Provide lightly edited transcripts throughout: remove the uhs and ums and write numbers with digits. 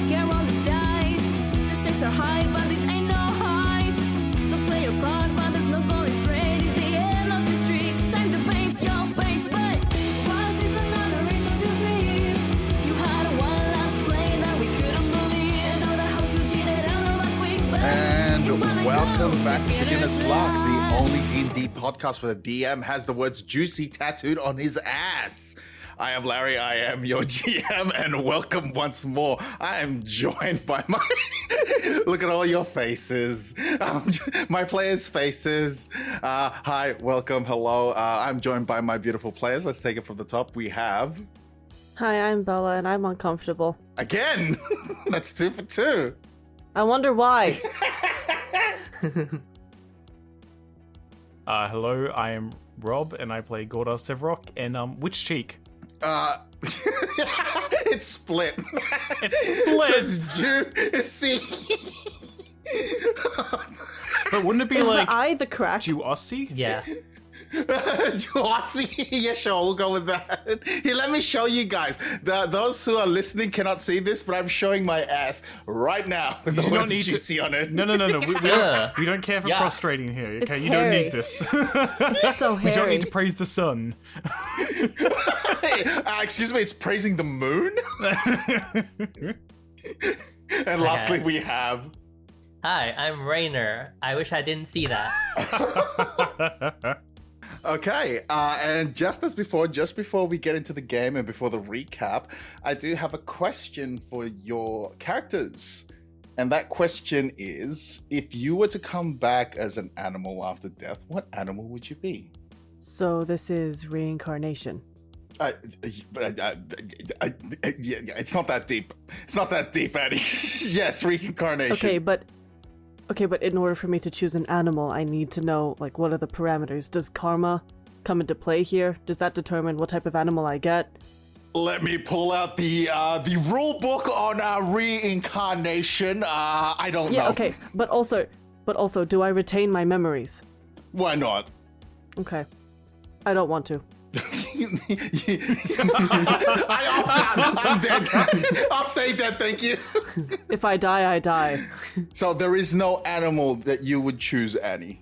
can't roll the dice. The stakes are high, but these ain't no highs. So play your cards, but there's no goal straight. It's the end of the streak. Time to face your face, but was this another race of your dream? You had one last play that we couldn't believe. And though the house was cheated out of a quick but And welcome back to Beginner's Luck, the only D&D podcast where the DM has the words juicy tattooed on his ass. I am Larry, I am your GM, and welcome once more. I am joined by my... Look at all your faces. My players' faces. Hi, welcome, hello. I'm joined by my beautiful players. Let's take it from the top. We have... Hi, I'm Bella, and I'm uncomfortable. Again! That's 2 for 2. I wonder why. Hello, I am Rob, and I play Gordar Sevrok, and which cheek? It's split. It's split! So it's C. But wouldn't it be Is like the eye the crack? Juossi? Yeah. Juossi. Yeah, sure, we'll go with that. Here, let me show you guys. Those who are listening cannot see this, but I'm showing my ass right now with the You don't words need to- juicy on it. No. We don't care for Yeah. prostrating here, okay? It's You don't hairy. need this. It's so We don't hairy. need to praise the sun. Excuse me, it's praising the moon? And lastly, we have... Hi, I'm Rainer. I wish I didn't see that. Okay, and just before we get into the game and before the recap, I do have a question for your characters. And that question is, if you were to come back as an animal after death, what animal would you be? So this is reincarnation. Yeah, it's not that deep. It's not that deep, Eddie. Yes, reincarnation. Okay, but in order for me to choose an animal, I need to know, like, what are the parameters? Does karma come into play here? Does that determine what type of animal I get? Let me pull out the rule book on reincarnation. I don't know. Yeah, okay, but also, do I retain my memories? Why not? Okay, I don't want to. I opt out. I'm dead. I'll stay dead, thank you. If I die, I die. So there is no animal that you would choose, Annie.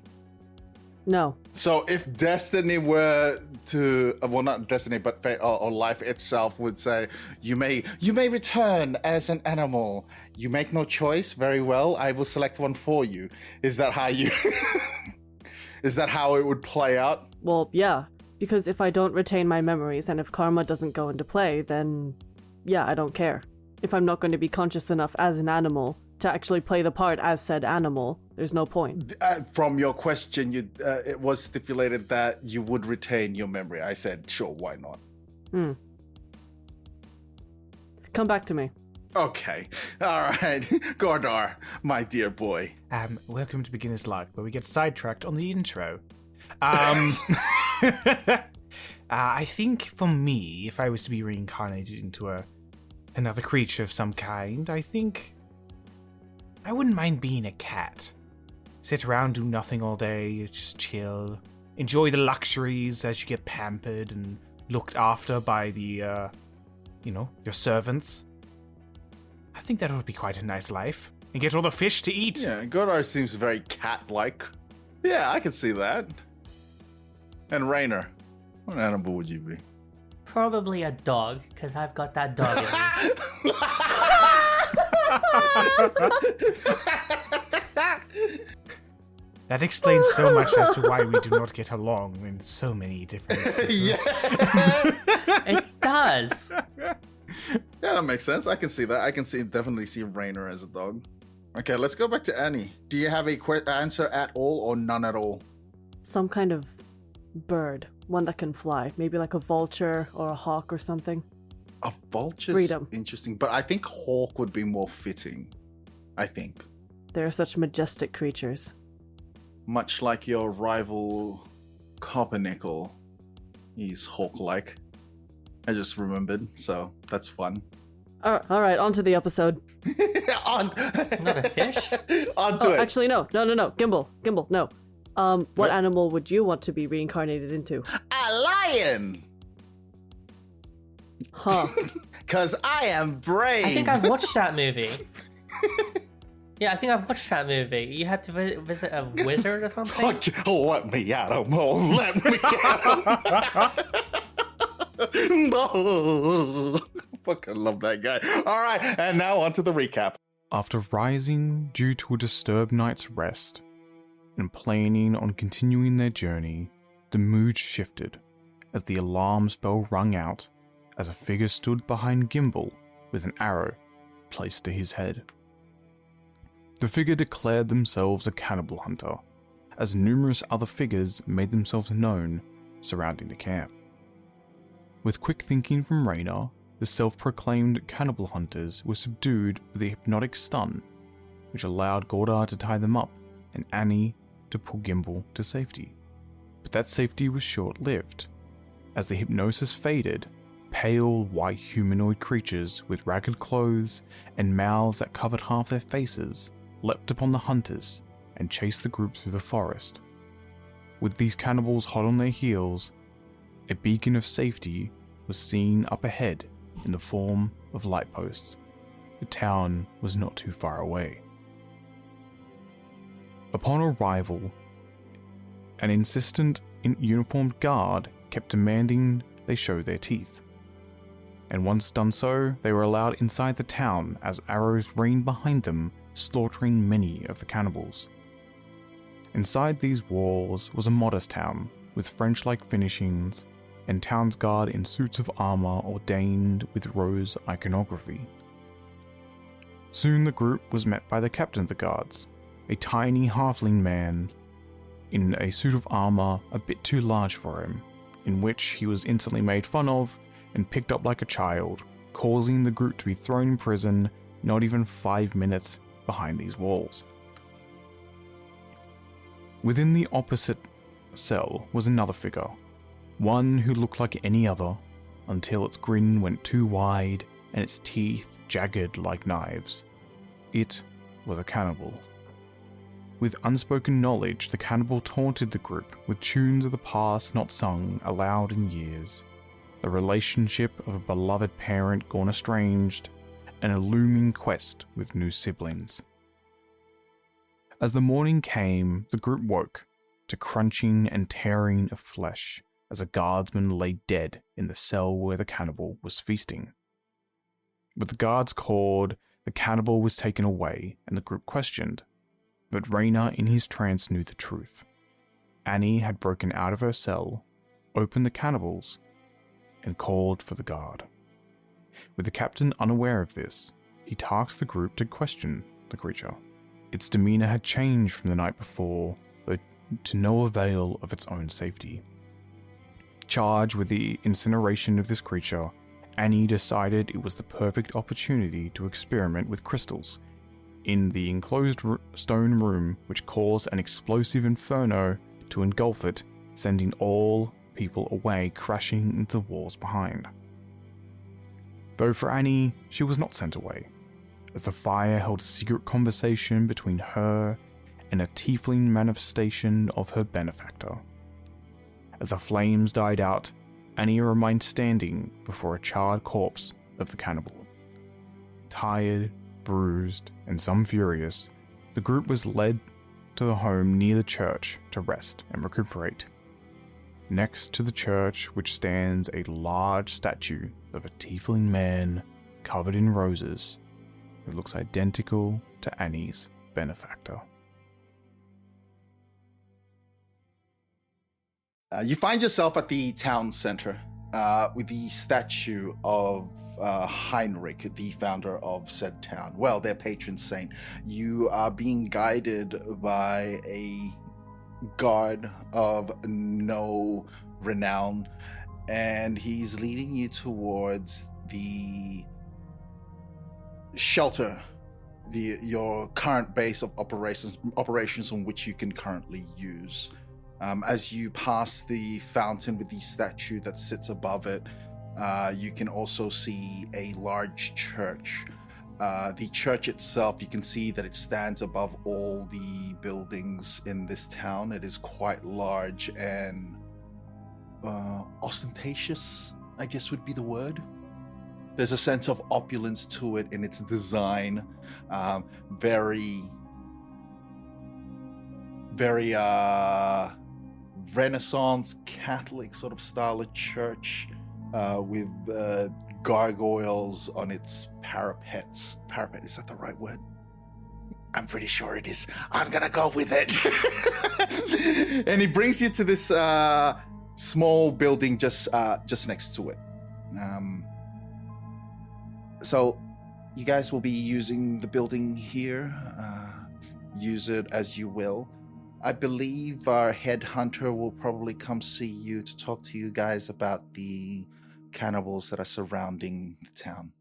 No. So if destiny were to, well, not destiny, but fate or life itself would say, you may return as an animal. You make no choice. Very well. I will select one for you. Is that how you? Is that how it would play out? Well, yeah. Because if I don't retain my memories and if karma doesn't go into play, then yeah, I don't care. If I'm not going to be conscious enough as an animal to actually play the part as said animal, there's no point. From your question, it was stipulated that you would retain your memory. I said, sure, why not? Come back to me. Okay. All right. Gordar, my dear boy. Welcome to Beginner's Luck, where we get sidetracked on the intro. I think for me, if I was to be reincarnated into another creature of some kind, I think I wouldn't mind being a cat. Sit around, do nothing all day, just chill, enjoy the luxuries as you get pampered and looked after by the, your servants. I think that would be quite a nice life. And get all the fish to eat. Yeah, Gordar seems very cat-like. Yeah, I can see that. And Rainer, what animal would you be? Probably a dog, because I've got that dog in me. That explains so much as to why we do not get along in so many different instances. It does. Yeah, that makes sense. I can see that. I can definitely see Rainer as a dog. Okay, let's go back to Annie. Do you have a answer at all or none at all? Some kind of bird. One that can fly. Maybe like a vulture or a hawk or something. A vulture's Freedom. interesting, but I think hawk would be more fitting. I think. They're such majestic creatures. Much like your rival Coppernickel. He's hawk-like. I just remembered, so that's fun. All right, on to the episode. Not a fish? Onto it. Actually, no. Gimbal, no. What animal would you want to be reincarnated into? A lion! Huh. Because I am brave. I think I've watched that movie. Yeah, I think I've watched that movie. You had to visit a wizard or something? Oh, let me at him. Oh, let me at him. Fucking love that guy. All right, and now on to the recap. After rising due to a disturbed night's rest and planning on continuing their journey, the mood shifted as the alarm bell rung out as a figure stood behind Gimbal with an arrow placed to his head. The figure declared themselves a cannibal hunter, as numerous other figures made themselves known surrounding the camp. With quick thinking from Raina, the self-proclaimed cannibal hunters were subdued with a hypnotic stun, which allowed Gordar to tie them up and Annie to pull Gimbal to safety. But that safety was short-lived. As the hypnosis faded, pale white humanoid creatures with ragged clothes and mouths that covered half their faces leapt upon the hunters and chased the group through the forest. With these cannibals hot on their heels, a beacon of safety was seen up ahead in the form of light posts. The town was not too far away. Upon arrival, an insistent uniformed guard kept demanding they show their teeth. And once done so, they were allowed inside the town as arrows rained behind them, slaughtering many of the cannibals. Inside these walls was a modest town with French-like finishings and town's guard in suits of armor ordained with rose iconography. Soon the group was met by the captain of the guards, a tiny halfling man in a suit of armor a bit too large for him, in which he was instantly made fun of and picked up like a child, causing the group to be thrown in prison not even 5 minutes behind these walls. Within the opposite cell was another figure, one who looked like any other, until its grin went too wide and its teeth jagged like knives. It was a cannibal. With unspoken knowledge, the cannibal taunted the group with tunes of the past not sung aloud in years, the relationship of a beloved parent gone estranged, and a looming quest with new siblings. As the morning came, the group woke to crunching and tearing of flesh as a guardsman lay dead in the cell where the cannibal was feasting. With the guards called, the cannibal was taken away and the group questioned, but Raina in his trance knew the truth. Annie had broken out of her cell, opened the cannibals, and called for the guard. With the captain unaware of this, he tasked the group to question the creature. Its demeanor had changed from the night before, but to no avail of its own safety. Charged with the incineration of this creature, Annie decided it was the perfect opportunity to experiment with crystals in the enclosed stone room, which caused an explosive inferno to engulf it, sending all people away crashing into the walls behind. Though for Annie, she was not sent away, as the fire held a secret conversation between her and a tiefling manifestation of her benefactor. As the flames died out, Annie remained standing before a charred corpse of the cannibal. Tired, bruised, and some furious, the group was led to the home near the church to rest and recuperate. Next to the church, which stands a large statue of a tiefling man covered in roses, who looks identical to Annie's benefactor. You find yourself at the town center with the statue of Heinrich, the founder of said town. Well, their patron saint. You are being guided by a guard of no renown, and he's leading you towards the shelter, your current base of operations on which you can currently use. As you pass the fountain with the statue that sits above it, you can also see a large church. The church itself, you can see that it stands above all the buildings in this town. It is quite large and ostentatious, I guess would be the word. There's a sense of opulence to it in its design. Very Renaissance Catholic sort of style of church, with gargoyles on its parapets. Parapet, is that the right word? I'm pretty sure it is. I'm gonna go with it. And he brings you to this small building just next to it. So you guys will be using the building here. Use it as you will. I believe our headhunter will probably come see you to talk to you guys about the cannibals that are surrounding the town.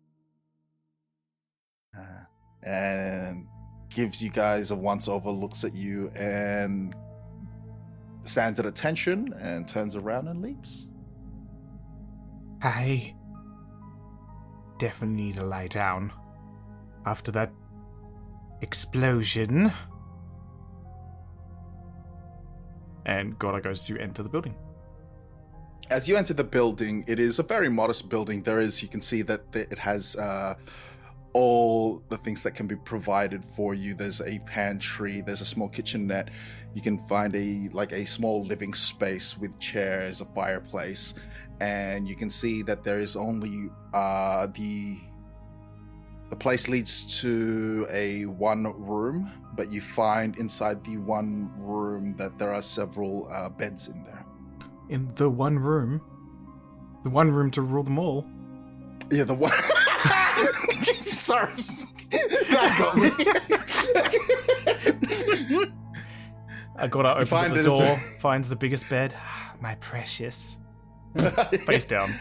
And gives you guys a once-over, looks at you, and stands at attention, and turns around and leaves. I definitely need to lie down after that explosion. And Gora goes to enter the building. As you enter the building, it is a very modest building. You can see that it has all the things that can be provided for you. There's a pantry, there's a small kitchenette. You can find a small living space with chairs, a fireplace, and you can see that there is only the place leads to a one room, but you find inside the one room that there are several beds in there. In the one room? The one room to rule them all? Yeah, the one... Sorry. That got me. I got to open the door, finds the biggest bed. My precious. Face down.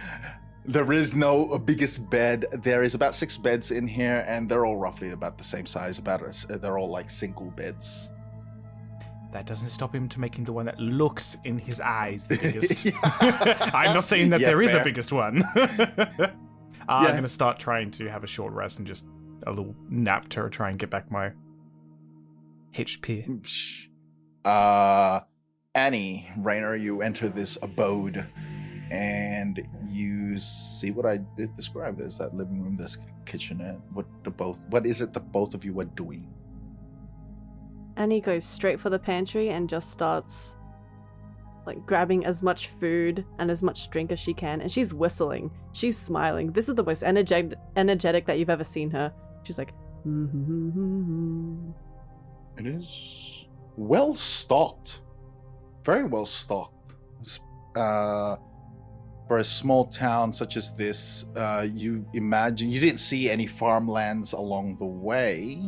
There is no biggest bed. There is about 6 beds in here, and they're all roughly about the same size. They're all like single beds. That doesn't stop him to making the one that looks in his eyes the biggest. I'm not saying that there is a biggest one. I'm going to start trying to have a short rest and just a little nap to try and get back my HP. Annie, Rainer, you enter this abode, and you see what I did describe. There's that living room, this kitchenette. What is it that both of you are doing? Annie goes straight for the pantry and just starts grabbing as much food and as much drink as she can, and she's whistling. She's smiling. This is the most energetic that you've ever seen her. She's like, It is well stocked. Very well stocked. For a small town such as this, you imagine you didn't see any farmlands along the way,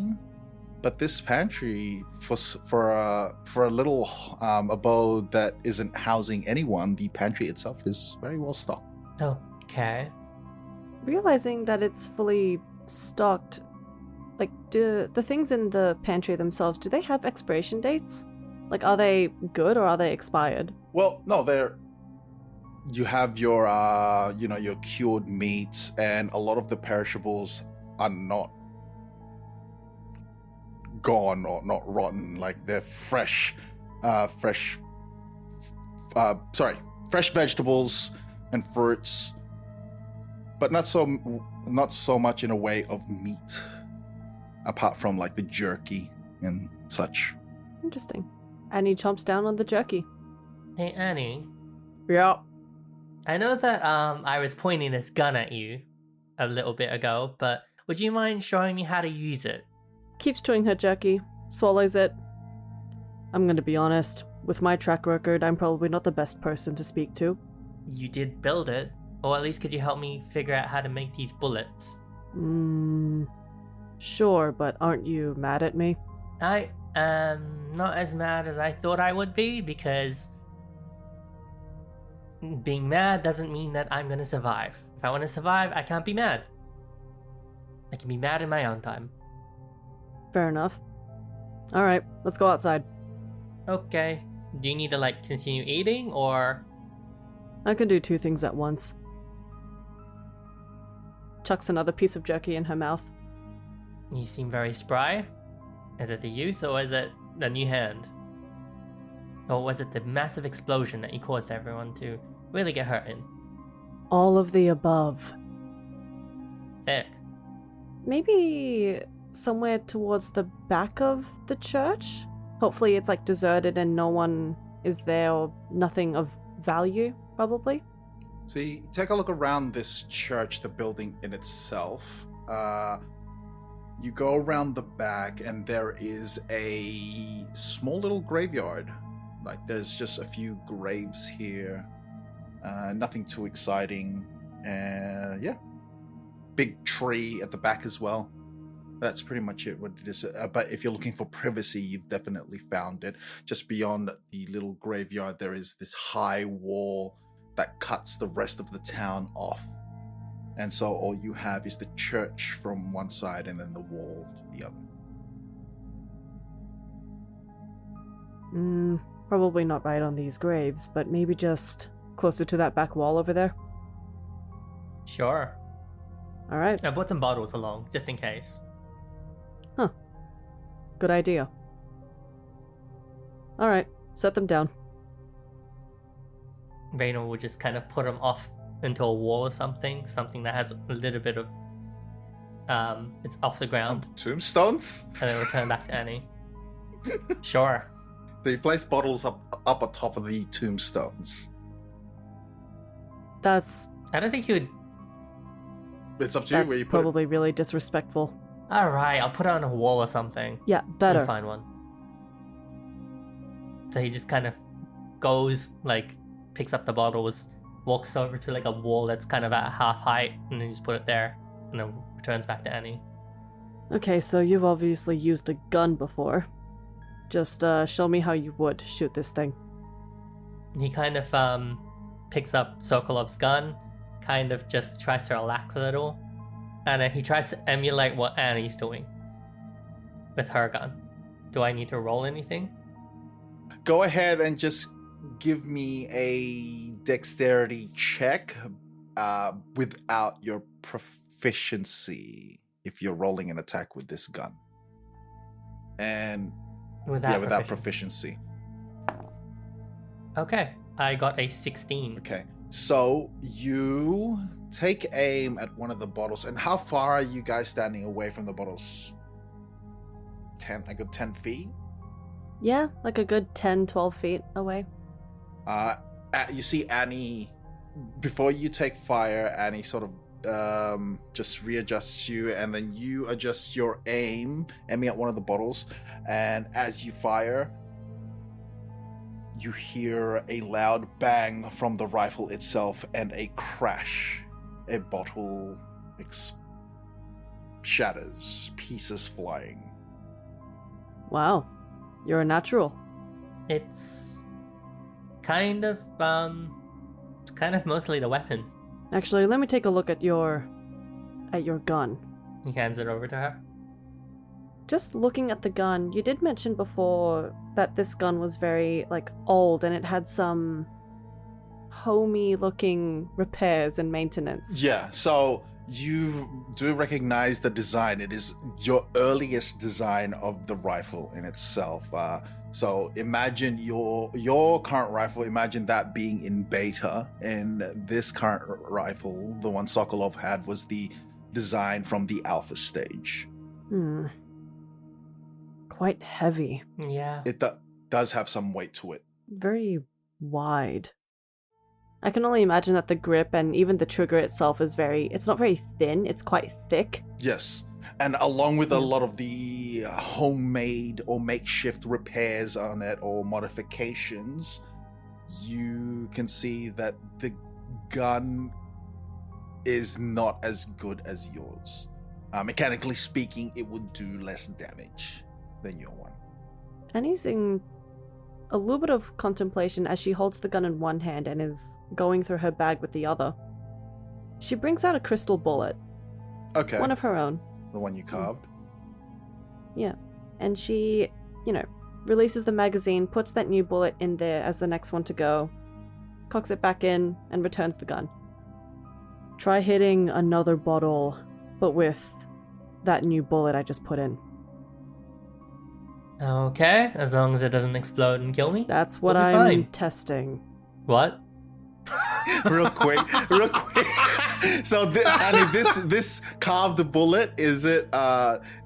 but this pantry for a little abode that isn't housing anyone, the pantry itself is very well stocked. Okay. realizing that it's fully stocked. Do the things in the pantry themselves, do they have expiration dates? Are they good or are they expired? Well, no, you have your your cured meats, and a lot of the perishables are not gone or not rotten. They're fresh vegetables and fruits, but not so much in a way of meat, apart from the jerky and such. Interesting. Annie chomps down on the jerky. Hey, Annie. Yeah. I know that I was pointing this gun at you a little bit ago, but would you mind showing me how to use it? Keeps chewing her jerky, swallows it. I'm gonna be honest, with my track record, I'm probably not the best person to speak to. You did build it, or at least could you help me figure out how to make these bullets? Sure, but aren't you mad at me? I am not as mad as I thought I would be, because being mad doesn't mean that I'm gonna survive. If I want to survive, I can't be mad. I can be mad in my own time. Fair enough. Alright, let's go outside. Okay. Do you need to continue eating, or? I can do 2 things at once. Chucks another piece of jerky in her mouth. You seem very spry. Is it the youth, or is it the new hand? Or was it the massive explosion that you caused everyone to really get hurt in? All of the above. thick. Maybe somewhere towards the back of the church? Hopefully it's like deserted and no one is there or nothing of value, probably. So you take a look around this church, the building in itself. You go around the back and there is a small little graveyard. Like there's just a few graves here. Nothing too exciting. Yeah. Big tree at the back as well. That's pretty much it. What it is. But if you're looking for privacy, you've definitely found it. Just beyond the little graveyard, there is this high wall that cuts the rest of the town off. And so all you have is the church from one side and then the wall to the other. Probably not right on these graves, but maybe just closer to that back wall over there. Sure. All right. I brought some bottles along, just in case. Huh. Good idea. All right, set them down. Raynor will just kind of put them off into a wall or something that has a little bit of, it's off the ground, Tombstones? and then return back to Annie. Sure. So you place bottles up on top of the tombstones. That's I don't think he would. It's up to you where you put probably really disrespectful. Alright, I'll put it on a wall or something. Yeah, We'll better. find one. So he just kind of goes, like, picks up the bottles, walks over to like a wall that's kind of at half height, and then just put it there, and then returns back to Annie. Okay, so you've obviously used a gun before. Just show me how you would shoot this thing. He kind of picks up Sokolov's gun, kind of just tries to relax a little, and then he tries to emulate what Annie's doing with her gun. Do I need to roll anything? Go ahead and just give me a dexterity check without your proficiency if you're rolling an attack with this gun. And without proficiency. Okay, I got a 16. Okay, so you take aim at one of the bottles. And how far are you guys standing away from the bottles? A good 10 feet? Yeah, like a good 10, 12 feet away. You see Annie, before you take fire, Annie sort of just readjusts you, and then you adjust your aiming at one of the bottles, and as you fire, you hear a loud bang from the rifle itself and a crash. A bottle shatters, pieces flying. Wow, you're a natural. It's kind of mostly the weapon. Actually, let me take a look at your gun. He hands it over to her. Just looking at the gun, you did mention before that this gun was very, old and it had some homey-looking repairs and maintenance. Yeah, so you do recognize the design. It is your earliest design of the rifle in itself. So imagine your current rifle, imagine that being in beta, and this current rifle, the one Sokolov had, was the design from the alpha stage. Quite heavy. Yeah. It does have some weight to it. Very wide. I can only imagine that the grip and even the trigger itself is it's not very thin, it's quite thick. Yes. And along with a lot of the homemade or makeshift repairs on it or modifications, you can see that the gun is not as good as yours. Mechanically speaking, it would do less damage than your one. Annie's in a little bit of contemplation as she holds the gun in one hand and is going through her bag with the other. She brings out a crystal bullet. Okay. One of her own. The one you carved? Yeah. And she, releases the magazine, puts that new bullet in there as the next one to go, cocks it back in, and returns the gun. Try hitting another bottle, but with that new bullet I just put in. Okay, as long as it doesn't explode and kill me. That's what We'll be I'm fine. testing. What? real quick. So, Annie, this carved bullet, is it?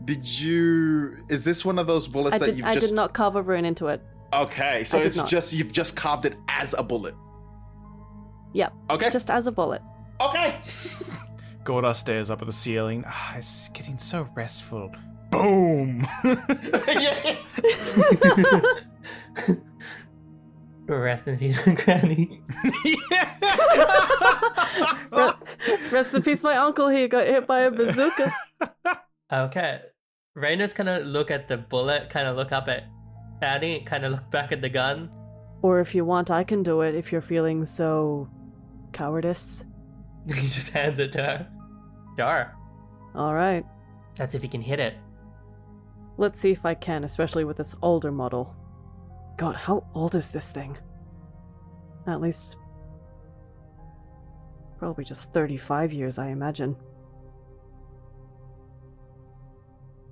Is this one of those bullets that I did not carve a rune into it. Okay, so I did it's not. just you've just carved it as a bullet. Yep. Okay. Just as a bullet. Okay. Gorda stares up at the ceiling. It's getting so restful. Boom! Rest in peace, Granny. Rest in peace, my uncle. He got hit by a bazooka. Okay. Rayna's gonna look at the bullet, kind of look up at Annie, kind of look back at the gun. Or if you want, I can do it if you're feeling so cowardice. He just hands it to her. Sure. All right. That's if he can hit it. Let's see if I can, especially with this older model. God, how old is this thing? At least... probably just 35 years, I imagine.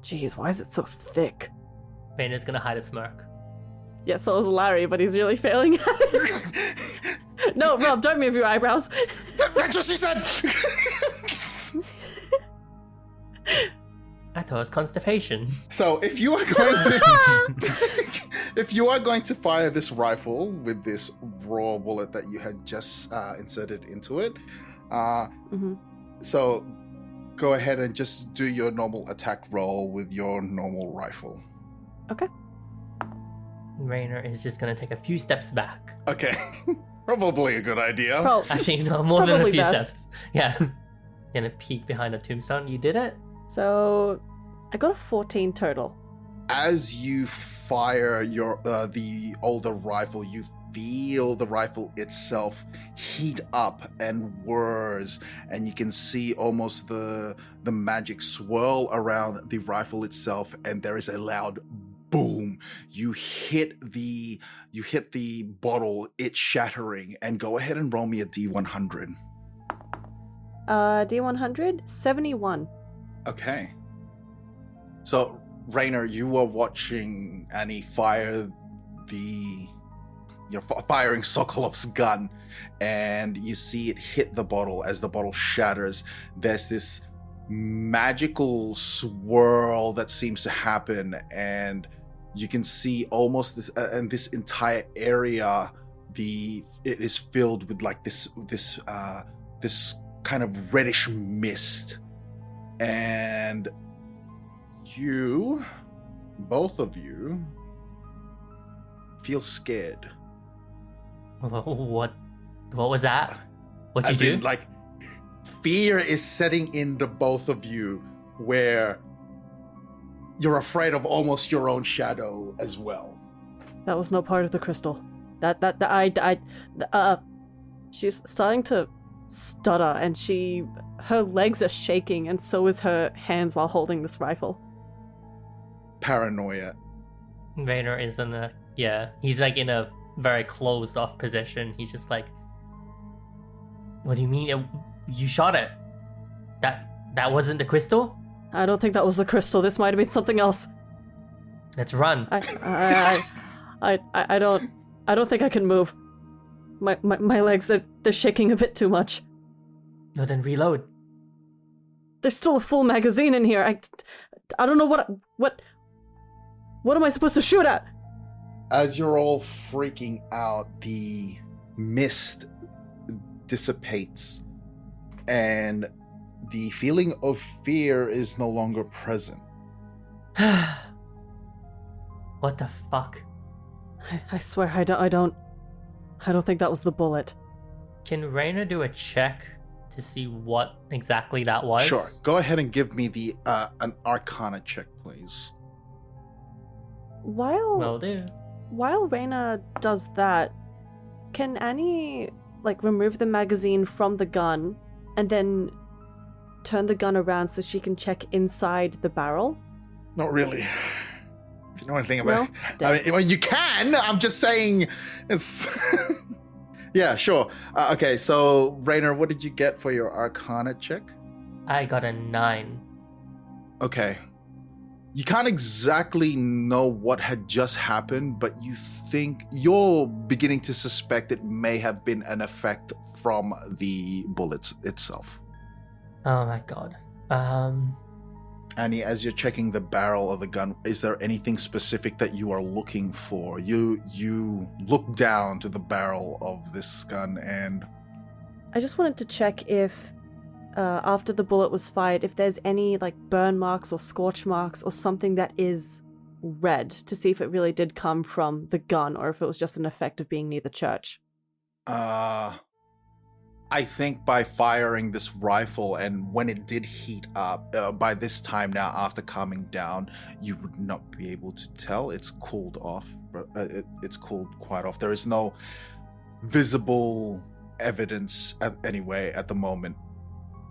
Jeez, why is it so thick? Rayna's gonna hide a smirk. Yeah, so is Larry, but he's really failing at it. No, Rob, don't move your eyebrows. That's what she said. I thought it was constipation. So if you are going to fire this rifle with this raw bullet that you had just inserted into it, so go ahead and just do your normal attack roll with your normal rifle. Okay. Rayna is just gonna take a few steps back. Okay. Probably a good idea. Actually, no, more than a Probably few best. steps. Yeah. Gonna peek behind a tombstone. You did it? So, I got a 14 total. As you fire your the older rifle, you feel the rifle itself heat up and whirs, and you can see almost the magic swirl around the rifle itself, and there is a loud boom. You hit the bottle, it shattering, and go ahead and roll me a D100. D100, 71. Okay. So, Rayner, you were watching Annie fire you're firing Sokolov's gun, and you see it hit the bottle. As the bottle shatters, there's this magical swirl that seems to happen, and you can see almost this, and this entire area, it is filled with like this kind of reddish mist, and both of you feel scared. What was that? What'd As you in, do? like, fear is setting into both of you, where you're afraid of almost your own shadow as well. That was no part of the crystal. She's starting to stutter, and her legs are shaking, and so is her hands while holding this rifle. Paranoia. Rayner is he's like in a very closed off position. He's just like, what do you mean? You shot it? That wasn't the crystal? I don't think that was the crystal. This might have been something else. Let's run. I don't think I can move. My legs, they're shaking a bit too much. No, then reload. There's still a full magazine in here. I don't know what am I supposed to shoot at? As you're all freaking out, the mist dissipates, and the feeling of fear is no longer present. What the fuck? I swear I don't think that was the bullet. Can Rayner do a check to see what exactly that was? Sure. Go ahead and give me an Arcana check, please. Will do. While Reyna does that, can Annie remove the magazine from the gun and then turn the gun around so she can check inside the barrel? Not really. If you know anything about No? it. I mean, well, you can. I'm just saying it's... Yeah, sure. Okay, so, Rayner, what did you get for your Arcana check? I got a 9. Okay. You can't exactly know what had just happened, but you're beginning to suspect it may have been an effect from the bullets itself. Oh my god. Annie, as you're checking the barrel of the gun, is there anything specific that you are looking for? You look down to the barrel of this gun and... I just wanted to check if, after the bullet was fired, if there's any, like, burn marks or scorch marks or something that is red, to see if it really did come from the gun or if it was just an effect of being near the church. I think by firing this rifle and when it did heat up, by this time now, after calming down, you would not be able to tell. It's cooled off. It's cooled quite off. There is no visible evidence anyway at the moment.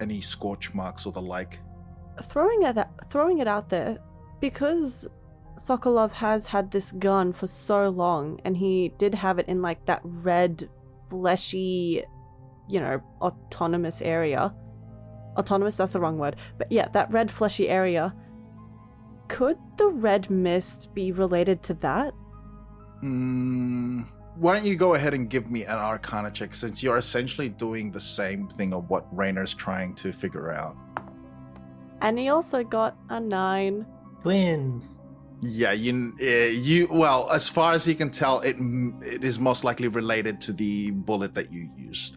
Any scorch marks or the like. Throwing it out there, because Sokolov has had this gun for so long, and he did have it in like that red, fleshy, autonomous area. Autonomous, that's the wrong word. But yeah, that red, fleshy area. Could the red mist be related to that? Why don't you go ahead and give me an Arcana check, since you're essentially doing the same thing of what Rainer's trying to figure out. And he also got a 9. Twins. Yeah, you well, as far as you can tell, it is most likely related to the bullet that you used.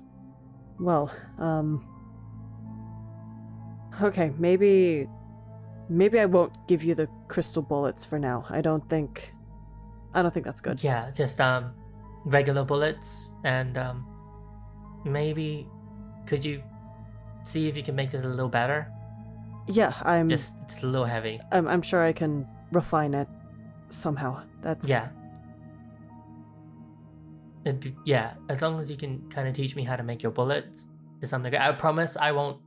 Well, okay, maybe I won't give you the crystal bullets for now. I don't think that's good. Yeah, just regular bullets, and maybe could you see if you can make this a little better? Yeah, it's a little heavy. I'm sure I can refine it somehow. That's yeah. As long as you can kind of teach me how to make your bullets to some degree. I promise I won't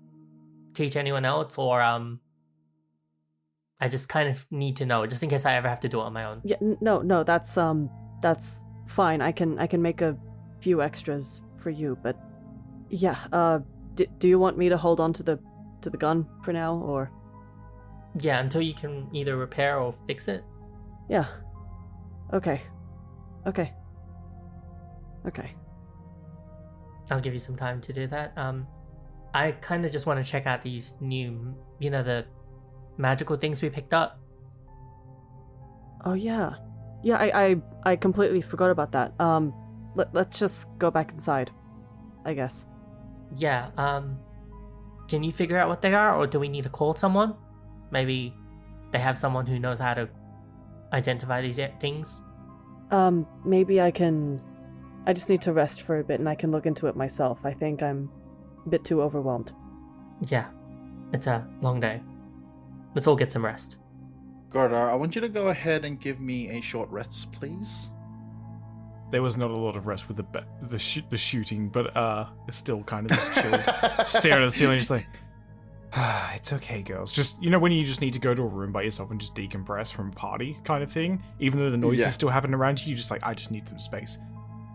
teach anyone else, or I just kind of need to know, just in case I ever have to do it on my own. Yeah, no, that's fine. I can make a few extras for you, but yeah. Do you want me to hold on to the gun for now, or? Yeah, until you can either repair or fix it. Yeah. Okay. I'll give you some time to do that. I kind of just want to check out these new, the magical things we picked up. Oh yeah. Yeah, I completely forgot about that. Let's just go back inside, I guess. Yeah, can you figure out what they are, or do we need to call someone? Maybe they have someone who knows how to identify these things? Maybe I just need to rest for a bit and I can look into it myself. I think I'm a bit too overwhelmed. Yeah, it's a long day. Let's all get some rest. Gardar, I want you to go ahead and give me a short rest, please. There was not a lot of rest with the shooting, but it's still kind of just chilled, staring at the ceiling, just like, it's okay, girls. Just when you just need to go to a room by yourself and just decompress from a party kind of thing, even though the noise is still happening around you, just like, I just need some space.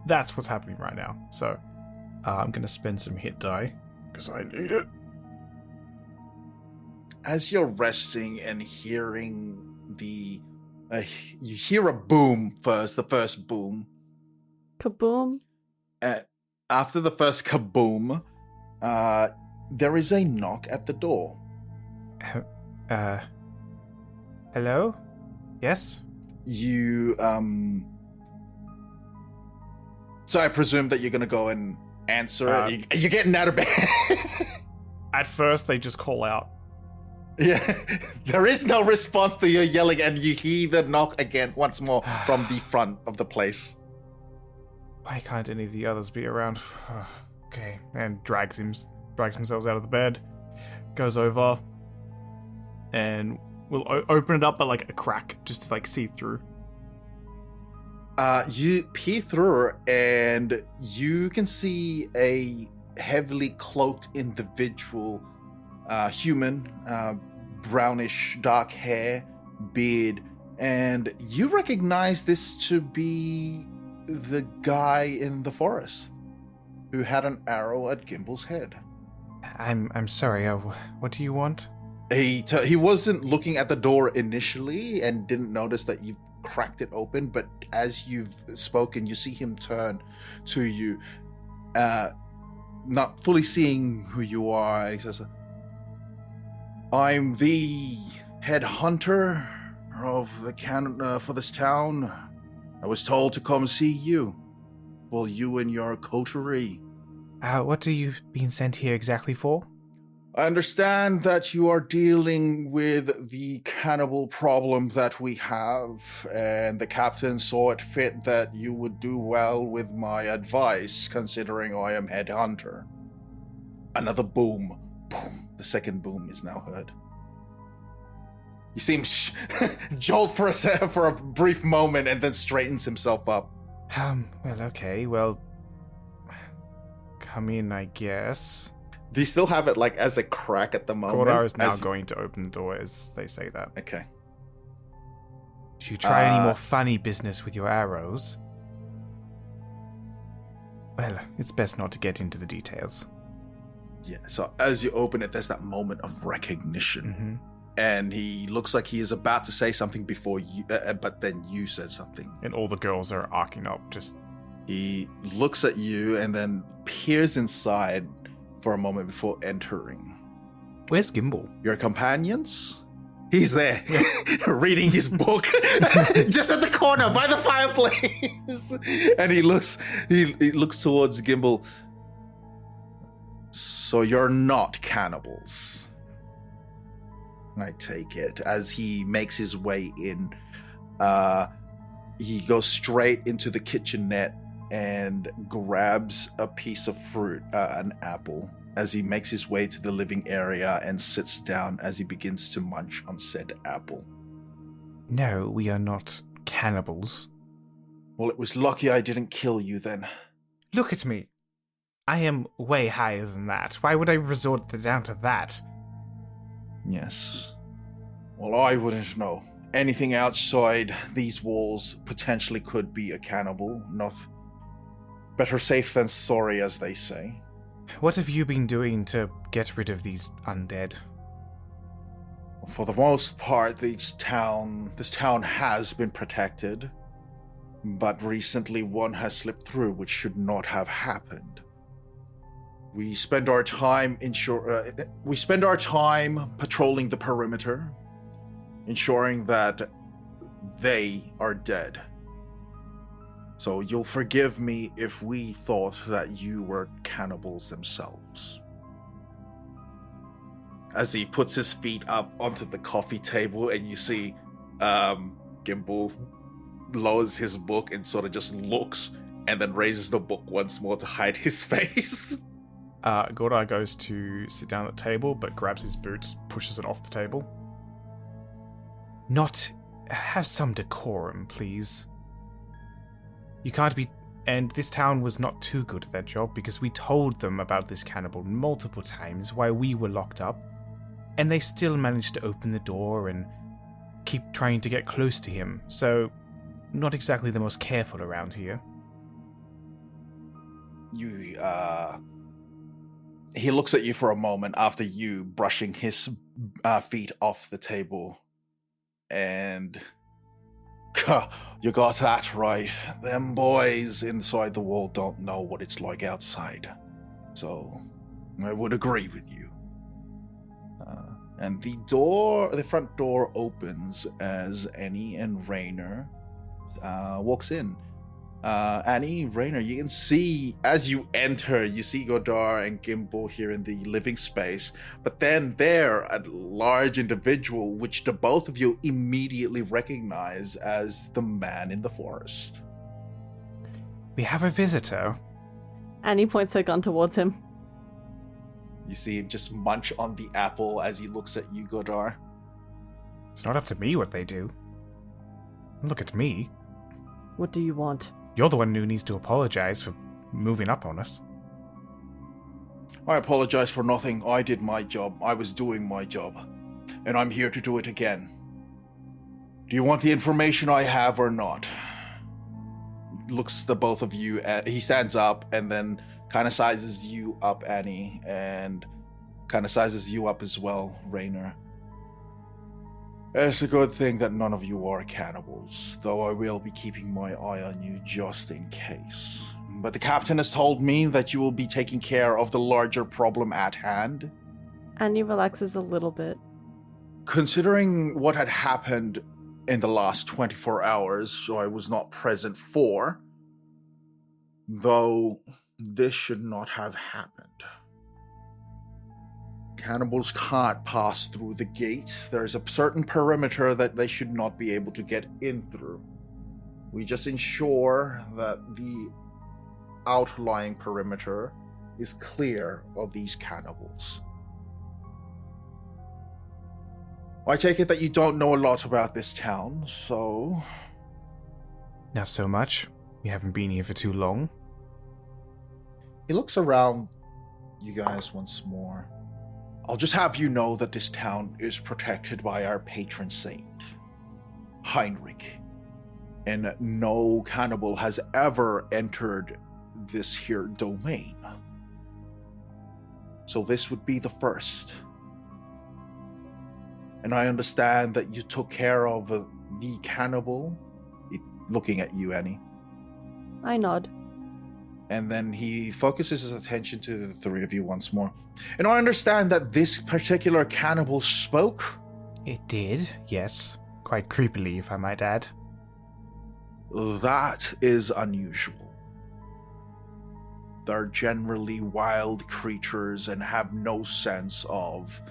That's what's happening right now. So I'm gonna spend some hit die because I need it. As you're resting and hearing you hear a boom first, the first boom. Kaboom. After the first kaboom, there is a knock at the door. Hello? Yes? You, So I presume that you're gonna go and answer it. You're getting out of bed. At first, they just call out. Yeah, there is no response to your yelling, and you hear the knock again once more from the front of the place. Why can't any of the others be around? Okay, and drags themselves out of the bed, goes over, and will open it up at like a crack, just to like see through. You peer through, and you can see a heavily cloaked individual, human, brownish dark hair, beard, and you recognize this to be the guy in the forest who had an arrow at Gimble's head. I'm sorry, what do you want? He wasn't looking at the door initially and didn't notice that you cracked it open, but as you've spoken, you see him turn to you, not fully seeing who you are, and he says, I'm the head hunter of the for this town. I was told to come see you. Well, you and your coterie. What are you being sent here exactly for? I understand that you are dealing with the cannibal problem that we have, and the captain saw it fit that you would do well with my advice, considering I am head hunter. Another boom. Boom. The second boom is now heard. He seems jolt for a brief moment and then straightens himself up. Well, okay, well... Come in, I guess. Do you still have it, like, as a crack at the moment? Gordar is now going to open the door as they say that. Okay. Do you try any more funny business with your arrows? Well, it's best not to get into the details. Yeah, so as you open it, there's that moment of recognition. Mm-hmm. And he looks like he is about to say something before you, but then you said something. And all the girls are arcing up, just... He looks at you and then peers inside for a moment before entering. Where's Gimbal? Your companions? He's there, reading his book, just at the corner by the fireplace. And he looks towards Gimbal. So you're not cannibals, I take it. As he makes his way in, he goes straight into the kitchenette and grabs a piece of fruit, an apple, as he makes his way to the living area and sits down as he begins to munch on said apple. No, we are not cannibals. Well, it was lucky I didn't kill you then. Look at me. I am way higher than that. Why would I resort down to that? Yes. Well, I wouldn't know. Anything outside these walls potentially could be a cannibal. Not better safe than sorry, as they say. What have you been doing to get rid of these undead? For the most part, this town has been protected, but recently one has slipped through, which should not have happened. We spend our time patrolling the perimeter, ensuring that they are dead. So you'll forgive me if we thought that you were cannibals themselves. As he puts his feet up onto the coffee table, and you see Gimbal lowers his book and sort of just looks, and then raises the book once more to hide his face. Gordar goes to sit down at the table, but grabs his boots, pushes it off the table. Have some decorum, please. You can't be... And this town was not too good at that job, because we told them about this cannibal multiple times while we were locked up, and they still managed to open the door and keep trying to get close to him, so not exactly the most careful around here. He looks at you for a moment after you brushing his feet off the table. And you got that right. Them boys inside the wall don't know what it's like outside. So I would agree with you. And the front door opens as Annie and Rainer walks in. Annie, Rainer, you can see, as you enter, you see Godar and Gimbal here in the living space, but then there, a large individual, which the both of you immediately recognize as the man in the forest. We have a visitor. Annie points her gun towards him. You see him just munch on the apple as he looks at you, Godar. It's not up to me what they do. Look at me. What do you want? You're the one who needs to apologize for moving up on us. I apologize for nothing. I did my job. I was doing my job. And I'm here to do it again. Do you want the information I have or not? Looks the both of you. He stands up and then kind of sizes you up, Annie, and kind of sizes you up as well, Rainer. It's a good thing that none of you are cannibals, though I will be keeping my eye on you just in case. But the captain has told me that you will be taking care of the larger problem at hand. Annie relaxes a little bit. Considering what had happened in the last 24 hours, so I was not present for, though this should not have happened. Cannibals can't pass through the gate. There is a certain perimeter that they should not be able to get in through. We just ensure that the outlying perimeter is clear of these cannibals. I take it that you don't know a lot about this town, so... Not so much. We haven't been here for too long. He looks around you guys once more. I'll just have you know that this town is protected by our patron saint, Heinrich. And no cannibal has ever entered this here domain. So this would be the first. And I understand that you took care of the cannibal. Looking at you, Annie. I nod. And then he focuses his attention to the three of you once more. And I understand that this particular cannibal spoke? It did, yes. Quite creepily, if I might add. That is unusual. They're generally wild creatures and have no sense of,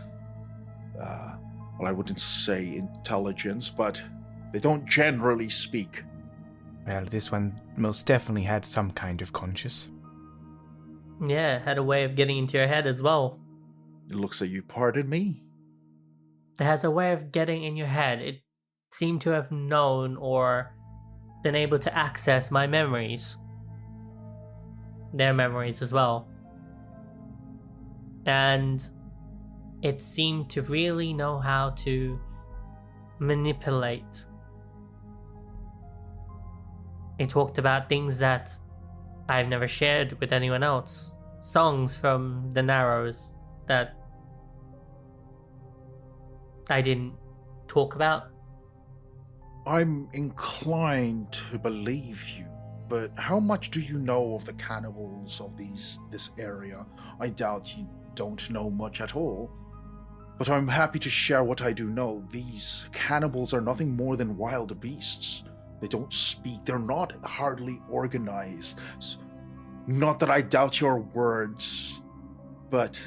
well, I wouldn't say intelligence, but they don't generally speak. Well, this one most definitely had some kind of conscience. Yeah, had a way of getting into your head as well. It looks like you pardon me. It has a way of getting in your head. It seemed to have known or been able to access my memories. Their memories as well. And it seemed to really know how to manipulate. It talked about things that I've never shared with anyone else. Songs from the Narrows that I didn't talk about. I'm inclined to believe you, but how much do you know of the cannibals of this area? I doubt you don't know much at all. But I'm happy to share what I do know. These cannibals are nothing more than wild beasts. They don't speak. They're not hardly organized. Not that I doubt your words, but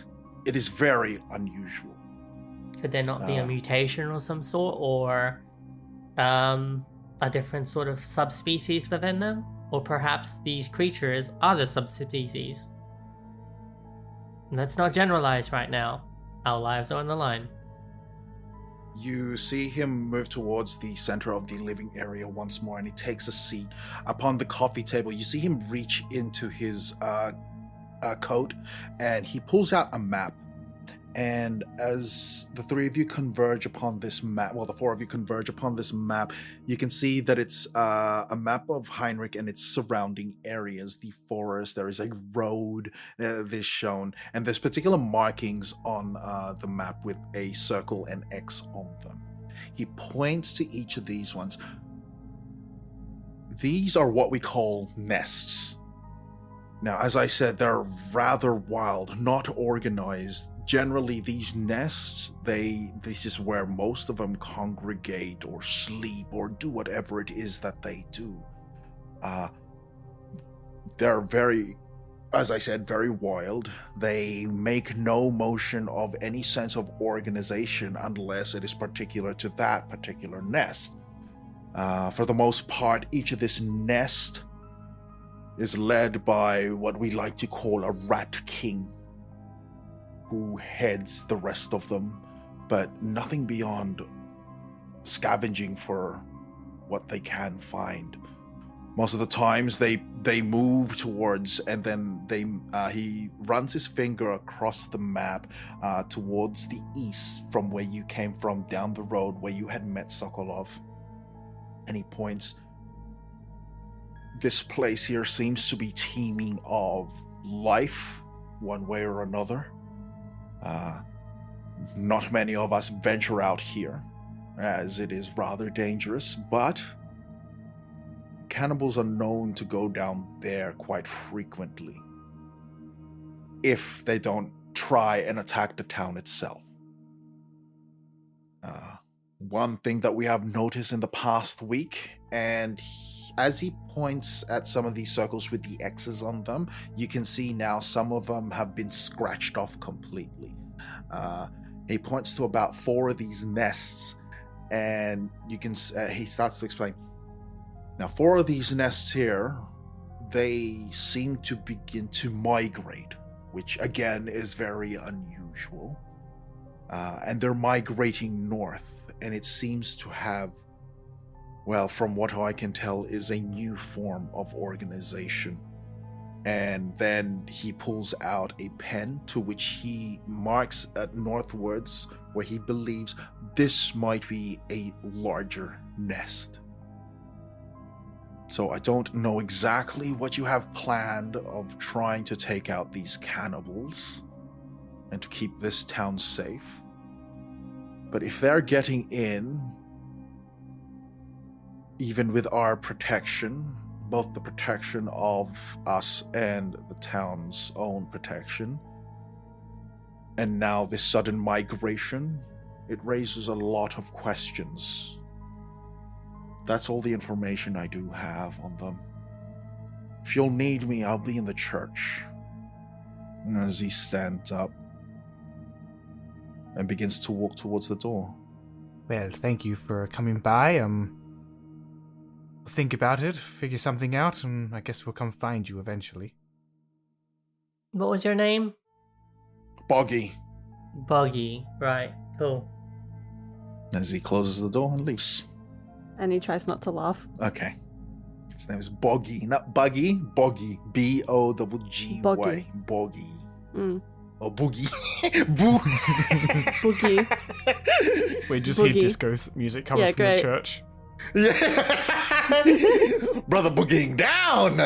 it is very unusual. Could there not be a mutation or some sort, or a different sort of subspecies within them? Or perhaps these creatures are the subspecies? Let's not generalize right now. Our lives are on the line. You see him move towards the center of the living area once more, and he takes a seat upon the coffee table. You see him reach into his coat, and he pulls out a map. And as the three of you converge upon this map, well, the four of you converge upon this map, you can see that it's a map of Heinrich and its surrounding areas, the forest. There is a road that's shown, and there's particular markings on the map with a circle and X on them. He points to each of these ones. These are what we call nests. Now, as I said, they're rather wild, not organized. Generally, these nests, this is where most of them congregate or sleep or do whatever it is that they do. They're very, as I said, very wild. They make no motion of any sense of organization unless it is particular to that particular nest. For the most part, each of this nest is led by what we like to call a rat king, who heads the rest of them, but nothing beyond scavenging for what they can find. Most of the times they move towards, and then he runs his finger across the map towards the east from where you came from, down the road where you had met Sokolov, and he points. This place here seems to be teeming of life, one way or another. Not many of us venture out here, as it is rather dangerous, but cannibals are known to go down there quite frequently, if they don't try and attack the town itself. One thing that we have noticed in the past week, and as he points at some of these circles with the X's on them, you can see now some of them have been scratched off completely. He points to about 4 of these nests, and you can. He starts to explain. Now, 4 of these nests here, they seem to begin to migrate, which again is very unusual. And they're migrating north, and it seems to have, well, from what I can tell, is a new form of organization. And then he pulls out a pen to which he marks northwards where he believes this might be a larger nest. So I don't know exactly what you have planned of trying to take out these cannibals and to keep this town safe. But if they're getting in, even with our protection, both the protection of us and the town's own protection, and now this sudden migration, it raises a lot of questions. That's all the information I do have on them. If you'll need me, I'll be in the church. As he stands up and begins to walk towards the door. Well, thank you for coming by. Think about it, figure something out, and I guess we'll come find you eventually. What was your name? Boggy. Buggy. Right. Cool. As he closes the door and leaves. And he tries not to laugh. Okay. His name is Boggy, not Buggy. Boggy. B-O-G-G-Y. Boggy. Boggy. Mm. Oh, Boogie. Boo. Boogie. We just hear Boogie. disco music coming Yeah, from great. the church. Yeah. Brother boogieing down.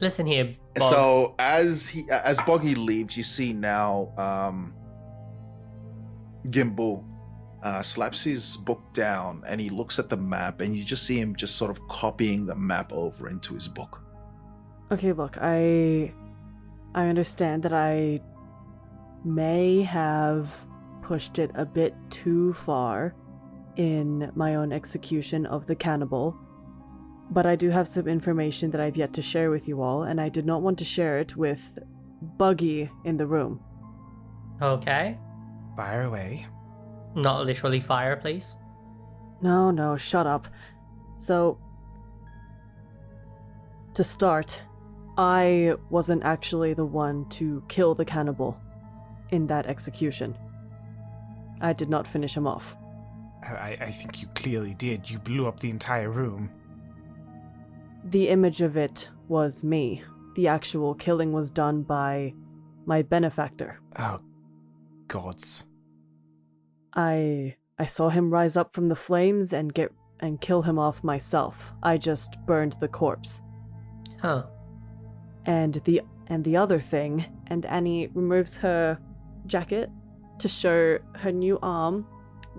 Listen here, Bog. So as Boggy leaves, you see now Gimbal slaps his book down and he looks at the map, and you just see him just sort of copying the map over into his book. Okay, look, I understand that I may have pushed it a bit too far in my own execution of the cannibal, but I do have some information that I've yet to share with you all, and I did not want to share it with Buggy in the room. Okay. Fire away. Not literally fire, please. No, shut up. So, to start, I wasn't actually the one to kill the cannibal in that execution. I did not finish him off. I think you clearly did. You blew up the entire room. The image of it was me. The actual killing was done by my benefactor. Oh, gods. I saw him rise up from the flames and kill him off myself. I just burned the corpse. Huh. And the other thing, and Annie removes her jacket to show her new arm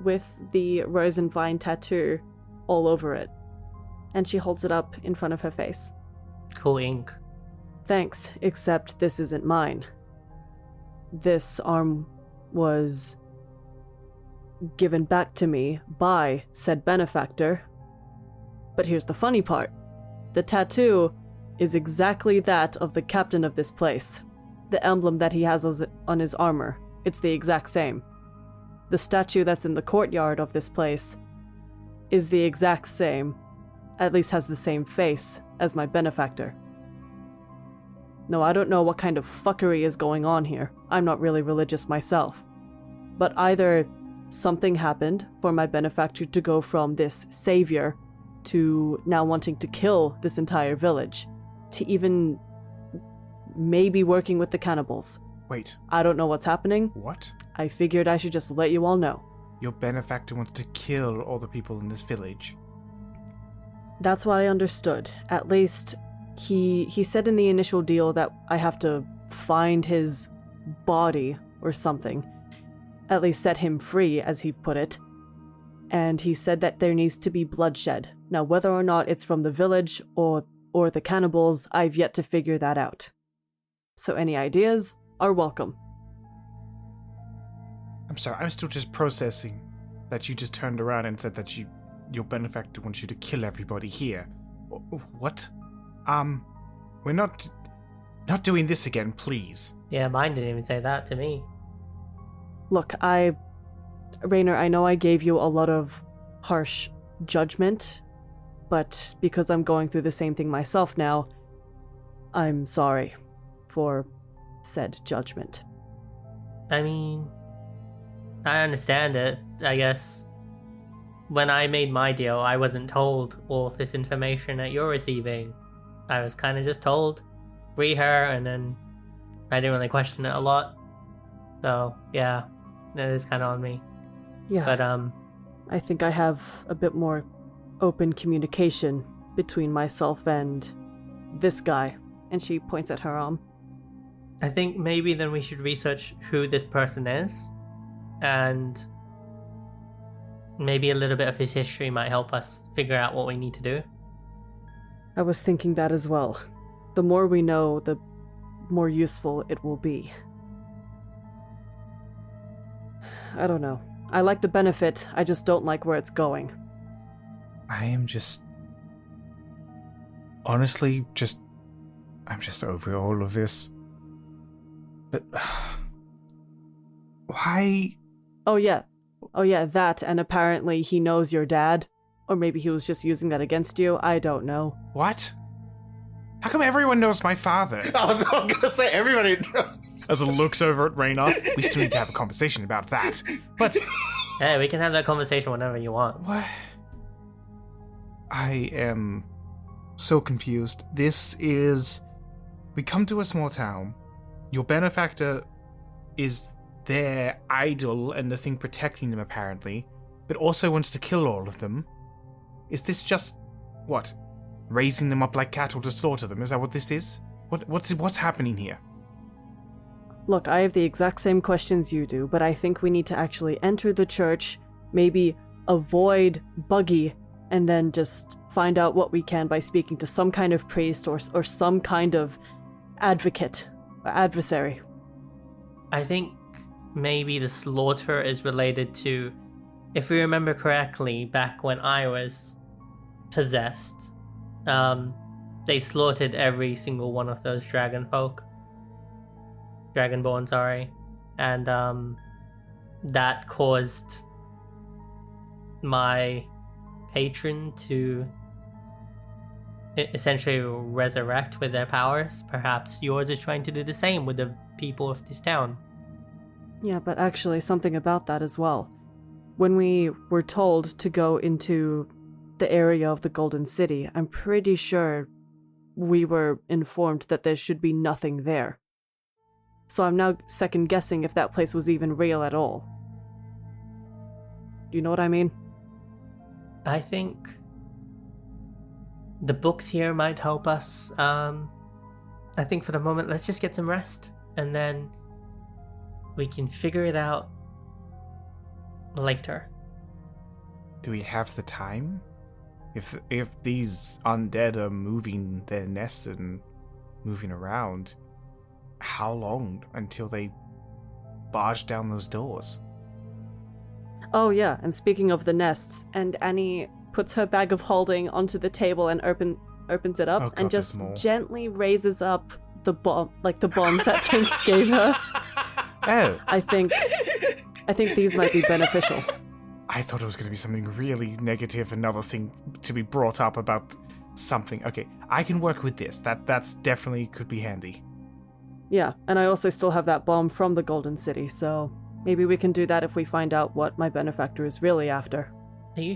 with the rose and vine tattoo all over it. And she holds it up in front of her face. Cool ink. Thanks, except this isn't mine. This arm was given back to me by said benefactor. But here's the funny part. The tattoo is exactly that of the captain of this place. The emblem that he has on his armor. It's the exact same. The statue that's in the courtyard of this place is the exact same, at least has the same face as my benefactor. No, I don't know what kind of fuckery is going on here. I'm not really religious myself. But either something happened for my benefactor to go from this savior to now wanting to kill this entire village, to even maybe working with the cannibals. Wait, I don't know what's happening. what? I figured I should just let you all know. Your benefactor wants to kill all the people in this village. That's what I understood. At least, he said in the initial deal that I have to find his body or something. At least set him free, as he put it. And he said that there needs to be bloodshed. Now, whether or not it's from the village or the cannibals, I've yet to figure that out. So any ideas are welcome. sorry, I'm still just processing that you just turned around and said that your benefactor wants you to kill everybody here. What? We're not doing this again, please. Yeah, mine didn't even say that to me. Look, Raynor, I know I gave you a lot of harsh judgment, but because I'm going through the same thing myself now, I'm sorry for said judgment. I mean, I understand it, I guess. When I made my deal, I wasn't told all of this information that you're receiving. I was kind of just told, free her, and then I didn't really question it a lot. So, yeah, that is kind of on me. Yeah. But, I think I have a bit more open communication between myself and this guy. And she points at her arm. I think maybe then we should research who this person is, and maybe a little bit of his history might help us figure out what we need to do. I was thinking that as well. The more we know, the more useful it will be. I don't know. I like the benefit, I just don't like where it's going. I am just... Honestly, I'm just over all of this. But... Why... Oh yeah, that, and apparently he knows your dad. Or maybe he was just using that against you, I don't know. What? How come everyone knows my father? I was gonna say everybody knows. As it looks over at Raynor, we still need to have a conversation about that. But... Hey, we can have that conversation whenever you want. What? I am so confused. This is... We come to a small town. Your benefactor is their idol and the thing protecting them, apparently, but also wants to kill all of them. Is this just... what? Raising them up like cattle to slaughter them? Is that what this is? What's happening here? Look, I have the exact same questions you do, but I think we need to actually enter the church, maybe avoid Buggy, and then just find out what we can by speaking to some kind of priest or some kind of advocate or adversary. I think maybe the slaughter is related to, if we remember correctly, back when I was possessed, they slaughtered every single one of those dragonborn, and that caused my patron to essentially resurrect with their powers. Perhaps yours is trying to do the same with the people of this town. Yeah, but actually something about that as well. When we were told to go into the area of the Golden City, I'm pretty sure we were informed that there should be nothing there. So I'm now second guessing if that place was even real at all. Do you know what I mean? I think the books here might help us. I think for the moment, let's just get some rest, and then we can figure it out later. Do we have the time? If these undead are moving their nests and moving around, how long until they barge down those doors? Oh yeah, and speaking of the nests, and Annie puts her bag of holding onto the table and opens it up, Oh, God, and just there's more. gently raises up the bomb, like the bombs that Tink gave her. Oh, I think these might be beneficial. I thought it was going to be something really negative, another thing to be brought up about something. Okay, I can work with this. That's definitely could be handy. Yeah, and I also still have that bomb from the Golden City, so maybe we can do that if we find out what my benefactor is really after. Are you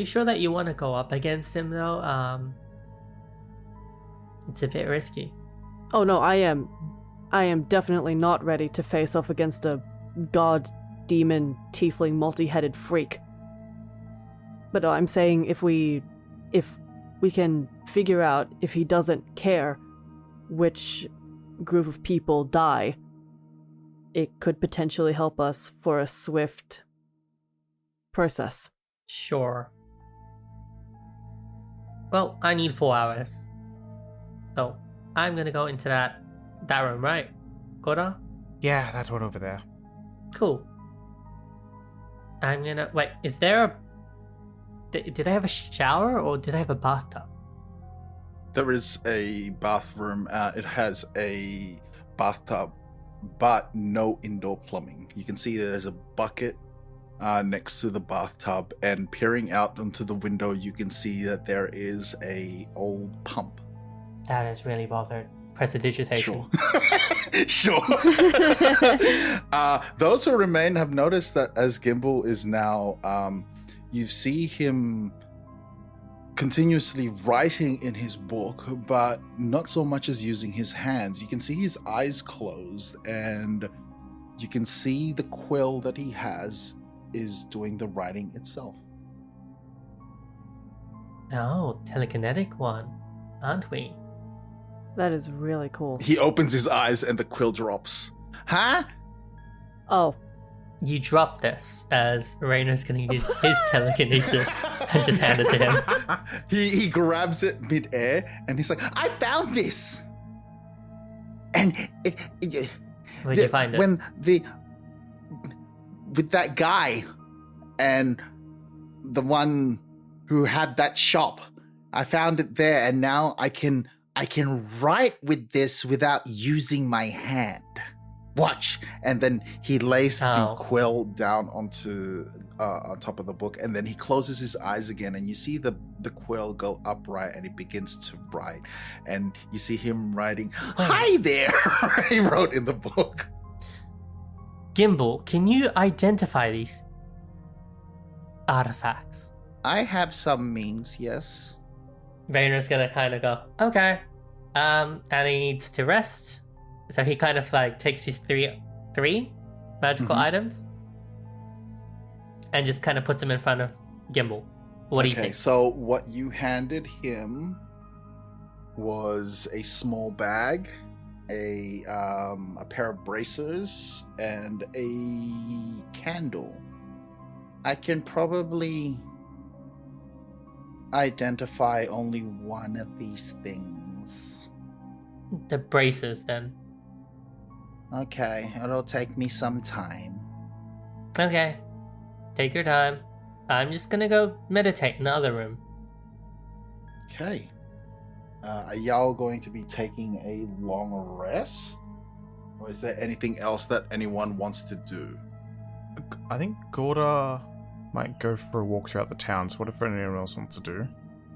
sure that you want to go up against him though? It's a bit risky. Oh no, I am definitely not ready to face off against a god, demon, tiefling, multi-headed freak. But no, I'm saying if we can figure out if he doesn't care which group of people die, it could potentially help us for a swift process. Sure. Well, I need 4 hours. So, I'm gonna go into that room, right? Koda? Yeah, that one over there. Cool. I'm gonna wait. Is there a? Did I have a shower or did I have a bathtub? There is a bathroom. It has a bathtub, but no indoor plumbing. You can see there's a bucket next to the bathtub, and peering out onto the window, you can see that there is a old pump. That is really bothered. Prestidigitation. Sure. Those who remain have noticed that as Gimbal is now, you see him continuously writing in his book, but not so much as using his hands. You can see his eyes closed, and you can see the quill that he has is doing the writing itself. Oh, telekinetic one, aren't we? That is really cool. He opens his eyes and the quill drops. Huh? Oh, You drop this as Rainer's gonna use his telekinesis and just hand it to him. He grabs it midair and he's like, I found this! And Where'd you find it? When with that guy and the one who had that shop, I found it there, and now I can write with this without using my hand. Watch. And then he lays the quill down onto on top of the book, and then he closes his eyes again, and you see the quill go upright, and he begins to write, and you see him writing, "Hi there." He wrote in the book. Gimbal, can you identify these artifacts? I have some means, yes. Rainer's gonna kind of go, okay. And he needs to rest. So he kind of like takes his three magical items and just kind of puts them in front of Gimbal. What do you think? So what you handed him was a small bag, a pair of bracers, and a candle. I can probably identify only one of these things. The braces, then. Okay, it'll take me some time. Okay. Take your time. I'm just gonna go meditate in the other room. Okay. Are y'all going to be taking a long rest? Or is there anything else that anyone wants to do? I think Gorda might go for a walk throughout the town, so what if anyone else wants to do?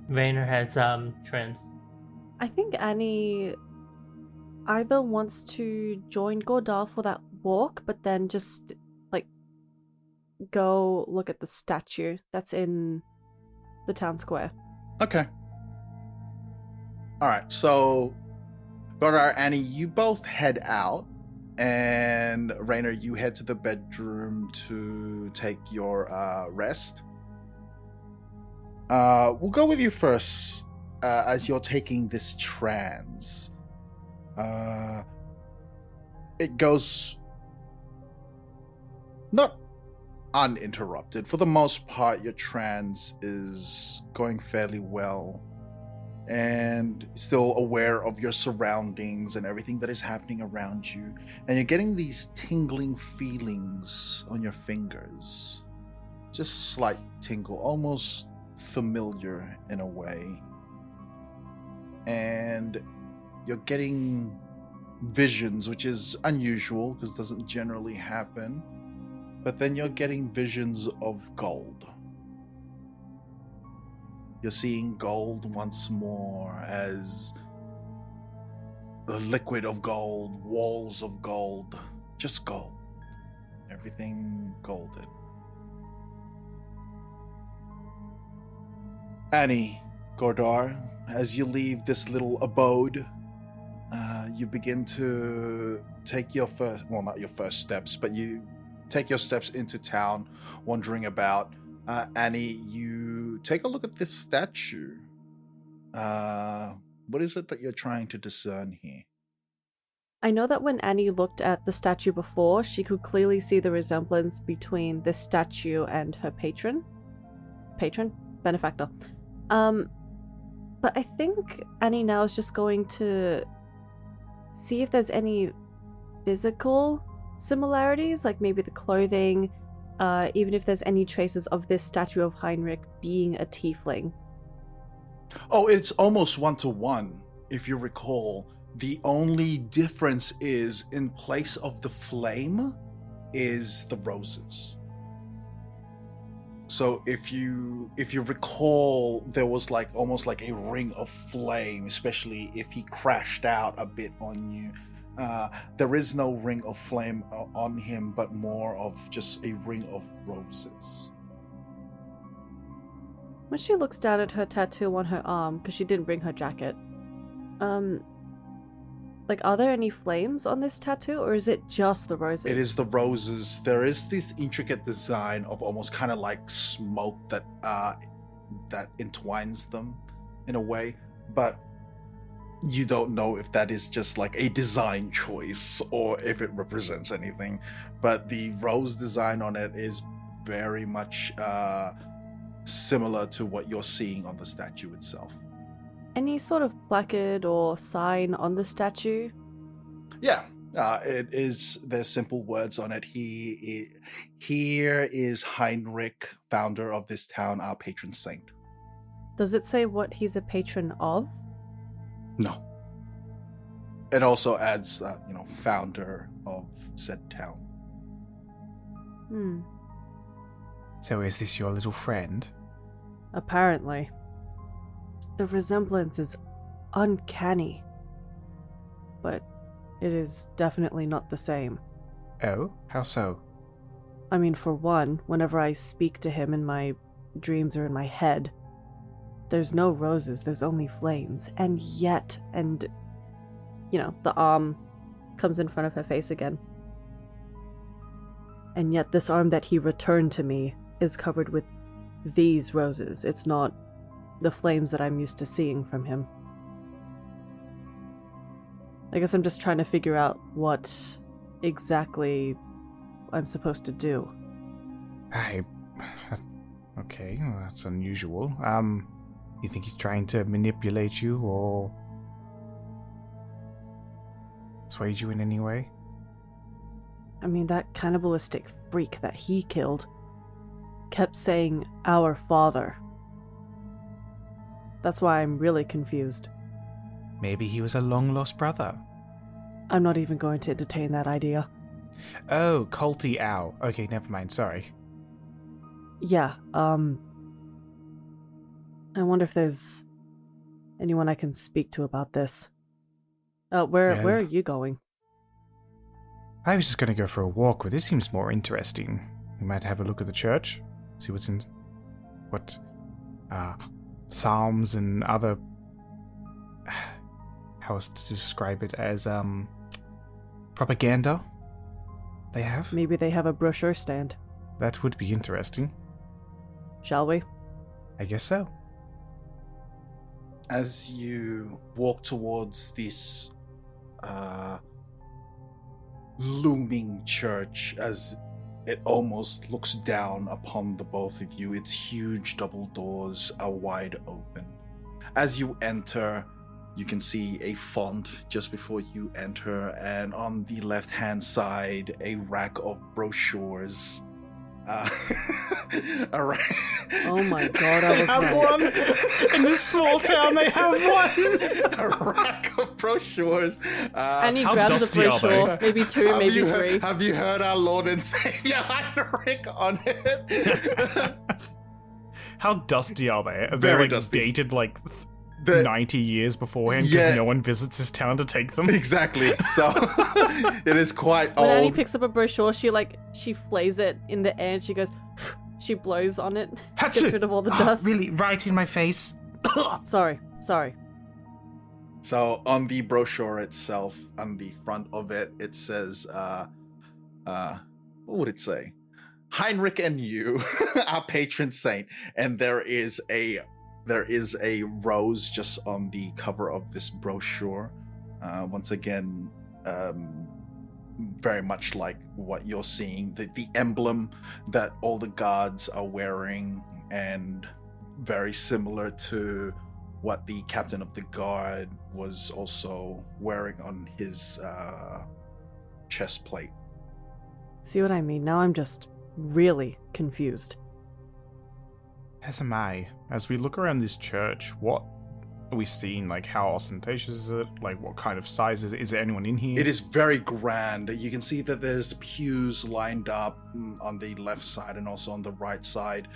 Rainer has trends. I think Annie either wants to join Gordar for that walk, but then just like go look at the statue that's in the town square. Okay. Alright, so Gordar, Annie, you both head out, and Rainer, you head to the bedroom to take your rest. We'll go with you first, as you're taking this trance. It goes not uninterrupted. For the most part, your trance is going fairly well, and still aware of your surroundings and everything that is happening around you, and you're getting these tingling feelings on your fingers. Just a slight tingle, almost familiar in a way. And you're getting visions, which is unusual because it doesn't generally happen. But then you're getting visions of gold. You're seeing gold once more as the liquid of gold, walls of gold, just gold. Everything golden. Annie, Gordar, as you leave this little abode, you begin to take your first, well, not your first steps, but you take your steps into town, wandering about. Annie, you take a look at this statue. What is it that you're trying to discern here? I know that when Annie looked at the statue before, she could clearly see the resemblance between this statue and her benefactor. But I think Annie now is just going to see if there's any physical similarities, like maybe the clothing, even if there's any traces of this statue of Heinrich being a tiefling. Oh, it's almost 1-to-1. If you recall, the only difference is in place of the flame is the roses. So if you recall, there was like almost like a ring of flame, especially if he crashed out a bit on you. There is no ring of flame on him, but more of just a ring of roses. When she looks down at her tattoo on her arm, because she didn't bring her jacket, like, are there any flames on this tattoo, or is it just the roses? It is the roses. There is this intricate design of almost kind of like smoke that entwines them in a way, but you don't know if that is just like a design choice or if it represents anything. But the rose design on it is very much similar to what you're seeing on the statue itself. Any sort of placard or sign on the statue? Yeah, it is. There's simple words on it. Here is Heinrich, founder of this town, our patron saint. Does it say what he's a patron of? No. It also adds, founder of said town. So is this your little friend? Apparently. The resemblance is uncanny. But it is definitely not the same. Oh? How so? I mean, for one, whenever I speak to him in my dreams or in my head, there's no roses, there's only flames. And yet, the arm comes in front of her face again. And yet this arm that he returned to me is covered with these roses. It's not the flames that I'm used to seeing from him. I guess I'm just trying to figure out what exactly I'm supposed to do. Okay, well, that's unusual. You think he's trying to manipulate you or sway you in any way? I mean, that cannibalistic freak that he killed kept saying, "Our Father." That's why I'm really confused. Maybe he was a long-lost brother. I'm not even going to entertain that idea. Oh, culty owl. Okay, never mind, sorry. Yeah, I wonder if there's anyone I can speak to about this. Where are you going? I was just going to go for a walk, but this seems more interesting. We might have a look at the church, see what's in... psalms and other... how else to describe it? As, propaganda they have? Maybe they have a brochure stand. That would be interesting. Shall we? I guess so. As you walk towards this looming church, as it almost looks down upon the both of you, its huge double doors are wide open. As you enter, you can see a font just before you enter, and on the left-hand side, a rack of brochures. A rack. Oh my god, I was Have right. one! In this small town, they have one! A rack of brochures. And he How grabs a dusty are they? brochure, maybe two, maybe three. Have you heard our Lord and Savior Heinrich on it? How dusty are they? Are they Very like dusty. dated like The- 90 years beforehand because Yeah. no one visits this town to take them? Exactly. So it is quite When Annie old. picks up a brochure, she flays it in the air and she goes, she blows on it, gets rid of all the dust. Really? Right in my face? Sorry. So on the brochure itself, on the front of it, it says, what would it say? Heinrich and you, our patron saint. And there is a rose just on the cover of this brochure. Once again, very much like what you're seeing, the emblem that all the guards are wearing, and very similar to what the captain of the guard was also wearing on his chest plate. See what I mean? Now I'm just really confused. As am I. As we look around this church, what are we seeing? Like, how ostentatious is it? Like, what kind of size is it? Is there anyone in here? It is very grand. You can see that there's pews lined up on the left side and also on the right side.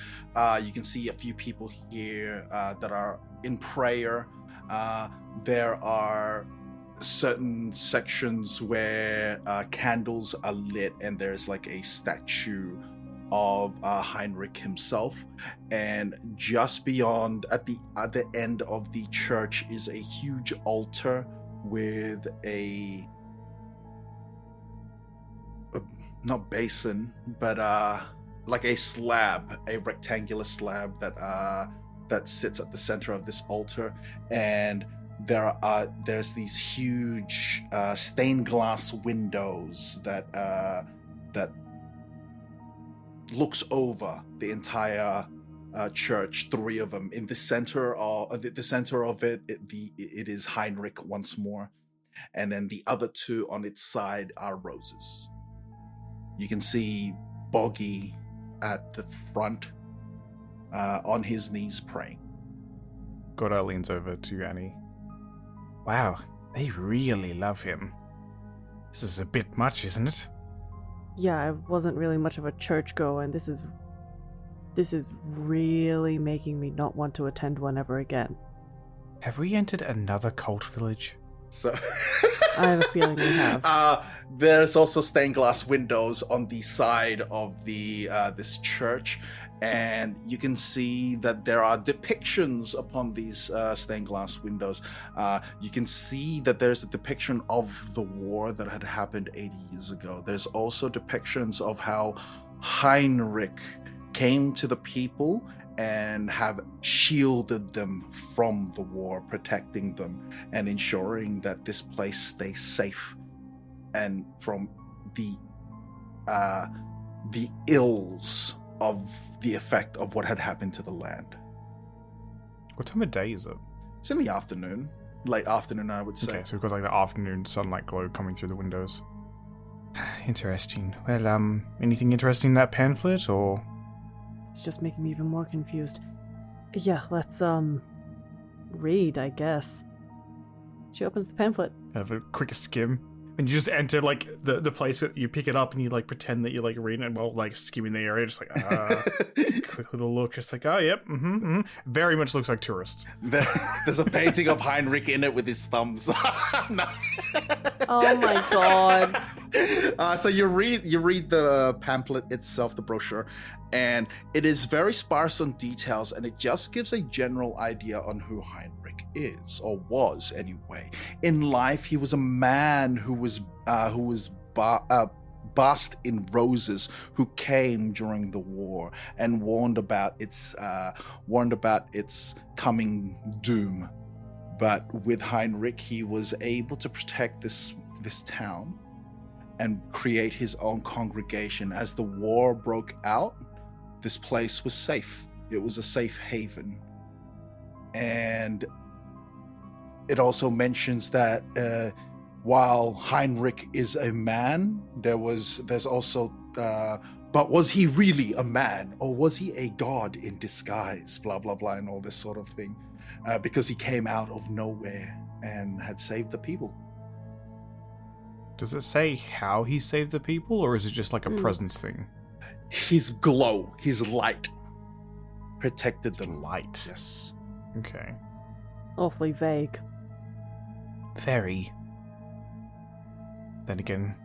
You can see a few people here that are in prayer. There are certain sections where candles are lit, and there's like a statue of Heinrich himself. And just beyond, at the other end of the church, is a huge altar with a not basin, but like a slab, a rectangular slab that sits at the center of this altar. And there's these huge stained glass windows that looks over the entire church. 3 of them. In the center of it, it is Heinrich once more, and then the other 2 on its side are roses. You can see Boggy at the front, on his knees praying. Godard leans over to Annie. Wow, they really love him. This is a bit much, isn't it? Yeah, I wasn't really much of a churchgoer, and this is really making me not want to attend one ever again. Have we entered another cult village? So I have a feeling we have. There's also stained glass windows on the side of the this church, and you can see that there are depictions upon these stained glass windows. You can see that there's a depiction of the war that had happened 80 years ago. There's also depictions of how Heinrich came to the people and have shielded them from the war, protecting them and ensuring that this place stays safe and from the ills of the effect of what had happened to the land. What time of day is it? It's in the afternoon, late afternoon, I would say. Okay, so we've got like the afternoon sunlight glow coming through the windows. Interesting. Well, anything interesting in that pamphlet, or? It's just making me even more confused. Yeah, let's, read, I guess. She opens the pamphlet. Have a quick skim. And you just enter, like, the place where you pick it up and you, like, pretend that you're, like, reading it while, like, skimming the area. Just like, quick little look. Just like, oh, yep, Very much looks like tourists. There's a painting of Heinrich in it with his thumbs. No. Oh my god. So you read the pamphlet itself, the brochure, and it is very sparse on details, and it just gives a general idea on who Heinrich is, or was anyway. In life, he was a man who was bathed in roses, who came during the war and warned about its coming doom. But with Heinrich, he was able to protect this town and create his own congregation. As the war broke out, this place was safe. It was a safe haven. And it also mentions that while Heinrich is a man, there's also but was he really a man, or was he a god in disguise, blah blah blah, and all this sort of thing, because he came out of nowhere and had saved the people. Does it say how he saved the people, or is it just like a presence thing? His glow, his light, protected them. Light. Yes. Okay. Awfully vague. Very. Then again,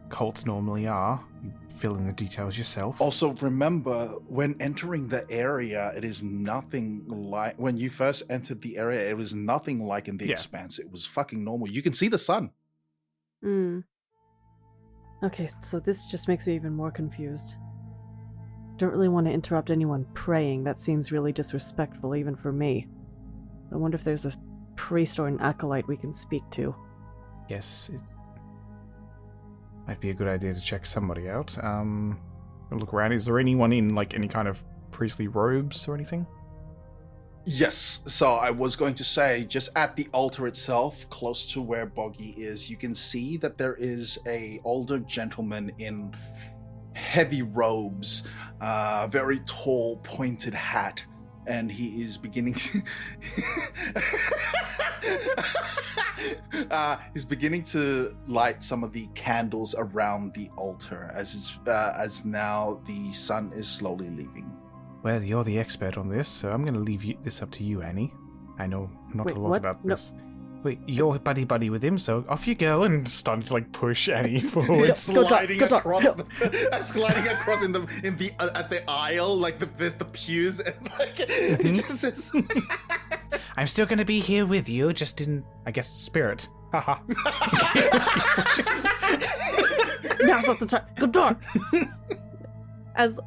cults normally are. You fill in the details yourself. Also, remember, when entering the area, it is nothing like... When you first entered the area, it was nothing like in the Expanse. It was fucking normal. You can see the sun. Okay, so this just makes me even more confused. Don't really want to interrupt anyone praying. That seems really disrespectful, even for me. I wonder if there's a priest or an acolyte we can speak to. Yes, it might be a good idea to check somebody out. Look around. Is there anyone in, like, any kind of priestly robes or anything? Yes, so I was going to say, just at the altar itself, close to where Boggy is, you can see that there is a older gentleman in heavy robes, very tall, pointed hat, and he is beginning to he's beginning to light some of the candles around the altar as now the sun is slowly leaving. Well, you're the expert on this, so I'm going to leave this up to you, Annie. I know not Wait, a lot what? about No. this. Wait, you're buddy with him, so off you go, and starting to push Annie forward. He's sliding go down. across sliding across in the at the aisle, there's the pews, and it just is. I'm still going to be here with you, just in, I guess, spirit. Haha. Now's not the time. Go down. As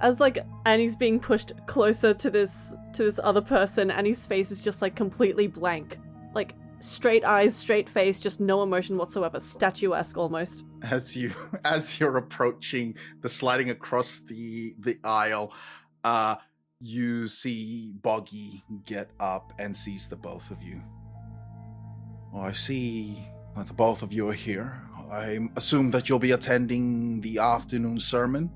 Annie's being pushed closer to this other person, Annie's face is just completely blank, straight eyes, straight face, just no emotion whatsoever, statuesque almost. As you're approaching the sliding across the aisle, you see Boggy get up and sees the both of you. Well, I see that the both of you are here. I assume that you'll be attending the afternoon sermon.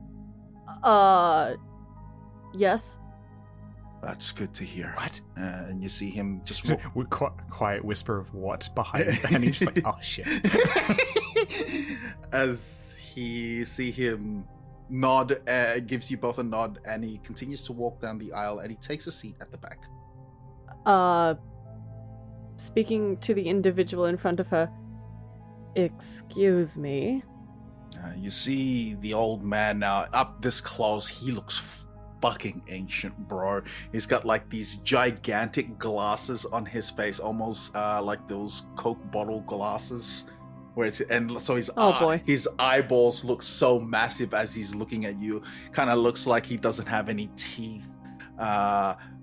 Yes. That's good to hear. What? And you see him just With quiet whisper of what behind Annie, just oh shit. As he see him nod, gives you both a nod, and he continues to walk down the aisle, and he takes a seat at the back. Speaking to the individual in front of her, excuse me. You see the old man now up this close. He looks fucking ancient, bro. He's got these gigantic glasses on his face, almost like those Coke bottle glasses. So his eyeballs look so massive as he's looking at you. Kind of looks like he doesn't have any teeth.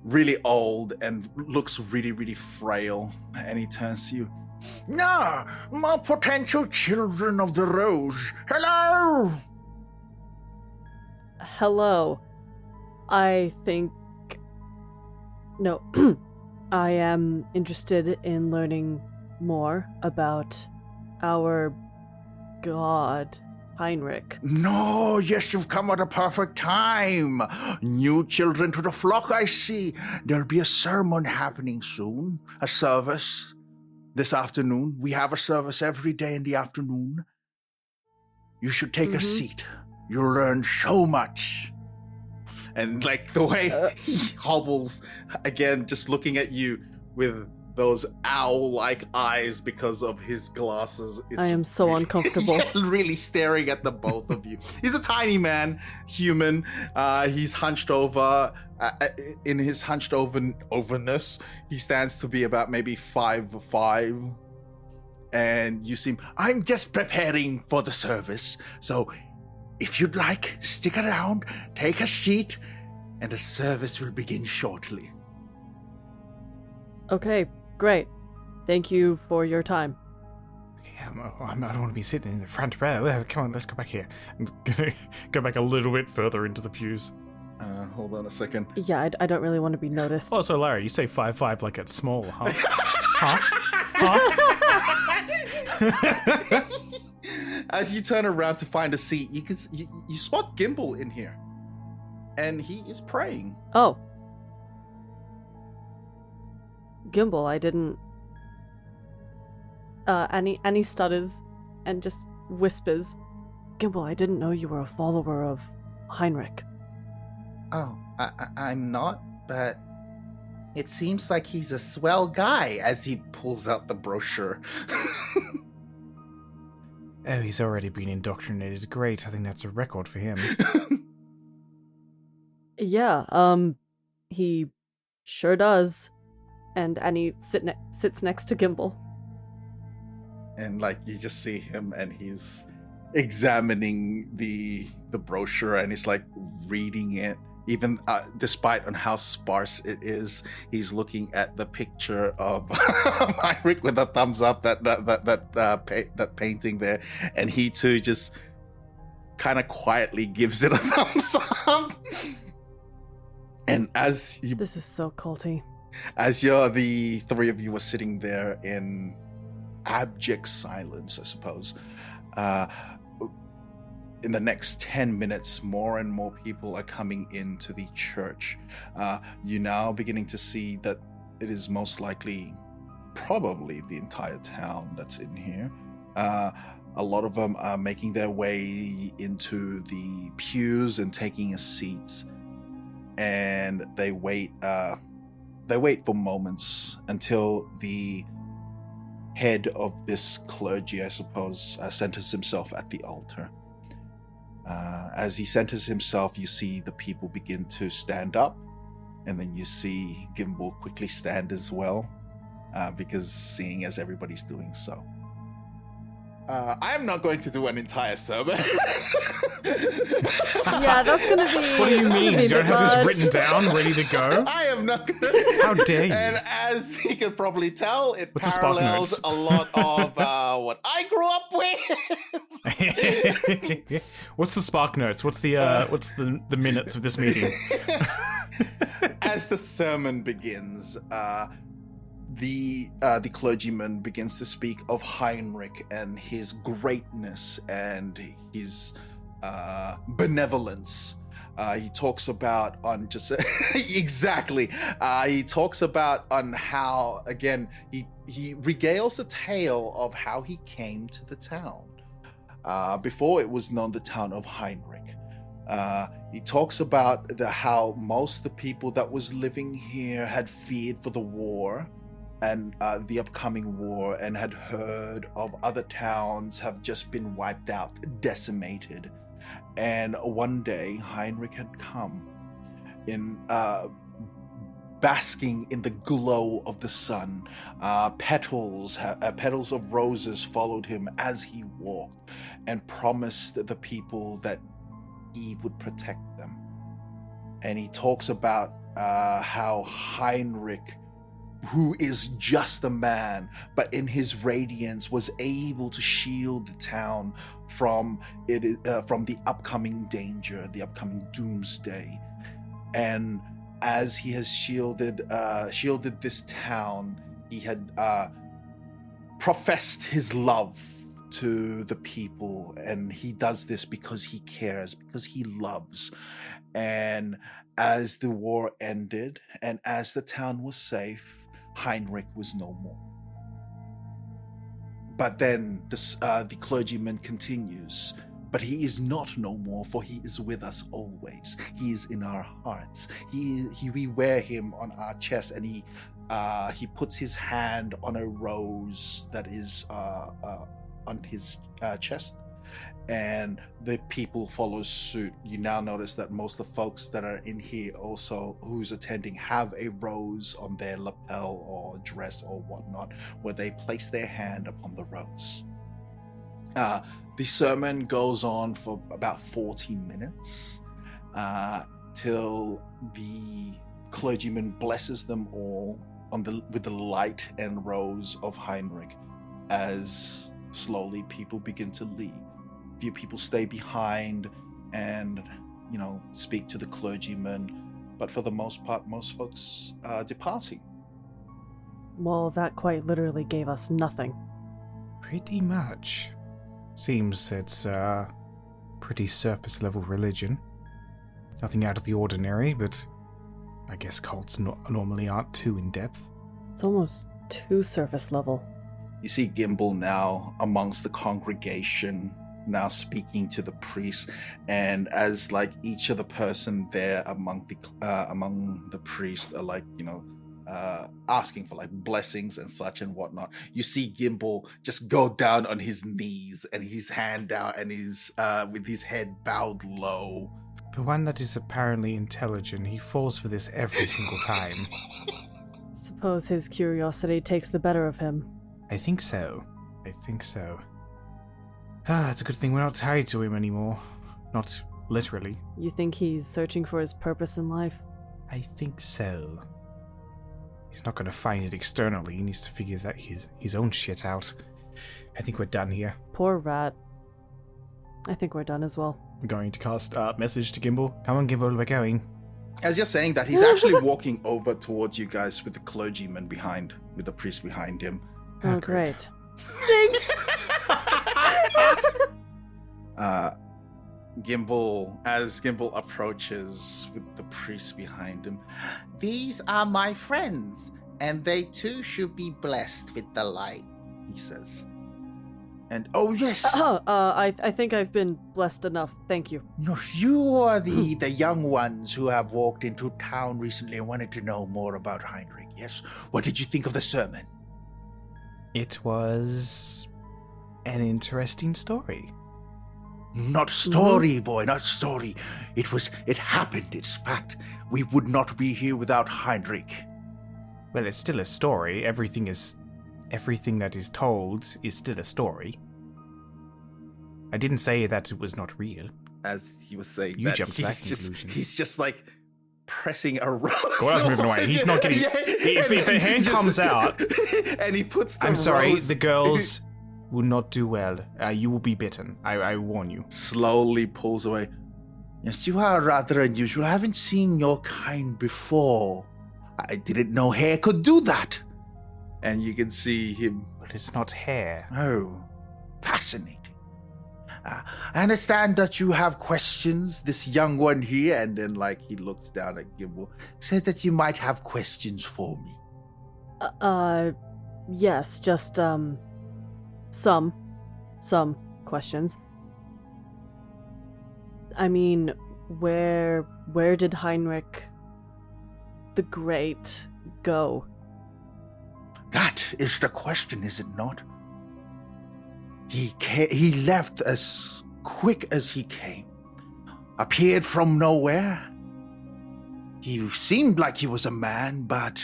Really old and looks really, really frail. And he turns to you. No, my potential children of the rose. Hello! Hello. I think... No. I am interested in learning more about our god, Heinrich. No, yes, you've come at a perfect time. New children to the flock, I see. There'll be a sermon happening soon. A service. This afternoon. We have a service every day in the afternoon. You should take a seat. You'll learn so much. And the way he hobbles, again, just looking at you with those owl-like eyes because of his glasses. I am so uncomfortable. Really staring at the both of you. He's a tiny man, human. He's hunched over. In his hunched overness, he stands to be about maybe 5'5". And you seem, I'm just preparing for the service. So if you'd like, stick around, take a seat, and the service will begin shortly. Okay, great. Thank you for your time. Okay, I don't want to be sitting in the front row. Come on, let's go back here. I'm gonna go back a little bit further into the pews. Hold on a second. Yeah, I don't really want to be noticed. Oh, so Larry, you say 5'5" like it's small, huh? As you turn around to find a seat, you spot Gimbal in here, and he is praying. Oh. Gimbal, I didn't... Annie stutters and just whispers, Gimbal, I didn't know you were a follower of Heinrich. Oh, I'm not, but it seems like he's a swell guy as he pulls out the brochure. Oh, he's already been indoctrinated. Great, I think that's a record for him. Yeah, he sure does. And Annie sits next to Gimbal. And you just see him, and he's examining the brochure, and he's reading it. Even despite on how sparse it is, he's looking at the picture of Heinrich with a thumbs up, that painting there, and he too just kind of quietly gives it a thumbs up. And as you, This is so culty. as the three of you were sitting there in abject silence, I suppose, in the next 10 minutes, more and more people are coming into the church. You're now beginning to see that it is most likely probably the entire town that's in here. A lot of them are making their way into the pews and taking a seat, and they wait for moments until the head of this clergy, I suppose, centers himself at the altar. As he centers himself, you see the people begin to stand up, and then you see Gimbal quickly stand as well, because seeing as everybody's doing so. I am not going to do an entire sermon. Yeah, that's gonna be. What do you mean? You don't have this much. written down, ready to go? I am not going to. How dare you? And as you can probably tell, it What's the spark parallels notes? a lot of what I grew up with. What's the spark notes? What's the minutes of this meeting? As the sermon begins, the clergyman begins to speak of Heinrich and his greatness and his benevolence. He talks about on just exactly. He talks about on how, again, he regales a tale of how he came to the town. Before it was known the town of Heinrich. He talks about how most of the people that was living here had feared for the war and the upcoming war, and had heard of other towns have just been wiped out, decimated. And one day Heinrich had come in, basking in the glow of the sun. Petals of roses followed him as he walked, and promised the people that he would protect them. And he talks about how Heinrich, who is just a man, but in his radiance was able to shield the town from the upcoming danger, the upcoming doomsday. And as he has shielded this town, he had professed his love to the people, and he does this because he cares, because he loves. And as the war ended and as the town was safe, Heinrich was no more. But then the clergyman continues, but he is not no more, for he is with us always. He is in our hearts. We wear him on our chest, and he puts his hand on a rose that is on his chest, and the people follow suit. You now notice that most of the folks that are in here also who's attending have a rose on their lapel or dress or whatnot, where they place their hand upon the rose. The sermon goes on for about 40 minutes till the clergyman blesses them all with the light and rose of Heinrich. As slowly people begin to leave, few people stay behind and speak to the clergyman, but for the most part, most folks are departing. Well, that quite literally gave us nothing. Pretty much. Seems it's pretty surface level religion. Nothing out of the ordinary, but I guess cults normally aren't too in depth. It's almost too surface level. You see Gimbal now amongst the congregation, now speaking to the priest, and as each of the person there among the priests are asking for blessings and such and whatnot. You see Gimbal just go down on his knees and his hand out and his with his head bowed low. The one that is apparently intelligent, he falls for this every single time. Suppose his curiosity takes the better of him. I think so. It's a good thing we're not tied to him anymore. Not literally. You think he's searching for his purpose in life? I think so. He's not going to find it externally. He needs to figure that his own shit out. I think we're done here. Poor rat. I think we're done as well. I'm going to cast a message to Gimbal. Come on, Gimbal, we're going. As you're saying that, he's actually walking over towards you guys with the clergyman behind, with the priest behind him. Oh, great. as Gimbal approaches with the priest behind him. These are my friends, and they too should be blessed with the light, he says. And oh yes, I think I've been blessed enough. Thank you. No, you are the young ones who have walked into town recently and wanted to know more about Heinrich, yes? What did you think of the sermon? It was an interesting story. Not story, boy, not story. It happened, it's fact. We would not be here without Heinrich. Well, it's still a story. Everything that is told is still a story. I didn't say that it was not real. As he was saying, You that, jumped to that he's conclusion. He's just like pressing a rose. Well, that's moving away. He's not getting. If the hand comes out, and he puts the I'm sorry. rose- The girls will not do well. You will be bitten. I warn you. slowly pulls away. Yes, you are rather unusual. I haven't seen your kind before. I didn't know hair could do that. And you can see him. But it's not hair. Oh, fascinating. I understand that you have questions. This young one here, And then, like, he looks down at Gimbal. said that you might have questions for me. Yes, just, some questions. I mean, where did Heinrich the Great go? That is the question, is it not? He left as quick as he came. Appeared from nowhere. He seemed like he was a man, but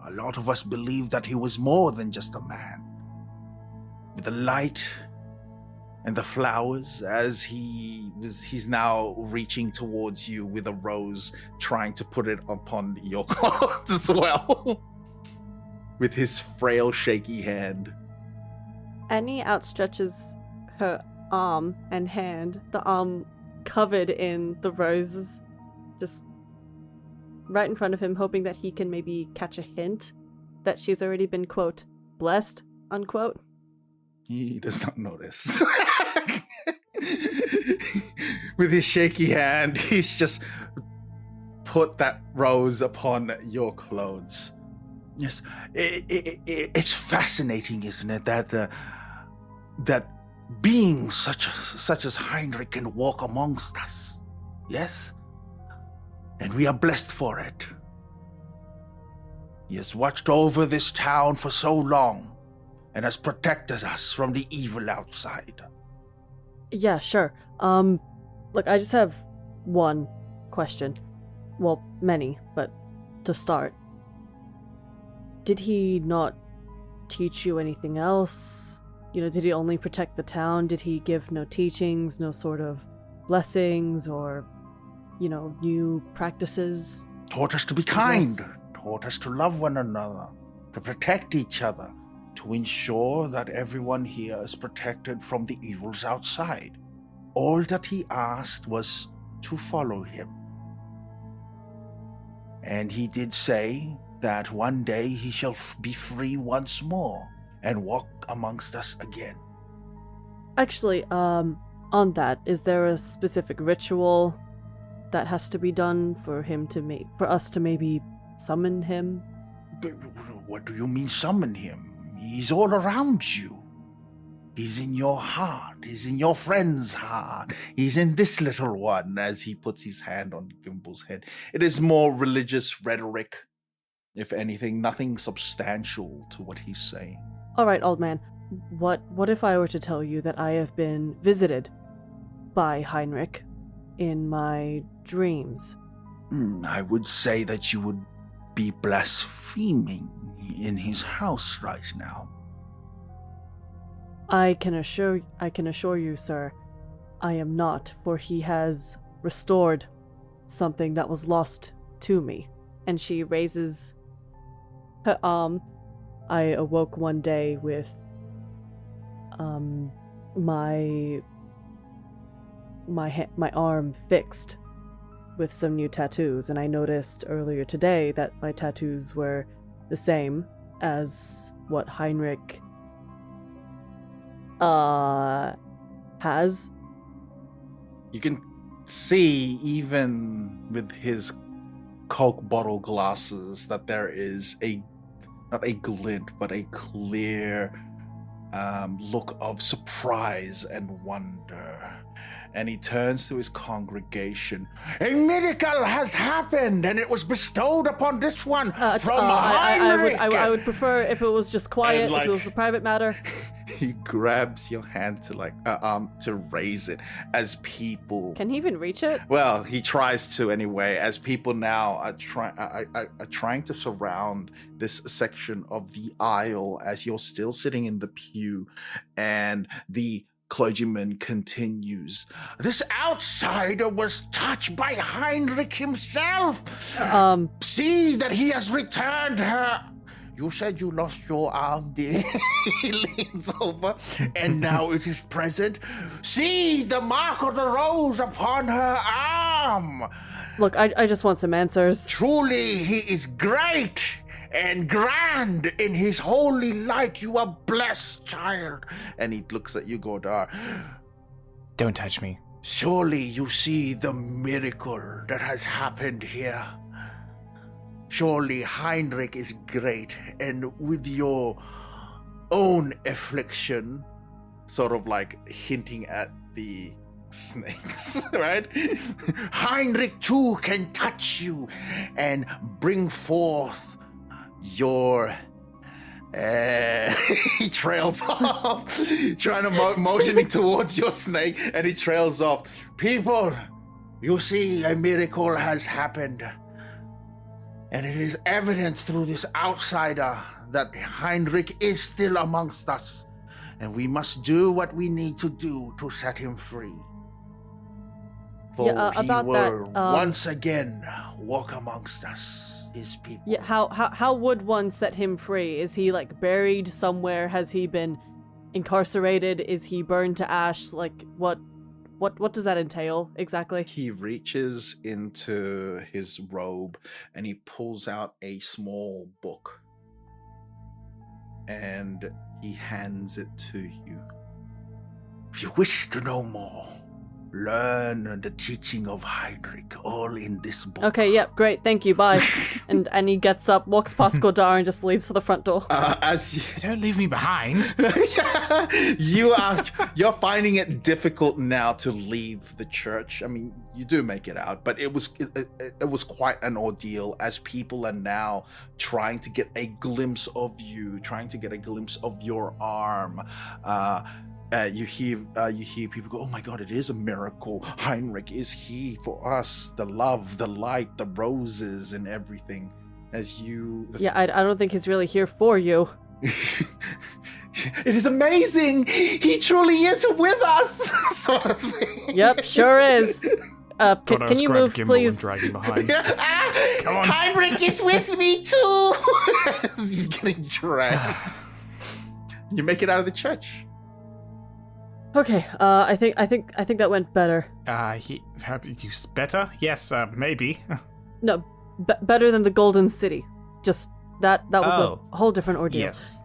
a lot of us believe that he was more than just a man. With the light and the flowers, As he's now reaching towards you with a rose, trying to put it upon your clothes as well. With his frail, shaky hand. Annie outstretches her arm and hand, the arm covered in the roses, just right in front of him, hoping that he can maybe catch a hint that she's already been, quote, blessed, unquote. He does not notice. With his shaky hand, he's just put that rose upon your clothes. yes, it's fascinating, isn't it, that beings such as Heinrich can walk amongst us. Yes? And we are blessed for it. He has watched over this town for so long and has protected us from the evil outside. Yeah, sure. Look, I just have one question. Well, many, but to start. Did he not teach you anything else? You know, did he only protect the town? Did he give no teachings, no sort of blessings or, you know, new practices? Taught us to be kind, Yes. taught us to love one another, to protect each other, to ensure that everyone here is protected from the evils outside. All that he asked was to follow him. And he did say that one day he shall be free once more and walk amongst us again. Actually, on that, is there a specific ritual that has to be done for him to for us to maybe summon him? But what do you mean summon him? He's all around you. He's in your heart. He's in your friend's heart. He's in this little one. As he puts his hand on Gimbal's head. It is more religious rhetoric, if anything, nothing substantial to what he's saying. All right, old man. What if I were to tell you that I have been visited by Heinrich in my dreams? I would say that you would be blaspheming in his house right now. I can assure you, sir, I am not, for he has restored something that was lost to me. And she raises her arm. I awoke one day with my arm fixed with some new tattoos, and I noticed earlier today that my tattoos were the same as what Heinrich has. you can see, even with his Coke bottle glasses, that there is not a glint, but a clear look of surprise and wonder. And he turns to his congregation. A miracle has happened, and it was bestowed upon this one from Heinrich. I would prefer if it was just quiet, And, if it was a private matter. He grabs your hand to raise it as people. Can he even reach it? Well, he tries to anyway, as people now are trying to surround this section of the aisle as you're still sitting in the pew, and the clergyman continues. This outsider was touched by Heinrich himself. See that he has returned her. You said you lost your arm, dear. He leans over, and now it is present. See the mark of the rose upon her arm. Look, I just want some answers. Truly, he is great and grand in his holy light. You are blessed, child. And he looks at you, Godar. Don't touch me. Surely you see the miracle that has happened here. Surely Heinrich is great, and with your own affliction, Sort of like hinting at the snakes, right? Heinrich too can touch you and bring forth your... He trails off, trying to motioning towards your snake, and he trails off. People, you see a miracle has happened. And it is evident through this outsider that Heinrich is still amongst us. And we must do what we need to do to set him free. For he will once again walk amongst us, his people. Yeah, how would one set him free? Is he like buried somewhere? Has he been incarcerated? Is he burned to ash? Like what does that entail exactly? He reaches into his robe and he pulls out a small book. And he hands it to you. If you wish to know more, learn the teaching of Heinrich, all in this book. Okay, yep, great, thank you, bye. and he gets up, walks past Godar, and just leaves for the front door. Don't leave me behind. You're finding it difficult now to leave the church. I mean, you do make it out, but it was quite an ordeal, as people are now trying to get a glimpse of you, trying to get a glimpse of your arm. You hear people go, "Oh my God, it is a miracle! Heinrich is he for us? The love, the light, the roses, and everything." As you, I don't think he's really here for you. It is amazing. He truly is with us. Sort of thing. Yep, sure is. Can you move, Gimbal please? And drag him behind. Come on. Heinrich is with me too. He's getting dragged. You make it out of the church. Okay, I think that went better. You better? Yes, maybe. No, better than the Golden City. Just that was a whole different ordeal. Yes.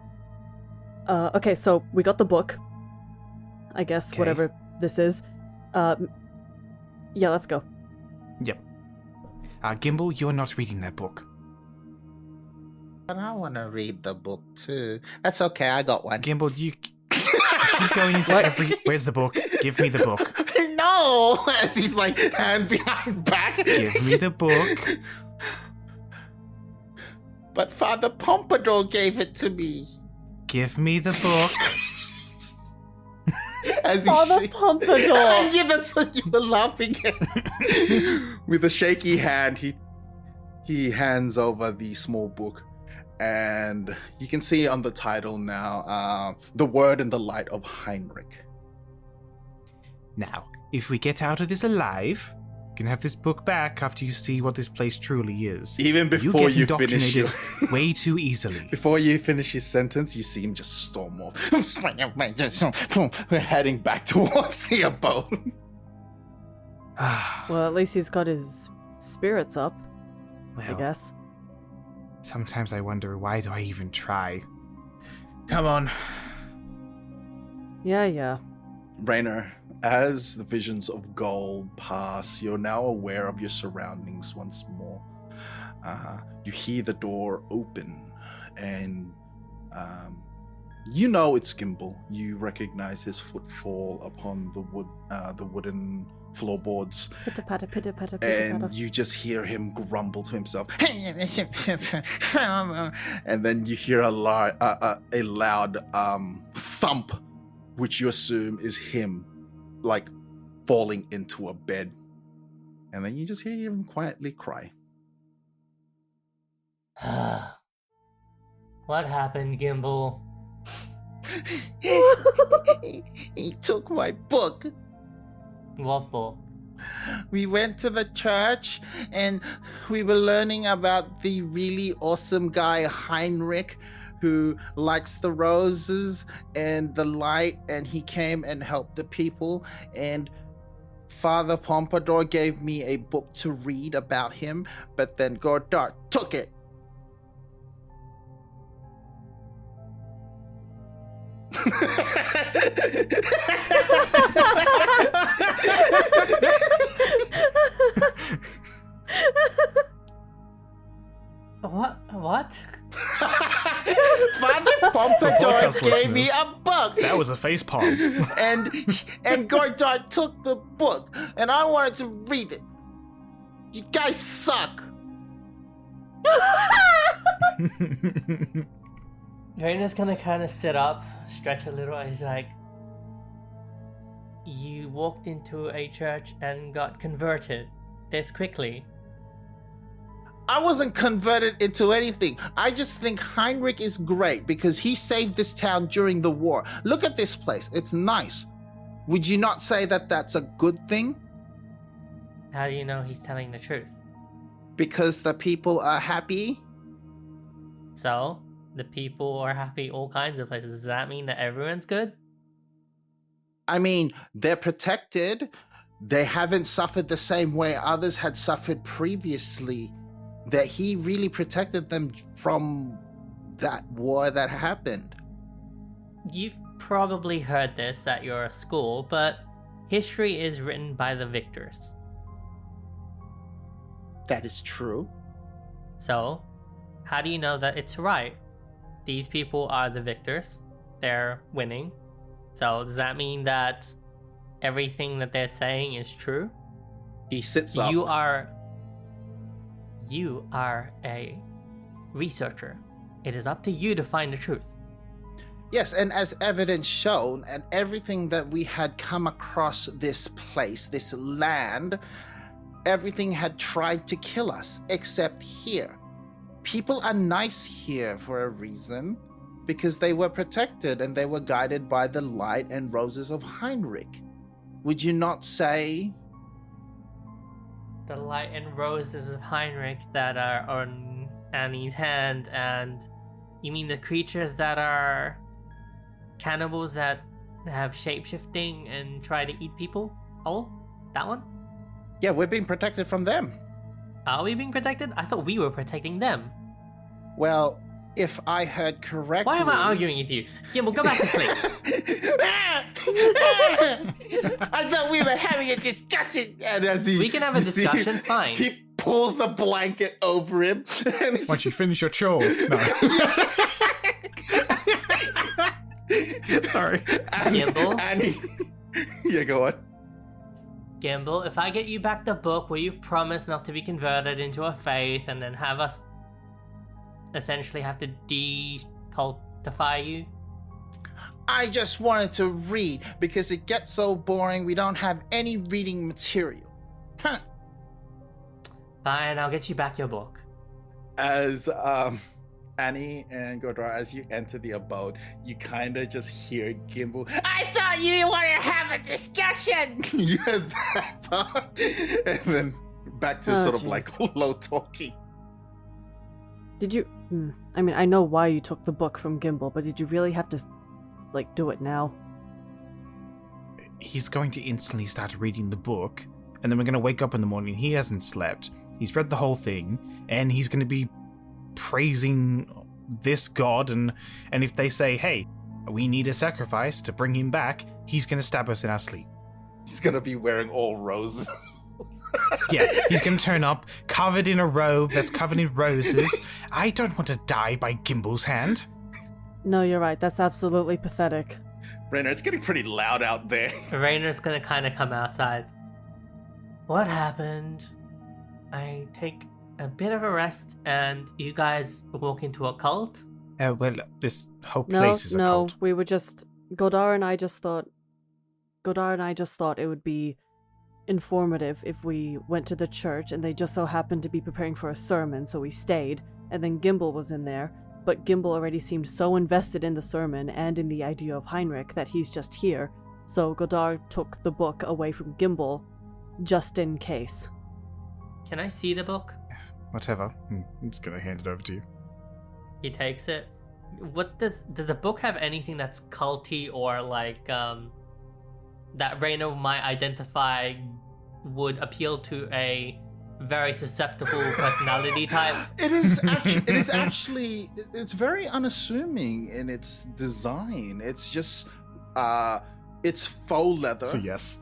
Okay, so we got the book. I guess whatever this is. Yeah, let's go. Yep. Gimbal, you're not reading that book. But I want to read the book too. That's okay, I got one. Gimbal, you keep going into every... Where's the book? Give me the book. No! As he's like, hand behind back. Give me the book. But Father Pompadour gave it to me. Give me the book. As Father Pompadour. Yeah, that's what you were laughing at. With a shaky hand, he hands over the small book. And you can see on the title now, The Word and the Light of Heinrich. Now, if we get out of this alive, you can have this book back after you see what this place truly is. Even before you get finish indoctrinated way too easily. Before you finish his sentence, you see him just storm off. We're heading back towards the abode. Well, at least he's got his spirits up, I Well, guess. Sometimes I wonder, why do I even try? Come on. Yeah. Rainer, As the visions of gold pass, you're now aware of your surroundings once more. You hear the door open, and you know it's Gimbal. You recognize his footfall upon the wooden floorboards, Pitter patter, pitter patter, pitter and patter. you just hear him grumble to himself. And then you hear a loud thump, which you assume is him, like falling into a bed. And then you just hear him quietly cry. What happened, Gimbal? He took my book. What book? We went to the church and we were learning about the really awesome guy Heinrich, who likes the roses and the light, and he came and helped the people. And Father Pompadour gave me a book to read about him, but then Gordart took it. What? Father Pompadour podcast gave me listeners, a book. That was a facepalm. and Gordart took the book, and I wanted to read it. You guys suck. Raina's gonna kind of sit up, stretch a little, and he's like, "You walked into a church and got converted this quickly." I wasn't converted into anything. I just think Heinrich is great because he saved this town during the war. Look at this place. It's nice. Would you not say that that's a good thing? How do you know he's telling the truth? Because the people are happy? So, the people are happy all kinds of places. Does that mean that everyone's good? I mean, they're protected. They haven't suffered the same way others had suffered previously. That he really protected them from that war that happened. You've probably heard this at your school, but history is written by the victors. That is true. So, how do you know that it's right? These people are the victors. They're winning. So, does that mean that everything that they're saying is true? He sits up. You are a researcher. It is up to you to find the truth. Yes, and as evidence shown, and everything that we had come across this place, this land, everything had tried to kill us, except here. People are nice here for a reason, because they were protected and they were guided by the light and roses of Heinrich. Would you not say? The light and roses of Heinrich that are on Annie's hand, and you mean the creatures that are cannibals that have shape-shifting and try to eat people? Oh, that one? Yeah, we're being protected from them. Are we being protected? I thought we were protecting them. Well, if I heard correctly... Why am I arguing with you? Gimbal, go back to sleep. I thought we were having a discussion. And as We can have a you see, discussion, fine. He pulls the blanket over him. And Why don't you finish your chores? No. Sorry. Gimbal? Annie. Yeah, go on. Gimbal, if I get you back the book, will you promise not to be converted into a faith and then have us essentially have to decultify you? I just wanted to read because it gets so boring we don't have any reading material. Huh. Fine, I'll get you back your book. As Annie and Godra, as you enter the abode, you kind of just hear Gimbal. I thought you wanted to have a discussion. You heard that part, and then back to Oh, sort of jeez. like low talking. Did you... I mean, I know why you took the book from Gimbal, but did you really have to, like, do it now? He's going to instantly start reading the book, and then we're going to wake up in the morning. He hasn't slept. He's read the whole thing, and he's going to be praising this god, and if they say, hey, we need a sacrifice to bring him back, he's going to stab us in our sleep. He's gonna be wearing all roses. Yeah, he's gonna turn up covered in a robe that's covered in roses. I don't want to die by Gimble's hand. No, you're right. That's absolutely pathetic. Rainer, it's getting pretty loud out there. Rainer's gonna kind of come outside. What happened? I take a bit of a rest, and you guys walk into a cult? Well, this whole place is a cult. We were just Godar and I just thought it would be informative if we went to the church, and they just so happened to be preparing for a sermon, so we stayed, and then Gimble was in there, but Gimble already seemed so invested in the sermon and in the idea of Heinrich that he's just here, so Godar took the book away from Gimble just in case. Can I see the book? Whatever. I'm just gonna hand it over to you. He takes it. What does the book have anything that's culty or like that Rainer might identify would appeal to a very susceptible personality type? It is actually it's very unassuming in its design. It's just it's faux leather. So yes.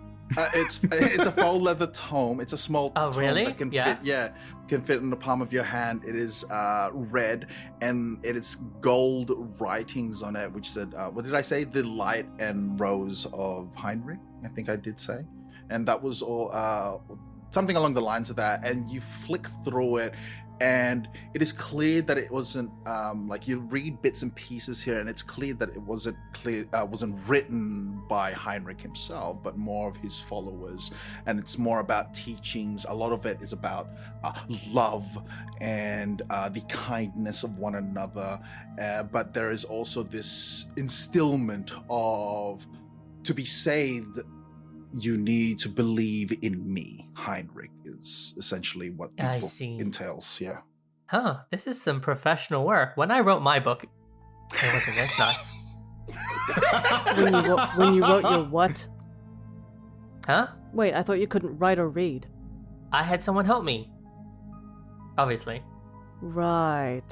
It's a faux leather tome. It's a small tome really? that can Yeah. can fit in the palm of your hand. It is red, and it is gold writings on it, which said, what did I say? The light and rose of Heinrich, I think I did say. And that was all something along the lines of that. And you flick through it, and it is clear that it wasn't like you read bits and pieces here, and it's clear that it wasn't written by Heinrich himself, but more of his followers. And it's more about teachings. A lot of it is about love and the kindness of one another. But there is also this instillment of, to be saved, you need to believe in me. Heinrich is essentially what the book entails. Yeah. Huh, this is some professional work. When I wrote my book, it wasn't this nice. When you wrote your what? Huh? Wait, I thought you couldn't write or read. I had someone help me. Obviously. Right.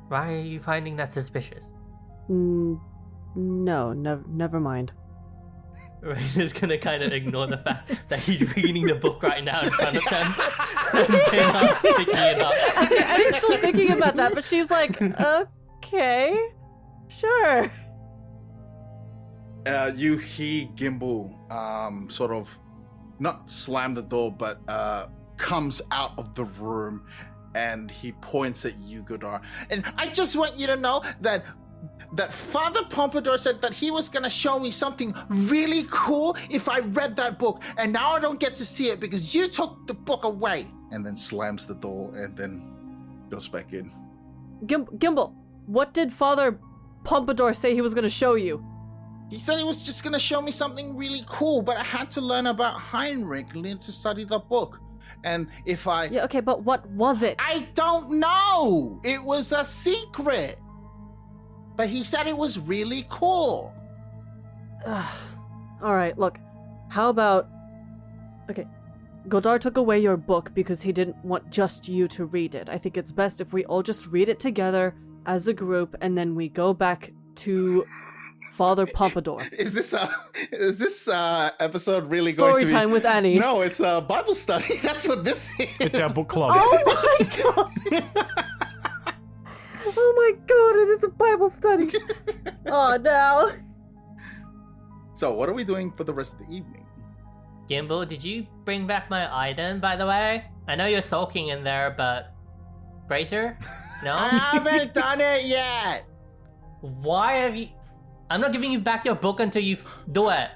Why are you finding that suspicious? No, never mind. Rainer's gonna kind of ignore the fact that he's reading the book right now in front of them. And they're not picking it up. I'm still thinking about that, but she's like, okay, sure. You hear Gimble sort of not slam the door, but comes out of the room, and he points at you, Godar. And I just want you to know that Father Pompadour said that he was going to show me something really cool if I read that book, and now I don't get to see it because you took the book away. And then slams the door and then goes back in. Gimble, what did Father Pompadour say he was going to show you? He said he was just going to show me something really cool, but I had to learn about Heinrich, learn to study the book. And if I... Yeah, okay, but what was it? I don't know! It was a secret! But he said it was really cool. Alright, look, how about... Okay, Godar took away your book because he didn't want just you to read it. I think it's best if we all just read it together as a group, and then we go back to Father Pompadour. Is this episode really going to be... Story time with Annie. No, it's a Bible study. That's what this is. It's a book club. Oh my god! Oh my god, it is a Bible study. Oh no. So, what are we doing for the rest of the evening? Gimble, did you bring back my item, by the way? I know you're sulking in there, but... Bracer? No? I haven't done it yet! Why have you... I'm not giving you back your book until you do it.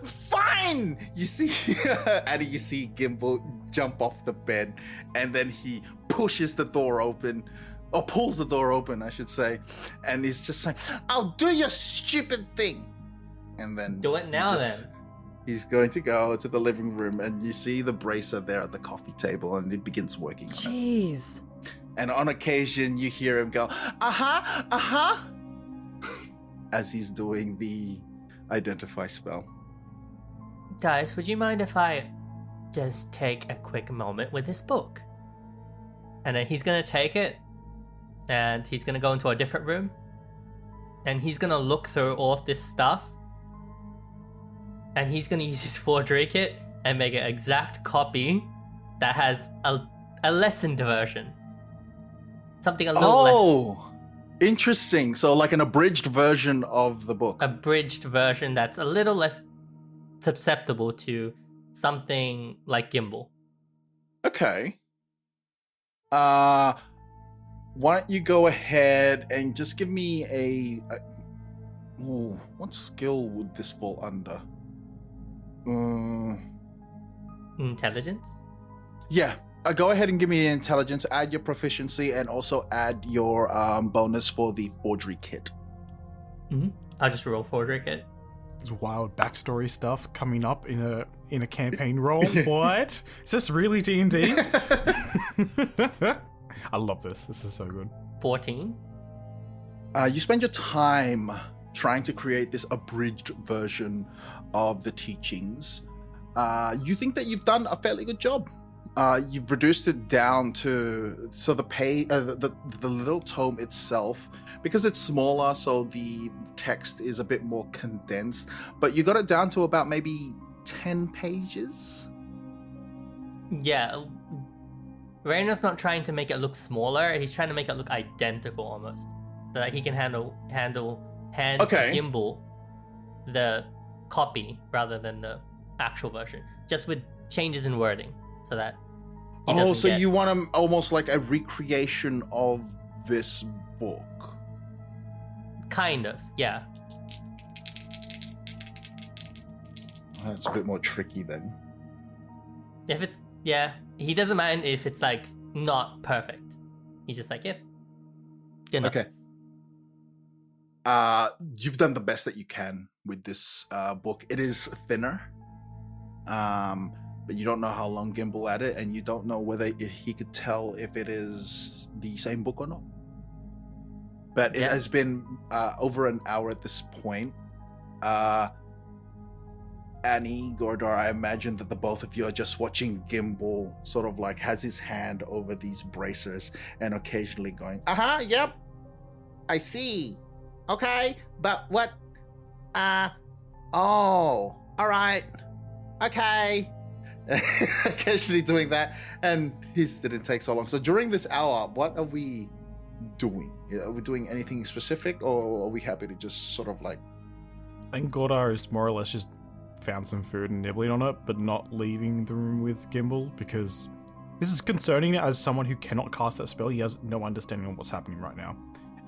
Fine! You see, and you see Gimble jump off the bed, and then he pushes the door open, or pulls the door open, I should say, and he's just like, I'll do your stupid thing. And then... Do it now, then. He's going to go to the living room, and you see the bracer there at the coffee table, and he begins working on it. Jeez. And on occasion, you hear him go, as he's doing the identify spell. Guys, would you mind if I just take a quick moment with this book? And then he's gonna take it, and he's gonna go into a different room, and he's gonna look through all of this stuff, and he's gonna use his forgery kit and make an exact copy that has a lessened version. Something a little less. Oh, interesting. So like an abridged version of the book. Abridged version that's a little less susceptible to something like Gimbal. Okay. Why don't you go ahead and just give me what skill would this fall under? Intelligence? Yeah. Go ahead and give me intelligence, add your proficiency, and also add your bonus for the forgery kit. I'll just roll forgery kit. There's wild backstory stuff coming up in a campaign roll. What? Is this really D&D? I love this. This is so good. 14. You spend your time trying to create this abridged version of the teachings. You think that you've done a fairly good job. You've reduced it down to the little tome itself, because it's smaller, so the text is a bit more condensed. But you got it down to about maybe 10 pages. Yeah. Rainer's not trying to make it look smaller. He's trying to make it look identical almost, so that he can hand Gimbal the copy rather than the actual version, just with changes in wording, so that. You want almost like a recreation of this book? Kind of, yeah. That's a bit more tricky then. If it's, yeah, he doesn't mind if it's like not perfect. He's just like, yep. Good enough. Okay. You've done the best that you can with this book. It is thinner. But you don't know how long Gimbal had it, and you don't know whether he could tell if it is the same book or not. But it has been over an hour at this point. Annie, Gordar, I imagine that the both of you are just watching Gimbal sort of like has his hand over these bracers and occasionally going, yep, I see. Okay, but what? All right. Okay. Occasionally doing that, and his didn't take so long. So during this hour, what are we doing? Are we doing anything specific, or are we happy to just sort of like... I think Gordar is more or less just found some food and nibbling on it, but not leaving the room with Gimbal, because this is concerning as someone who cannot cast that spell. He has no understanding of what's happening right now,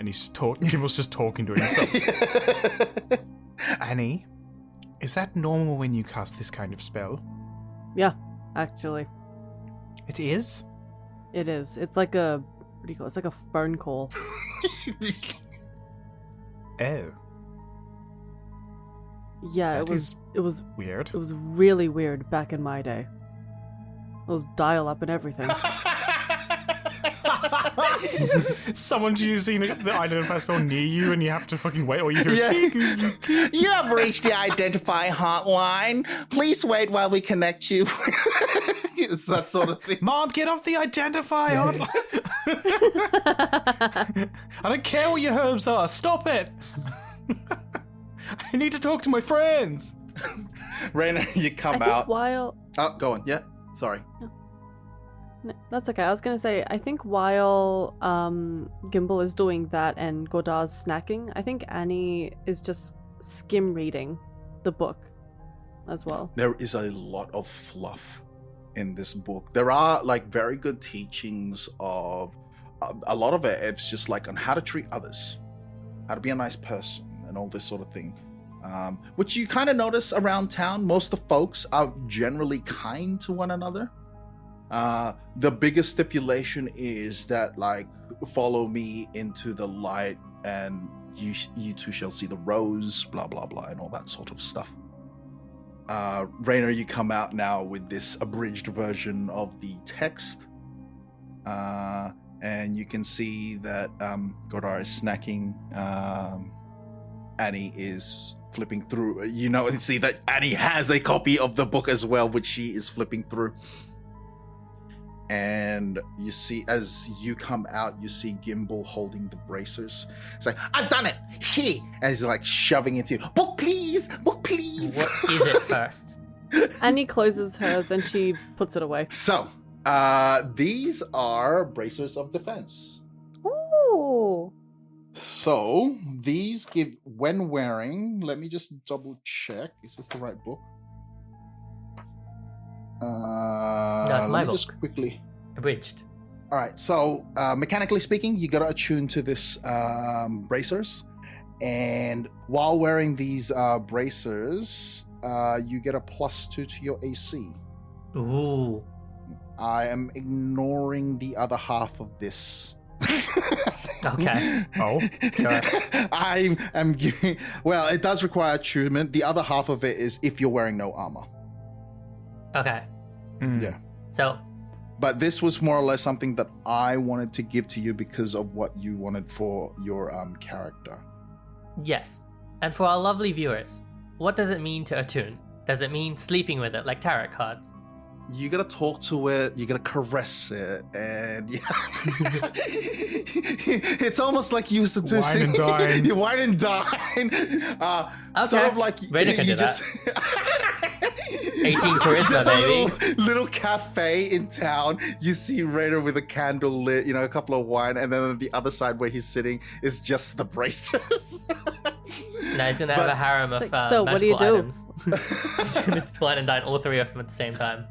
and Gimbal's just talking to himself. Annie, is that normal when you cast this kind of spell? Yeah, actually. It is? It is. It's like a, what do you call it? It's like a fern coal. Oh. Yeah, That it was weird. It was really weird back in my day. It was dial up and everything. Someone's using the identify spell near you and you have to fucking wait, or you hear You have reached the identify hotline. Please wait while we connect you. It's that sort of thing. Mom, get off the identify hotline. I don't care what your herbs are. Stop it. I need to talk to my friends. Raina, you come out. While... Oh, go on. Yeah, sorry. No, that's okay. I was gonna say, I think while Gimbal is doing that and Godard's snacking, I think Annie is just skim reading the book as well. There is a lot of fluff in this book. There are like very good teachings of a lot of it. It's just like on how to treat others, how to be a nice person, and all this sort of thing. Which you kind of notice around town. Most of the folks are generally kind to one another. The biggest stipulation is that, like, follow me into the light and you two shall see the rose, blah, blah, blah, and all that sort of stuff. Rainer, you come out now with this abridged version of the text. And you can see that Godar is snacking. Annie is flipping through. You know, see that Annie has a copy of the book as well, which she is flipping through. And you see, as you come out, you see Gimbal holding the bracers. It's like, I've done it! She! And he's like shoving it into you. Book, please! Book, please! What is it first? Annie closes hers and she puts it away. So, these are bracers of defense. Ooh. So, these give, when wearing, let me just double check. Is this the right book? That's my let me book. just quickly. Abridged. All right. So, mechanically speaking, you got to attune to this bracers, and while wearing these bracers, you get a +2 to your AC. Ooh. I am ignoring the other half of this. Okay. Oh, sure. I am giving. Well, it does require attunement. The other half of it is if you're wearing no armor. Okay. Yeah. So, But this was more or less something that I wanted to give to you because of what you wanted for your character. yes. And for our lovely viewers, what does it mean to attune? Does it mean sleeping with it like tarot cards? You gotta talk to it, you gotta caress it, and yeah. It's almost like you seducing. Wine and dine. You wine and dine. Sort of like Rita can you do just. 18 charisma, Just baby. a little cafe in town. You see Raider with a candle lit, a couple of wine, and then on the other side where he's sitting is just the bracers. No, he's gonna have a harem of So what do you magical do? items. He's gonna wine and dine all three of them at the same time.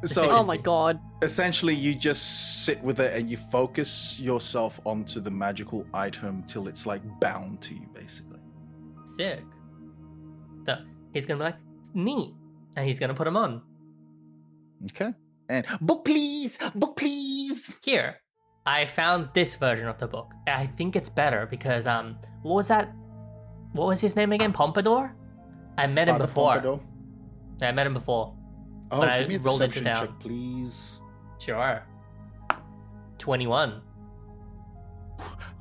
So Oh my god. essentially, you just sit with it and you focus yourself onto the magical item till it's like bound to you, basically. Sick. So he's gonna be like, neat. And he's gonna put them on. Okay. And book please, book please. Here, I found this version of the book. I think it's better because what was that? What was his name again? Pompadour? I met him Father before. Pompadour. I met him before. Oh, But I give me a rolled it deception down. check, please. Sure. 21.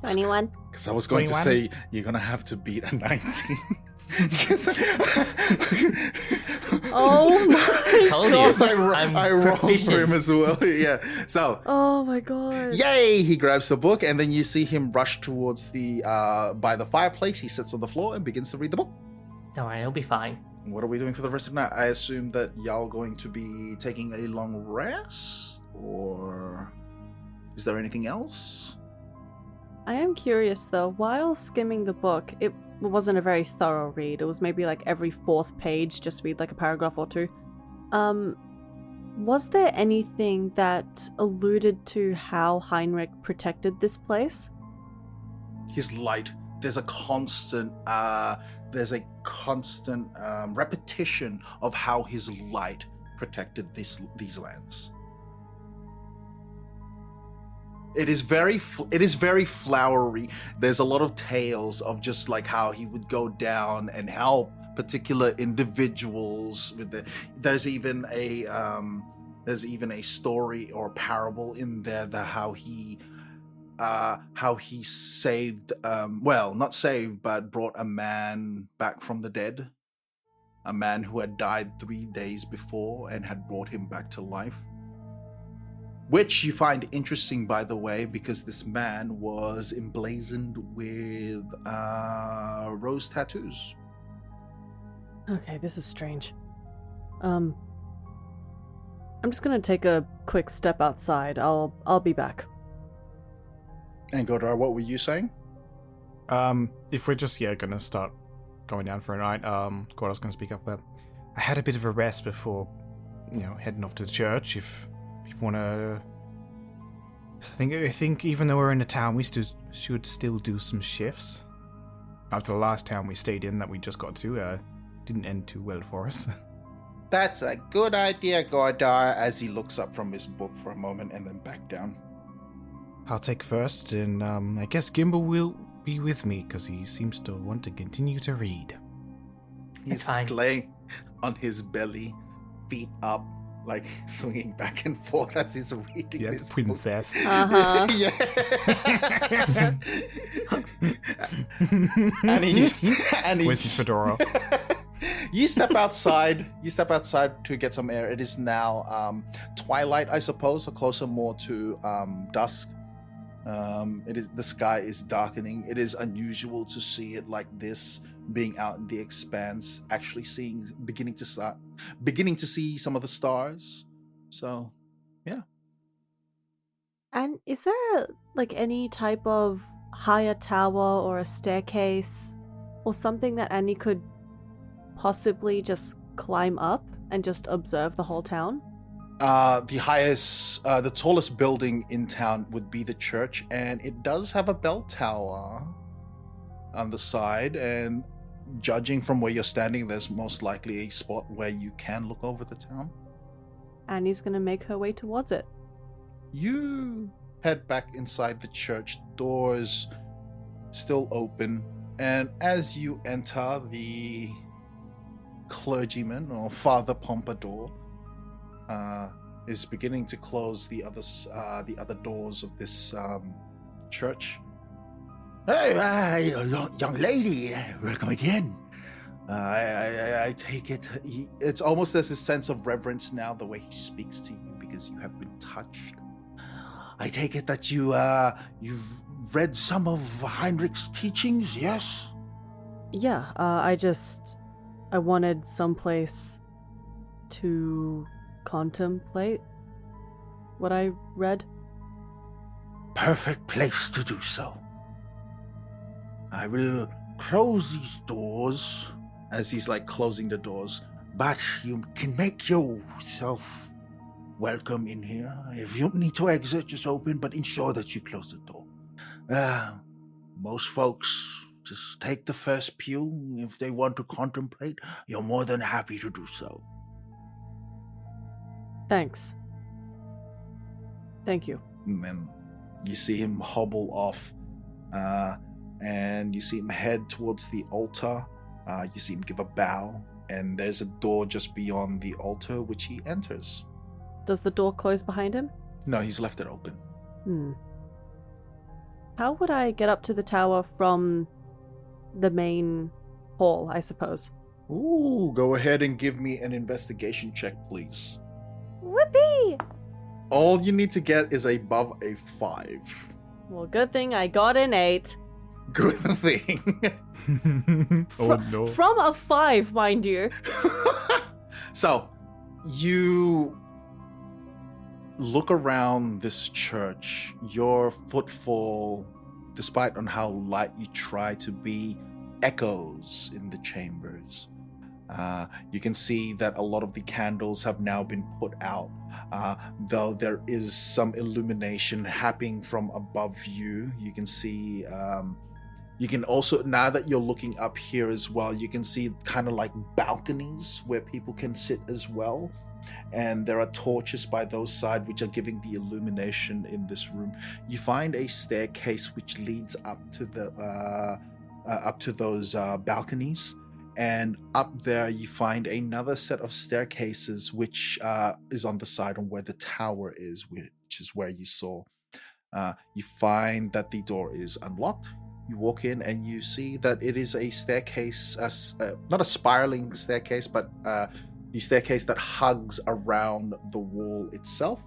21. Because I was going 21? to say you're gonna have to beat a 19. Oh my Told you. Yes, I I'm rolled for proficient. him as well. Yeah. So, Oh my god. yay! He grabs the book, and then you see him rush towards the by the fireplace. He sits on the floor and begins to read the book. Don't worry, it'll be fine. What are we doing for the rest of the night? I assume that y'all going to be taking a long rest, or is there anything else? I am curious though, while skimming the book, it wasn't a very thorough read. It was maybe like every 4th page, just read like a paragraph or two. Was there anything that alluded to how Heinrich protected this place? His light. There's a constant repetition of how his light protected these lands. It is very flowery. There's a lot of tales of just like how he would go down and help particular individuals with the. There's even a story or parable in there that how he saved, not saved, but brought a man back from the dead. A man who had died 3 days before and had brought him back to life. Which you find interesting, by the way, because this man was emblazoned with rose tattoos. Okay, this is strange. I'm just gonna take a quick step outside. I'll be back. And Godar, what were you saying? If we're just gonna start going down for a night, Gordo's gonna speak up. But I had a bit of a rest before, heading off to the church. If people wanna, I think even though we're in the town, we should still do some shifts. After the last town we stayed in that we just got to, didn't end too well for us. That's a good idea, Godar, as he looks up from his book for a moment and then back down. I'll take first, and I guess Gimbal will be with me because he seems to want to continue to read. He's fine. laying on his belly, feet up, like swinging back and forth as he's reading Yeah, this princess. Uh-huh. Yeah. And he's Where's his fedora? You step outside. You step outside to get some air. It is now twilight, I suppose, or closer more to dusk. The sky is darkening. It is unusual to see it like this, being out in the expanse, actually beginning to see some of the stars. So, yeah. And is there like any type of higher tower or a staircase or something that Annie could possibly just climb up and just observe the whole town? The tallest building in town would be the church, and it does have a bell tower on the side, and judging from where you're standing, there's most likely a spot where you can look over the town. Annie's gonna make her way towards it. You head back inside the church, doors still open, and as you enter, the clergyman or Father Pompadour is beginning to close the other doors of this church. Hey, young lady, welcome again. I take it. It's almost there's this sense of reverence now, the way he speaks to you, because you have been touched. I take it that you've read some of Heinrich's teachings, yes? Yeah, I wanted someplace to contemplate what I read. Perfect place to do so. I will close these doors. As he's like closing the doors. But you can make yourself welcome in here. If you need to exit, just open, but ensure that you close the door. Most folks just take the first pew. If they want to contemplate, you're more than happy to do so. Thanks. Thank you. And then you see him hobble off, and you see him head towards the altar. You see him give a bow, and there's a door just beyond the altar, which he enters. Does the door close behind him? No, he's left it open. How would I get up to the tower from the main hall, I suppose? Ooh, go ahead and give me an investigation check, please. Whoopee! All you need to get is above a 5. Well, good thing I got an 8. Good thing. No. From a 5, mind you. So, you look around this church. Your footfall, despite on how light you try to be, echoes in the chambers. You can see that a lot of the candles have now been put out, though there is some illumination happening from above you. You can see, you can also, now that you're looking up here as well, you can see kind of like balconies where people can sit as well. And there are torches by those sides which are giving the illumination in this room. You find a staircase which leads up to those balconies. And up there you find another set of staircases which is on the side on where the tower is, which is where you saw. You find that the door is unlocked. You walk in and you see that it is a staircase, not a spiraling staircase, but the staircase that hugs around the wall itself,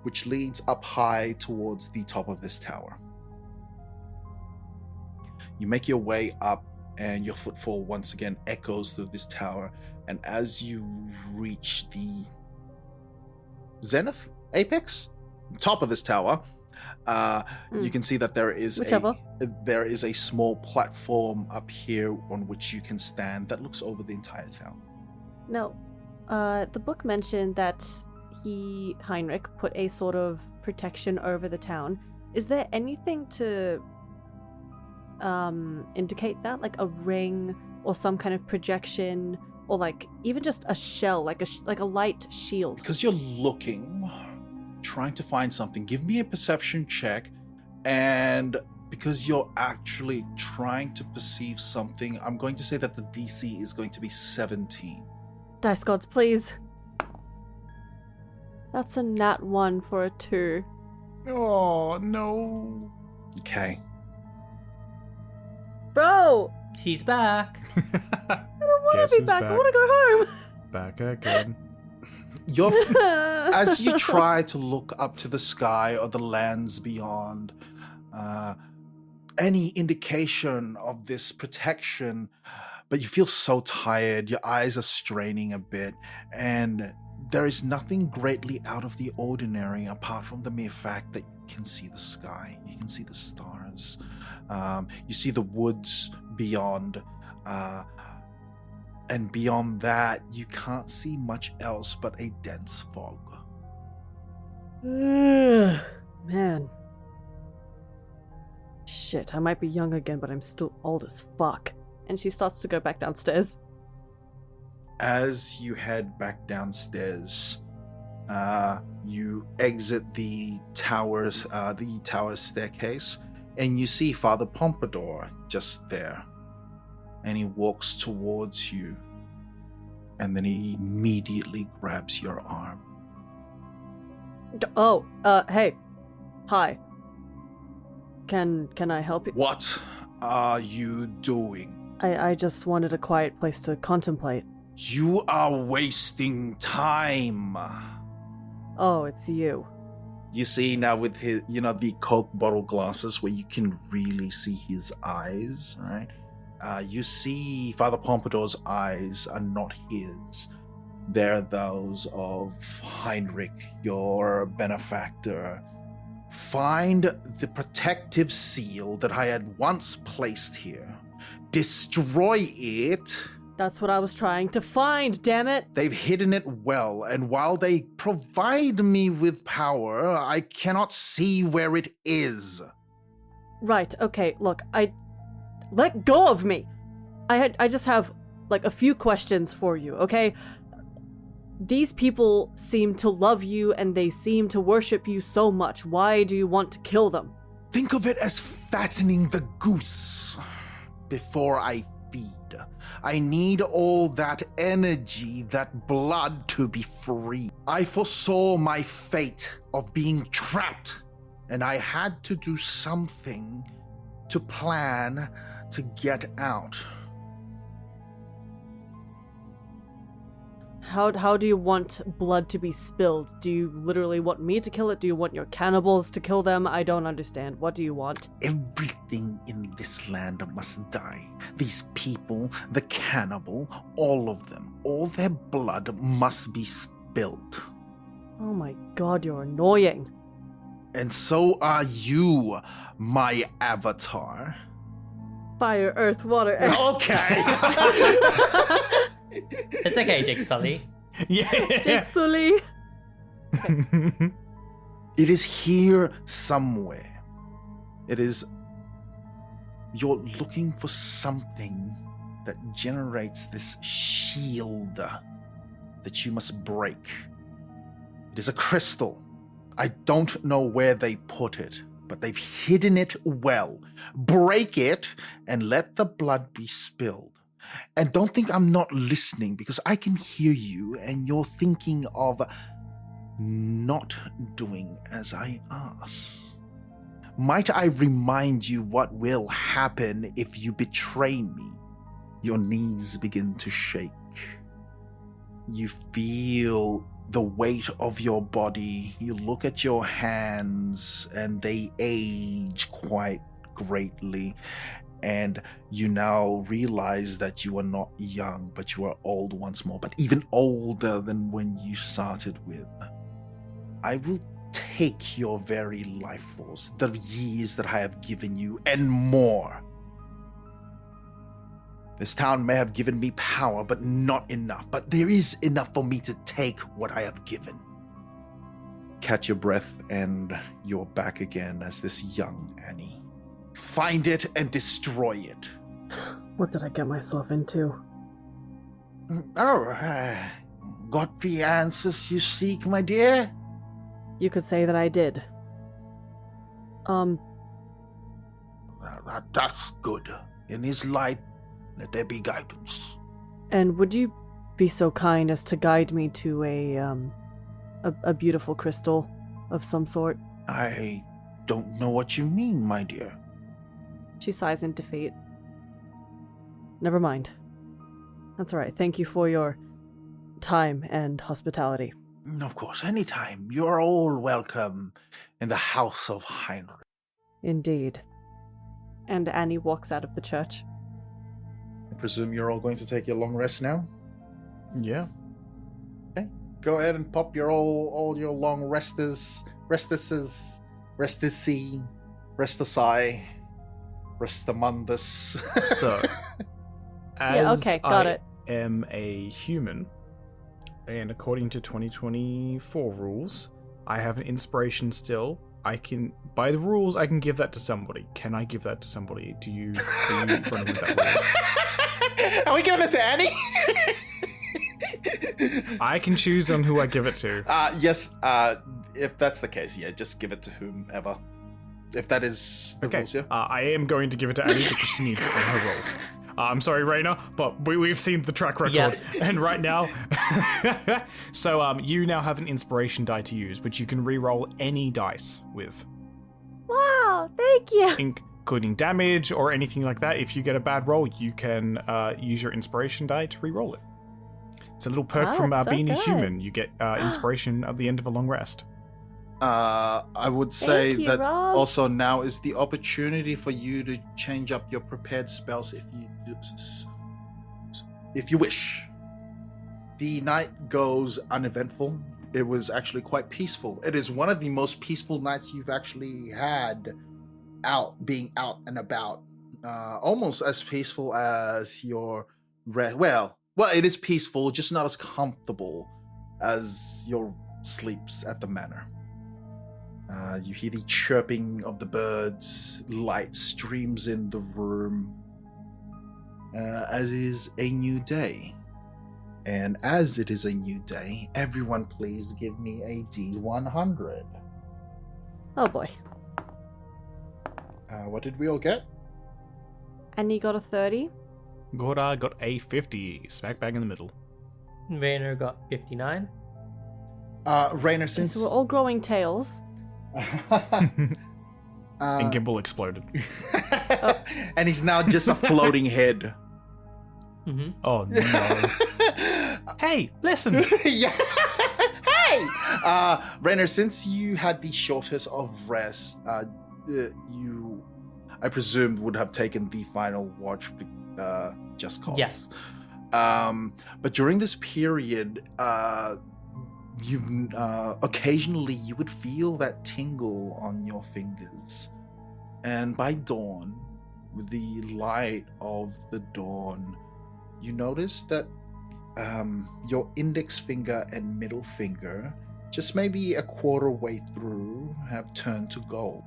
which leads up high towards the top of this tower. You make your way up, and your footfall once again echoes through this tower. And as you reach the zenith, apex, top of this tower, you can see that there is a small platform up here on which you can stand that looks over the entire town. No, the book mentioned that Heinrich, put a sort of protection over the town. Is there anything to indicate that, like a ring or some kind of projection, or like even just a shell, like a light shield? Because you're looking, trying to find something, give me a perception check. And because you're actually trying to perceive something, I'm going to say that the DC is going to be 17. Dice gods, please. That's a nat 1 for a 2. Oh, no. Okay. Bro! She's back. I don't want Guess to be who's back. I back? want to go home. Back again. As you try to look up to the sky or the lands beyond, any indication of this protection, but you feel so tired, your eyes are straining a bit, and there is nothing greatly out of the ordinary apart from the mere fact that you can see the sky, you can see the stars, you see the woods beyond, and beyond that, you can't see much else but a dense fog. Man. Shit, I might be young again, but I'm still old as fuck. And she starts to go back downstairs. As you head back downstairs, you exit the tower staircase, and you see Father Pompadour just there. And he walks towards you, and then he immediately grabs your arm. Hey. Hi. Can I help you? What are you doing? I just wanted a quiet place to contemplate. You are wasting time. Oh, it's you. You see now with his, the Coke bottle glasses where you can really see his eyes, right? You see Father Pompadour's eyes are not his. They're those of Heinrich, your benefactor. Find the protective seal that I had once placed here. Destroy it. That's what I was trying to find, damn it! They've hidden it well, and while they provide me with power, I cannot see where it is. Right, okay, look, let go of me! I just have, a few questions for you, okay? These people seem to love you and they seem to worship you so much. Why do you want to kill them? Think of it as fattening the goose before I feed. I need all that energy, that blood to be free. I foresaw my fate of being trapped, and I had to do something to plan to get out. How do you want blood to be spilled? Do you literally want me to kill it? Do you want your cannibals to kill them? I don't understand. What do you want? Everything in this land must die. These people, the cannibal, all of them, all their blood must be spilled. Oh my god, you're annoying. And so are you, my avatar. Fire, earth, water, air. Okay. It's okay, Jake Sully. Yeah. Jake Sully. It is here somewhere. You're looking for something that generates this shield that you must break. It is a crystal. I don't know where they put it, but they've hidden it well. Break it and let the blood be spilled. And don't think I'm not listening, because I can hear you and you're thinking of not doing as I ask. Might I remind you what will happen if you betray me? Your knees begin to shake. You feel the weight of your body. You look at your hands and they age quite greatly. And you now realize that you are not young, but you are old once more, but even older than when you started with. I will take your very life force, the years that I have given you, and more. This town may have given me power, but not enough. But there is enough for me to take what I have given. Catch your breath, and you're back again as this young Annie. Find it and destroy it. What did I get myself into? Got the answers you seek, my dear? You could say that I did. That's good. In his light, let there be guidance. And would you be so kind as to guide me to a beautiful crystal of some sort? I don't know what you mean, my dear. She sighs in defeat. Never mind. That's all right. Thank you for your time and hospitality. Of course, anytime. You're all welcome in the house of Heinrich. Indeed. And Annie walks out of the church. I presume you're all going to take your long rest now? Yeah. Okay. Go ahead and pop your all your long restasi, restasci, restamundus. So, as Yeah, okay, got I it. am a human, and according to 2024 rules, I have an inspiration still. I can, by the rules, I can give that to somebody. Can I give that to somebody? Are you running with that rule? Are we giving it to Annie? I can choose on who I give it to. Yes. If that's the case, yeah, just give it to whomever. If that is the rules, yeah. I am going to give it to Annie because she needs it on her rolls. I'm sorry, Raina, but we've seen the track record, Yep. and right now, so you now have an inspiration die to use, which you can re-roll any dice with, Wow, thank you. including damage or anything like that. If you get a bad roll, you can use your inspiration die to re-roll it. It's a little perk Wow, from that's so being a good. human. You get inspiration at the end of a long rest. I would say Thank you, that Rob. also now is the opportunity for you to change up your prepared spells if you wish. The night goes uneventful. It was actually quite peaceful. It is one of the most peaceful nights you've actually had being out and about. Almost as peaceful as your well, it is peaceful, just not as comfortable as your sleeps at the manor. You hear the chirping of the birds, light streams in the room, as is a new day. And as it is a new day, everyone please give me a D100. Oh boy. What did we all get? Annie got a 30. Gora got a 50, smack bang in the middle. Rainer got 59. Rainer, since... So we're all growing tails. And Gimbal exploded. And he's now just a floating head. Mm-hmm. Oh no. Hey, listen! Yeah. Hey! Rainer, since you had the shortest of rest, you, I presume, would have taken the final watch just cause. Yes. But during this period, occasionally you would feel that tingle on your fingers. And by dawn, with the light of the dawn, you notice that your index finger and middle finger, just maybe a quarter way through, have turned to gold.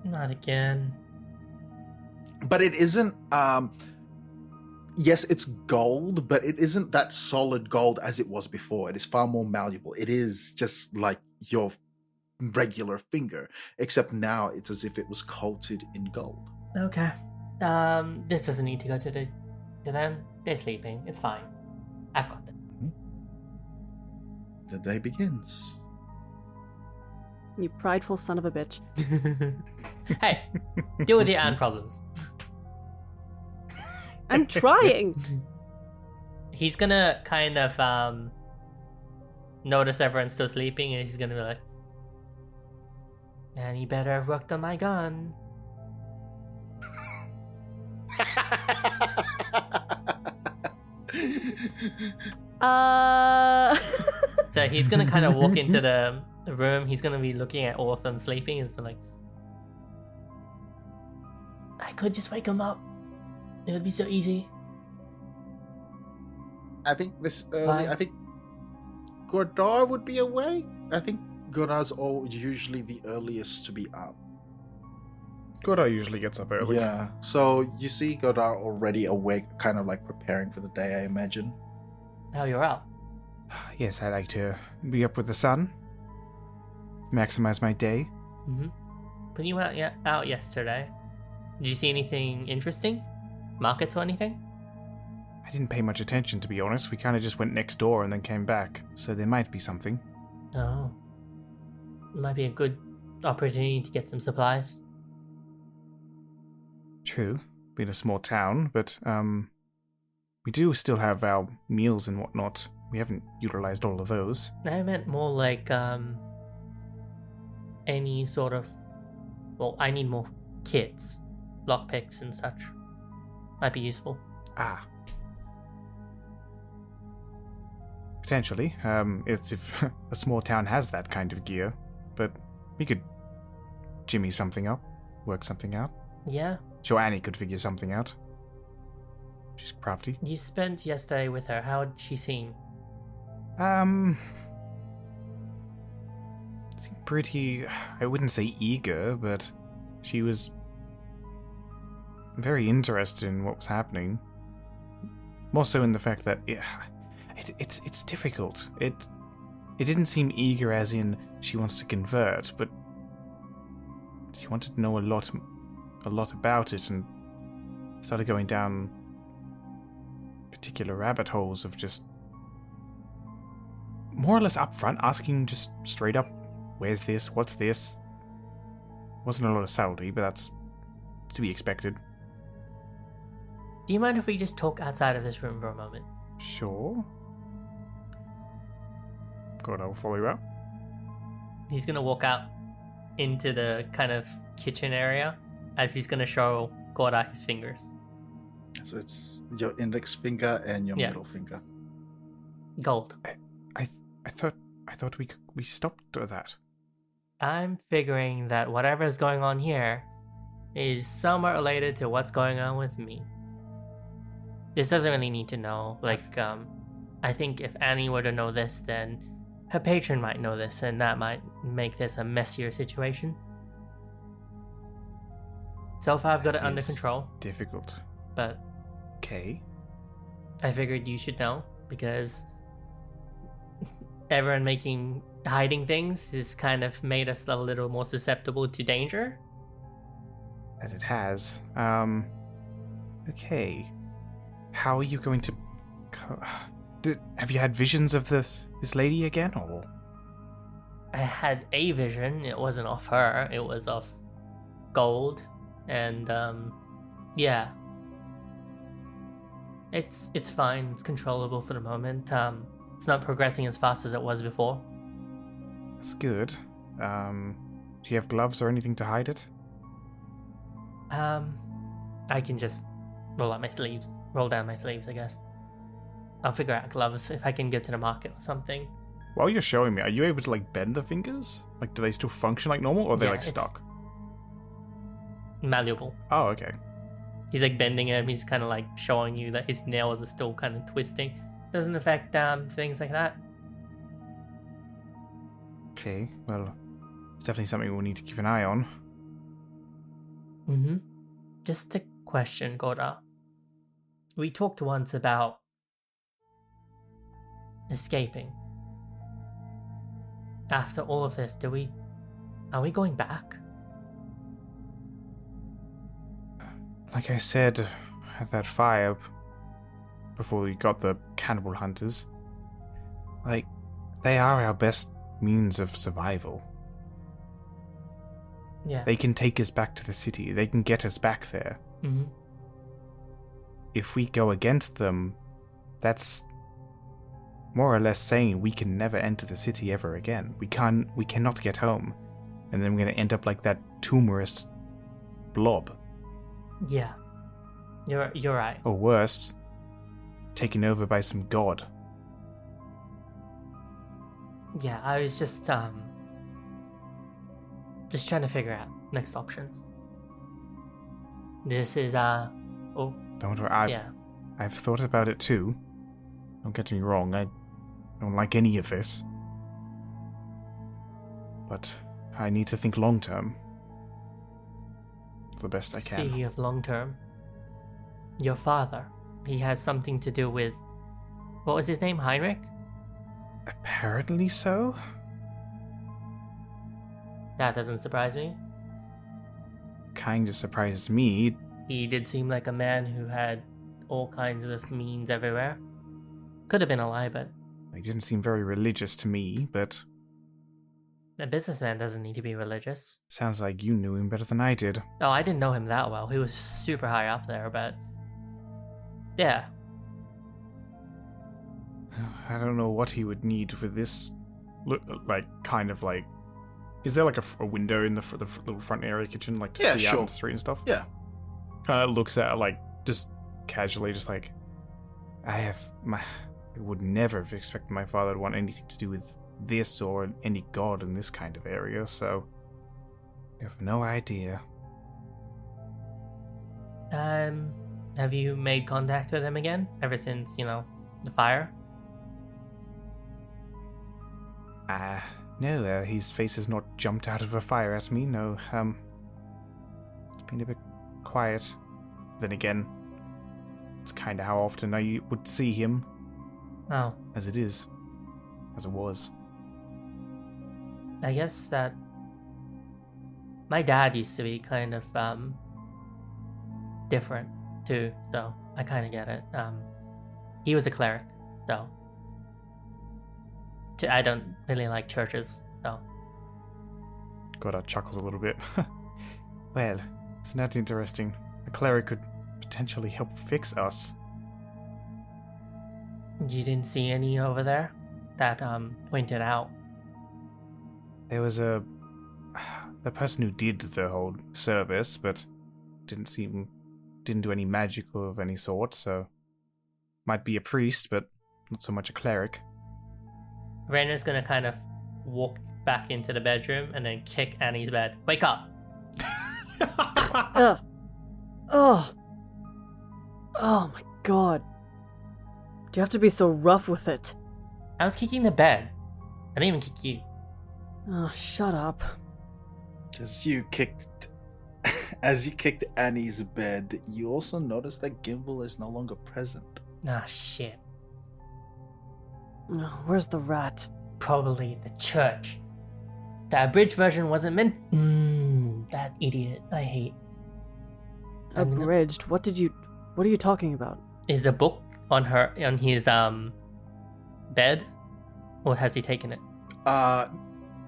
Not again. But it isn't, yes, it's gold, but it isn't that solid gold as it was before. It is far more malleable. It is just like your regular finger, except now it's as if it was coated in gold. Okay. This doesn't need to go to them. They're sleeping. It's fine. I've got them. The day begins. You prideful son of a bitch. Hey, deal with your own problems. I'm trying. He's gonna kind of notice everyone's still sleeping, and he's gonna be like, "And you better have worked on my gun." So he's gonna kind of walk into the room. He's gonna be looking at all of them sleeping. He's like, "I could just wake them up. It would be so easy." I think this early, Fine. I think Gordar would be awake. I think Gordar's usually the earliest to be up. Gora usually gets up early. Yeah, so you see Gordar already awake, kind of like preparing for the day, I imagine. Now you're out. Yes, I like to be up with the sun. Maximize my day. Mm-hmm. When you went out yesterday, did you see anything interesting? Markets or anything? I didn't pay much attention, to be honest. We kind of just went next door and then came back, so there might be something. Oh. It might be a good opportunity to get some supplies. True, being a small town, but We do still have our meals and whatnot. We haven't utilized all of those. I meant more like any sort of. Well, I need more kits, lockpicks and such. Might be useful. Ah. Potentially. It's if a small town has that kind of gear. But we could jimmy something up, work something out. Yeah. Sure, Annie could figure something out. She's crafty. You spent yesterday with her. How did she seem? Seemed pretty, I wouldn't say eager, but she was very interested in what was happening. More so in the fact that it's difficult. It didn't seem eager as in she wants to convert, but she wanted to know a lot about it, and started going down particular rabbit holes of just more or less upfront asking just straight up, where's this? What's this? Wasn't a lot of subtlety, but that's to be expected. Do you mind if we just talk outside of this room for a moment? Sure. God, I'll follow you out. He's gonna walk out into the kind of kitchen area as he's gonna show Gora his fingers. So it's your index finger and your middle finger. Gold. I thought we stopped at that. I'm figuring that whatever is going on here is somewhat related to what's going on with me. This doesn't really need to know. I think if Annie were to know this, then her patron might know this, and that might make this a messier situation. So far, I've got it under control. Difficult. But Okay. I figured you should know, because everyone hiding things has kind of made us a little more susceptible to danger. As it has. Okay. How are you going to... have you had visions of this lady again, or...? I had a vision. It wasn't of her. It was of gold. And, yeah. It's fine. It's controllable for the moment. It's not progressing as fast as it was before. That's good. Do you have gloves or anything to hide it? I can just roll down my sleeves, I guess. I'll figure out gloves if I can go to the market or something. While you're showing me, are you able to, bend the fingers? Do they still function like normal, or are they, Yeah, it's stuck? Malleable. Oh, okay. He's, bending him. He's kind of, showing you that his nails are still kind of twisting. Doesn't affect, things like that. Okay, well, it's definitely something we'll need to keep an eye on. Mm-hmm. Just a question, Gora. We talked once about escaping. After all of this, are we going back? Like I said at that fire, before we got the cannibal hunters, they are our best means of survival. Yeah. They can take us back to the city. They can get us back there. Mm-hmm. If we go against them, that's more or less saying we can never enter the city ever again. We cannot get home. And then we're going to end up like that tumorous blob. Yeah. You're right. Or worse, taken over by some god. Yeah, I was just trying to figure out next options. This is Don't worry, I've thought about it too. Don't get me wrong, I don't like any of this. But I need to think long term. The best I can. Speaking of long term, your father, he has something to do with, what was his name, Heinrich? Apparently so? That doesn't surprise me. Kind of surprises me. He did seem like a man who had all kinds of means everywhere. Could have been a lie, but He didn't seem very religious to me, but a businessman doesn't need to be religious. sounds like you knew him better than I did. Oh, I didn't know him that well. He was super high up there, but yeah. I don't know what he would need for this. Like, kind of like. Is there like a window in the little front area kitchen, like to see out on the street and stuff? Yeah. Kind of looks at like just casually, just like, I would never have expected my father to want anything to do with this or any god in this kind of area. So I have no idea. Have you made contact with him again ever since the fire? No, his face has not jumped out of a fire at me, no. It's been a bit quiet. Then again, it's kind of how often I would see him. Oh. As it was. I guess that my dad used to be kind of different too, so I kind of get it. He was a cleric, so I don't really like churches, so. Goddard chuckles a little bit. Well, isn't that interesting? A cleric could potentially help fix us. You didn't see any over there that pointed out? There was the person who did the whole service, but didn't do any magic of any sort, so might be a priest, but not so much a cleric. Rainer's gonna kind of walk back into the bedroom and then kick Annie's bed. Wake up! Ugh. Oh. Oh my god. Do you have to be so rough with it? I was kicking the bed. I didn't even kick you. Oh, shut up. As you kicked Annie's bed, you also noticed that Gimbal is no longer present. Ah, shit. Oh, where's the rat? Probably the church. The abridged version wasn't meant. That idiot. I hate. Abridged? What are you talking about? Is the book on his bed, or has he taken it?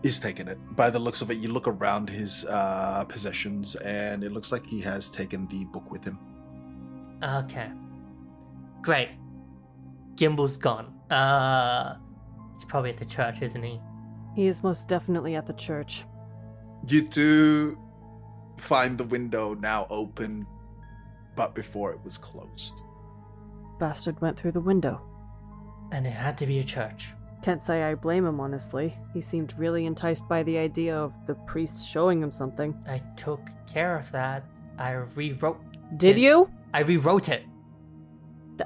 He's taken it. By the looks of it, you look around his possessions, and it looks like he has taken the book with him. Okay. Great. Gimbal's gone. He's probably at the church, isn't he? He is most definitely at the church. You do find the window now open, but before it was closed. Bastard went through the window. And it had to be a church. Can't say I blame him, honestly. He seemed really enticed by the idea of the priest showing him something. I took care of that. I rewrote Did it. you? I rewrote it.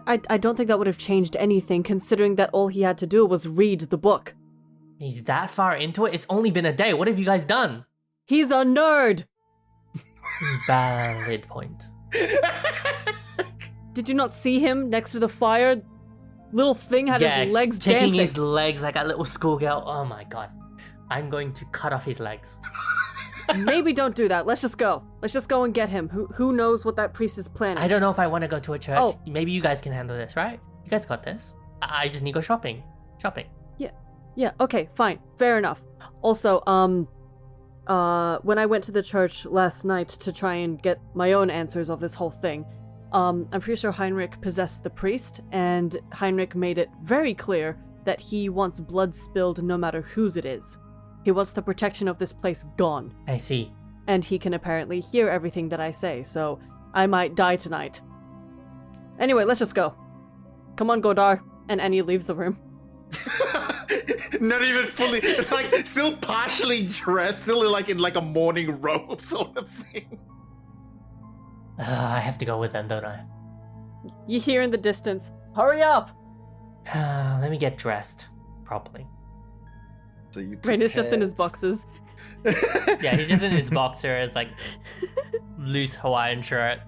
I don't think that would have changed anything, considering that all he had to do was read the book. He's that far into it? It's only been a day. What have you guys done? He's a nerd! Valid point. Did you not see him next to the fire? Little thing had his legs kicking dancing. his legs like a little schoolgirl. Oh my god. I'm going to cut off his legs. Maybe don't do that. Let's just go. Let's just go and get him. Who knows what that priest is planning? I don't know if I want to go to a church. Oh. Maybe you guys can handle this, right? You guys got this. I just need to go shopping. Yeah, okay, fine. Fair enough. Also, when I went to the church last night to try and get my own answers of this whole thing, I'm pretty sure Heinrich possessed the priest, and Heinrich made it very clear that he wants blood spilled no matter whose it is. He wants the protection of this place gone. I see. And he can apparently hear everything that I say, so I might die tonight. Anyway, let's just go. Come on, Godar. And Annie leaves the room. Not even fully, like, still partially dressed, still like in like a morning robe sort of thing. I have to go with them, don't I? You hear in the distance, hurry up! Let me get dressed properly. So you Rain is just in his prepare- boxes. Yeah, he's just in his boxers, like loose Hawaiian shirt.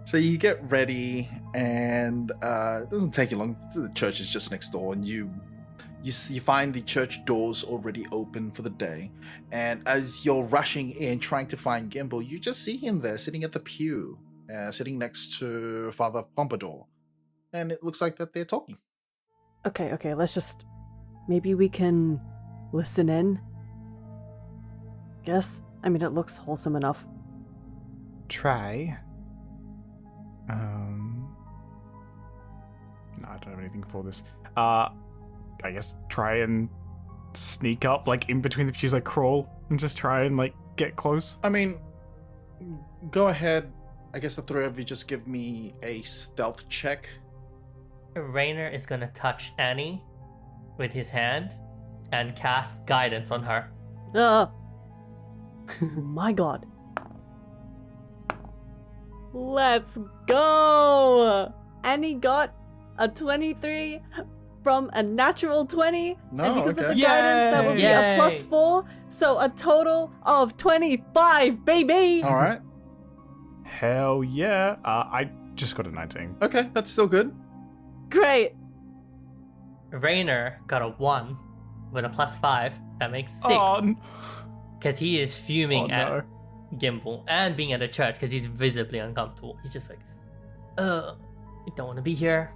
So you get ready, and it doesn't take you long. The church is just next door, and you find the church doors already open for the day. And as you're rushing in, trying to find Gimbal, you just see him there, sitting at the pew, sitting next to Father Pompadour, and it looks like that they're talking. Okay, let's just... Maybe we can listen in? Guess? I mean, it looks wholesome enough. Try. No, don't have anything for this. I guess try and sneak up, like, in between the pews, like, crawl, and just try and, like, get close. I mean, go ahead. I guess the three of you just give me a stealth check. Rainer is gonna touch Annie with his hand and cast guidance on her. My god. Let's go! Annie got a 23 from a natural 20. No, and because of okay. the guidance, that will be a Yay. +4. So a total of 25, baby! All right. Hell yeah. I just got a 19. Okay, that's still good. Great. Rainer got a 1 with a +5. That makes 6. Oh, Because he is fuming no. at Gimbal and being at a church because he's visibly uncomfortable. He's just like, I don't want to be here.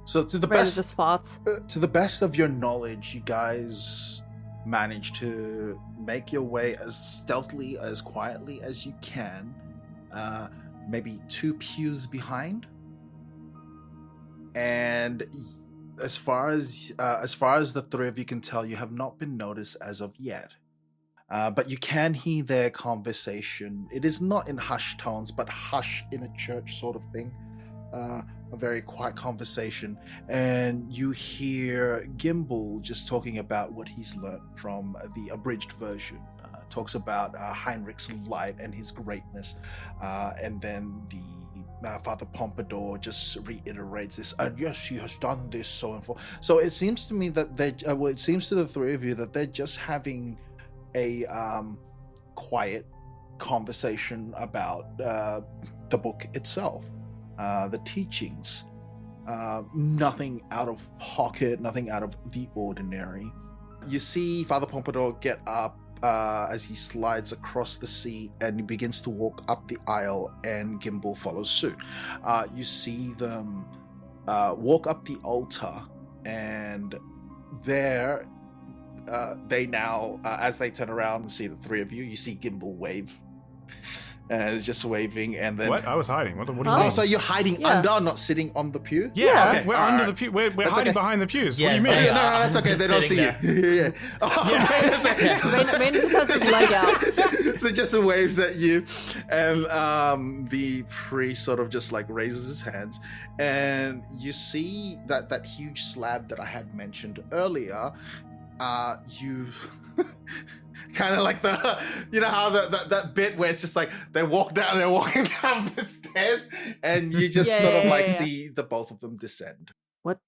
So to the Rainer best, just farts. to the best of your knowledge, you guys managed to make your way as stealthily, as quietly as you can. Maybe 2 pews behind, and as far as the three of you can tell, you have not been noticed as of yet. But you can hear their conversation. It is not in hushed tones, but hush in a church sort of thing. A very quiet conversation. And you hear Gimbal just talking about what he's learned from the abridged version. Talks about Heinrich's light and his greatness. And then the Father Pompadour just reiterates this, and yes, he has done this, so and forth. So it seems to me that it seems to the three of you that they're just having a quiet conversation about the book itself, the teachings. Nothing out of pocket, nothing out of the ordinary. You see Father Pompadour get up as he slides across the seat and he begins to walk up the aisle, and Gimbal follows suit. You see them walk up the altar, and there they now, as they turn around, see the three of you. You see Gimbal wave, and it's just waving, and then What? I was hiding. What do you mean? oh, so you're hiding Yeah. under, not sitting on the pew? Yeah, Okay, we're all under right. the pew. We're That's hiding okay. behind the pews. Yeah, what do you mean? Oh, yeah, no, Yeah, that's okay. just They don't see sitting you. Yeah. Oh, Rainer just has his leg out. So just waves at you, and the priest sort of just like raises his hands, and you see that huge slab that I had mentioned earlier. You kind of like the, you know how that bit where it's just like they're walking down the stairs, and you just Yeah, sort of yeah, like yeah. see the both of them descend. What?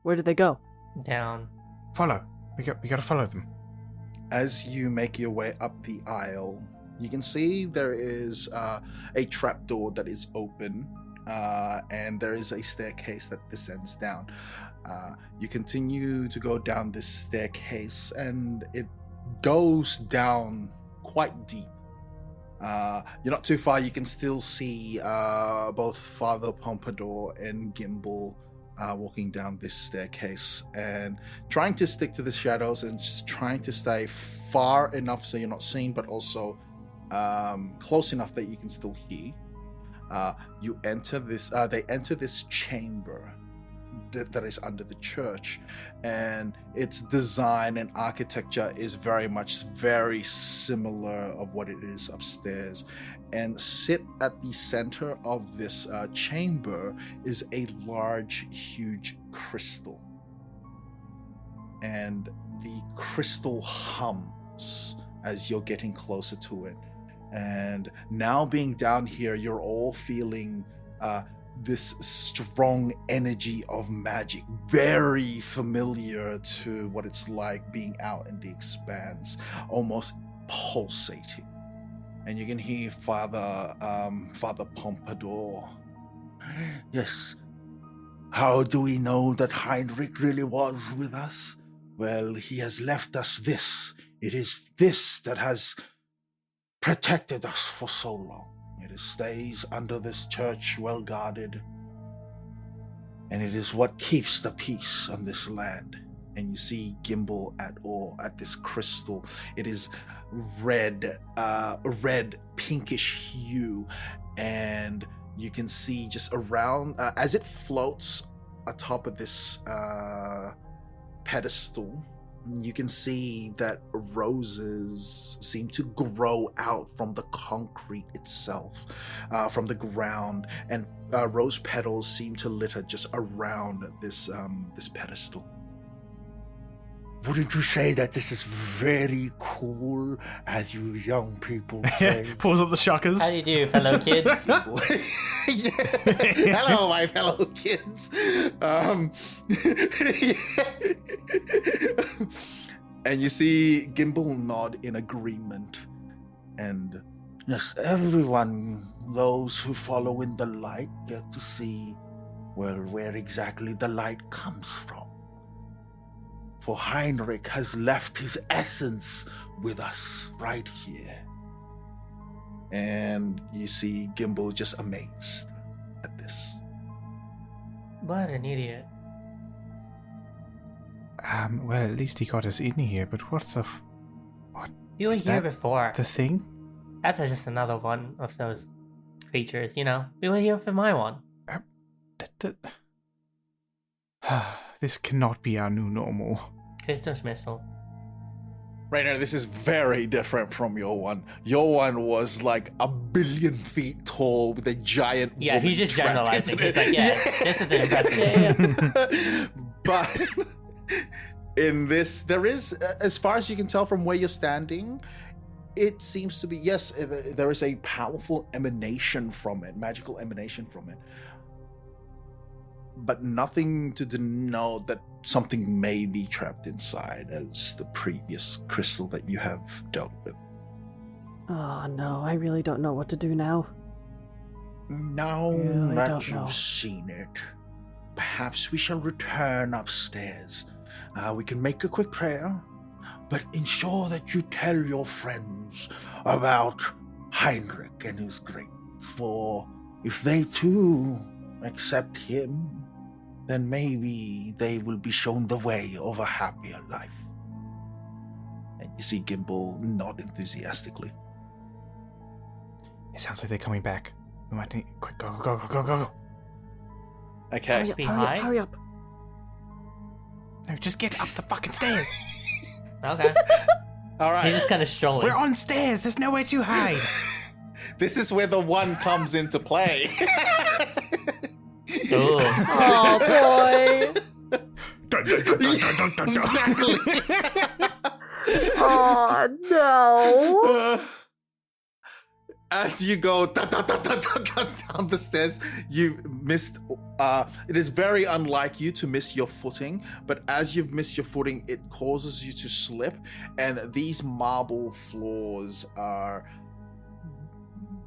Where did they go? Down. Follow. We got to follow them. As you make your way up the aisle, you can see there is a trapdoor that is open, and there is a staircase that descends down. You continue to go down this staircase, and it goes down quite deep. You're not too far. You can still see both Father Pompadour and Gimbal walking down this staircase and trying to stick to the shadows and just trying to stay far enough so you're not seen, but also close enough that you can still hear. You enter this. They enter this chamber that is under the church, and its design and architecture is very similar of what it is upstairs. And sit at the center of this chamber is a large, huge crystal, and the crystal hums as you're getting closer to it. And now being down here, you're all feeling this strong energy of magic, very familiar to what it's like being out in the expanse, almost pulsating. And you can hear Father Pompadour. Yes. How do we know that Heinrich really was with us? Well, he has left us this. It is this that has protected us for so long. It stays under this church, well guarded, and it is what keeps the peace on this land. And you see Gimbal at this crystal. It is red pinkish hue, and you can see just around as it floats atop of this pedestal, you can see that roses seem to grow out from the concrete itself, from the ground, and rose petals seem to litter just around this pedestal. Wouldn't you say that this is very cool, as you young people say? Pulls up the shockers. How do you do, fellow kids? Yeah. Hello, my fellow kids. And you see Gimbal nod in agreement. And yes, everyone, those who follow in the light, get to see, well, where exactly the light comes from. For Heinrich has left his essence with us right here. And you see Gimbal just amazed at this. What an idiot. Well, at least he got us in here, but what the what? You were Is here that before. The thing? That's just another one of those creatures, you know. We were here for my one. This cannot be our new normal. Christos Missile. Right now, this is very different from your one. Your one was like 1 billion feet tall with a giant. Yeah, he's just trapped generalizing. into He's it. like, yeah, this is an impressive. But in this, there is, as far as you can tell from where you're standing, it seems to be, yes, there is a powerful emanation from it, magical emanation from it. But nothing to denote that something may be trapped inside as the previous crystal that you have dealt with. Oh no, I really don't know what to do now. Now Really that don't know. you've seen it, perhaps we shall return upstairs. We can make a quick prayer, but ensure that you tell your friends about Heinrich and his greatness, for if they too accept him, then maybe they will be shown the way of a happier life. And you see Gimbal nod enthusiastically. It sounds like they're coming back. We might need quick go. Okay. Hurry up, be hurry high? up, hurry up. No, just get up the fucking stairs. Okay. All right. He's just kind of strolling. We're on stairs. There's nowhere to hide. This is where the one comes into play. Ooh. Oh boy. Exactly. Oh no. As you go down the stairs, you missed. It is very unlike you to miss your footing, but as you've missed your footing, it causes you to slip, and these marble floors are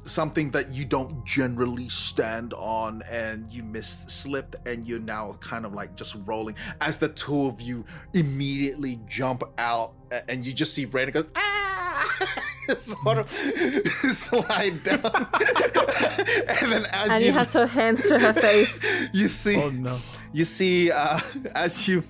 something that you don't generally stand on, and you slipped, and you're now kind of like just rolling as the two of you immediately jump out, and you just see Raina goes sort of slide down, and then as Annie has her hands to her face. you see, Oh no. you see, as you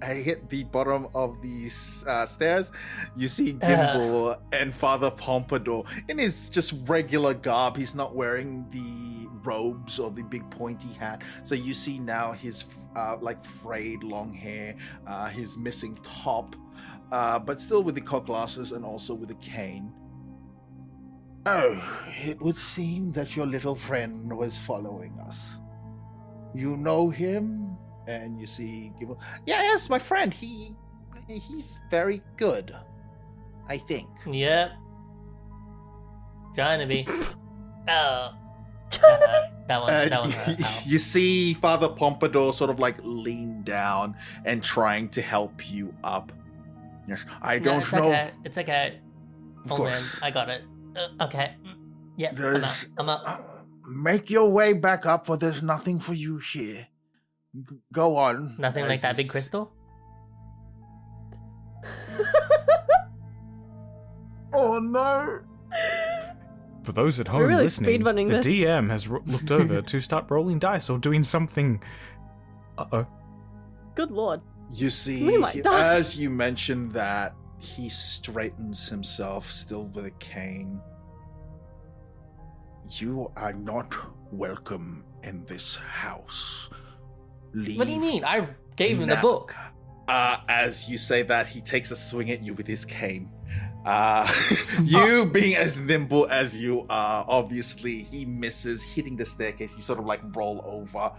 hit the bottom of these stairs, you see Gimbal and Father Pompadour in his just regular garb. He's not wearing the robes or the big pointy hat. So you see now his like frayed long hair, his missing top, but still with the cock glasses and also with a cane. Oh, it would seem that your little friend was following us. You know him? And you see Gimbal. Yeah, yes, my friend. He's very good, I think. Yep. Trying to be. Oh. That one hurt. Ow. You see Father Pompadour sort of like lean down and trying to help you up. Yes, I No, don't it's know. Okay. It's okay. Of Oh man, course. I got it. Okay. Yeah, There's, I'm up. make your way back up, for there's nothing for you here. Go on. Nothing like that big As- crystal? Oh no! For those at home really listening, speedrunning the this. DM has looked over to start rolling dice or doing something. Good lord. You see, We might die. as you mentioned that, he straightens himself, still with a cane. You are not welcome in this house. leave. What do you mean? I gave him the now. book. As you say that, he takes a swing at you with his cane. You being as nimble as you are, obviously, he misses, hitting the staircase. You sort of like roll over.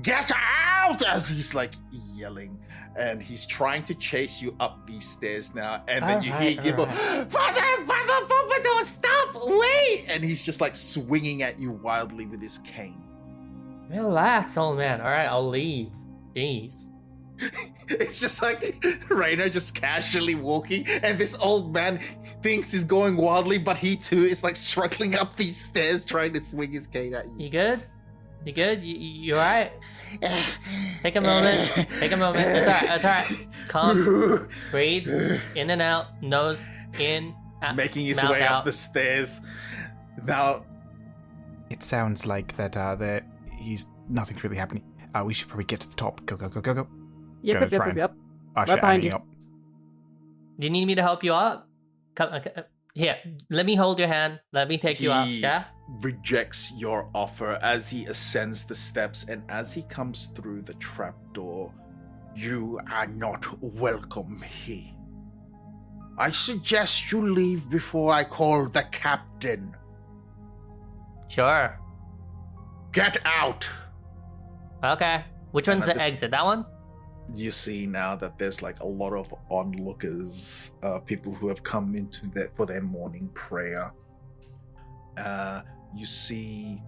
Get out! As he's like yelling. And he's trying to chase you up these stairs now. And then you hear Gimble, Father, Pompadour, stop! Wait! And he's just like swinging at you wildly with his cane. Relax, old man. All right, I'll leave. Jeez. It's just like Rainer just casually walking, and this old man thinks he's going wildly, but he too is like struggling up these stairs trying to swing his cane at you. You good? You good? You alright? Take a moment. Take a moment. It's alright. Calm. Breathe. In and out. Nose in. Out. Making his Mouth way out. up the stairs. Now, It sounds like that he's nothing's really happening. We should probably get to the top. Go. Yep. Try and usher Right behind Annie you. up. Do you need me to help you up? Come. Here. Let me hold your hand. Let me take you up. He Yeah? rejects your offer as he ascends the steps, and as he comes through the trapdoor, You are not welcome here. I suggest you leave before I call the captain. Sure. Get out! Okay. Which one's And the I'm just- exit? That one? you see now that there's like a lot of onlookers, people who have come for their morning prayer. You see,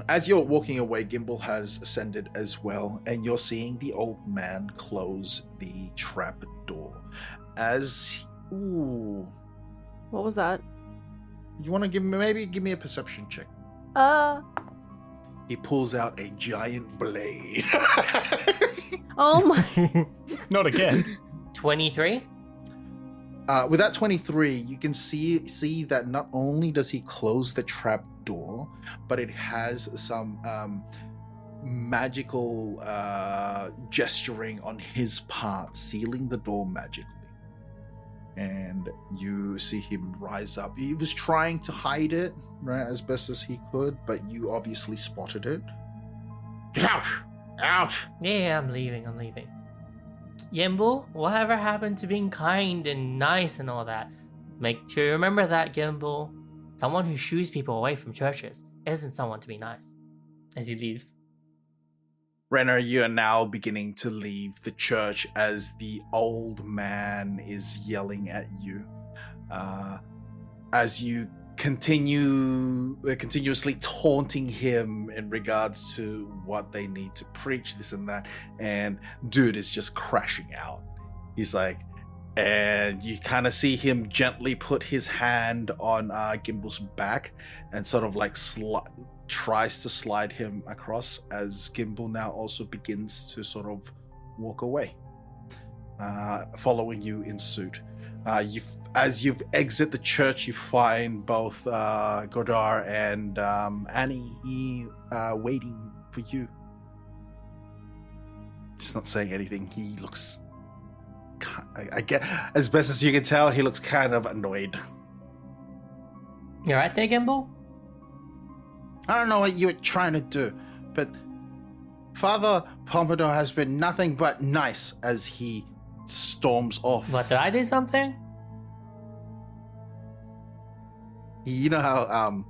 as you're walking away, Gimble has ascended as well, and you're seeing the old man close the trap door. Ooh, What was that? you want to give me a perception check? He pulls out a giant blade. Oh my. Not again. 23? With that 23, you can see that not only does he close the trap door, but it has some magical gesturing on his part, sealing the door magically. And you see him rise up. He was trying to hide it, right, as best as he could, but you obviously spotted it. Get out! Out! Yeah, I'm leaving. Gimble, whatever happened to being kind and nice and all that? Make sure you remember that, Gimble. Someone who shoos people away from churches isn't someone to be nice. As he leaves. Renner, you are now beginning to leave the church as the old man is yelling at you. As you continuously taunting him in regards to what they need to preach, this and that, and dude is just crashing out. He's like, and you kind of see him gently put his hand on Gimble's back and sort of like tries to slide him across, as Gimble now also begins to sort of walk away, following you in suit. As you exit the church, you find both Godard and Annie waiting for you. Just not saying anything. He looks, I get, as best as you can tell, he looks kind of annoyed. You alright there, Gimble? I don't know what you were trying to do, but Father Pompadour has been nothing but nice as he storms off. What, did I do something? You know how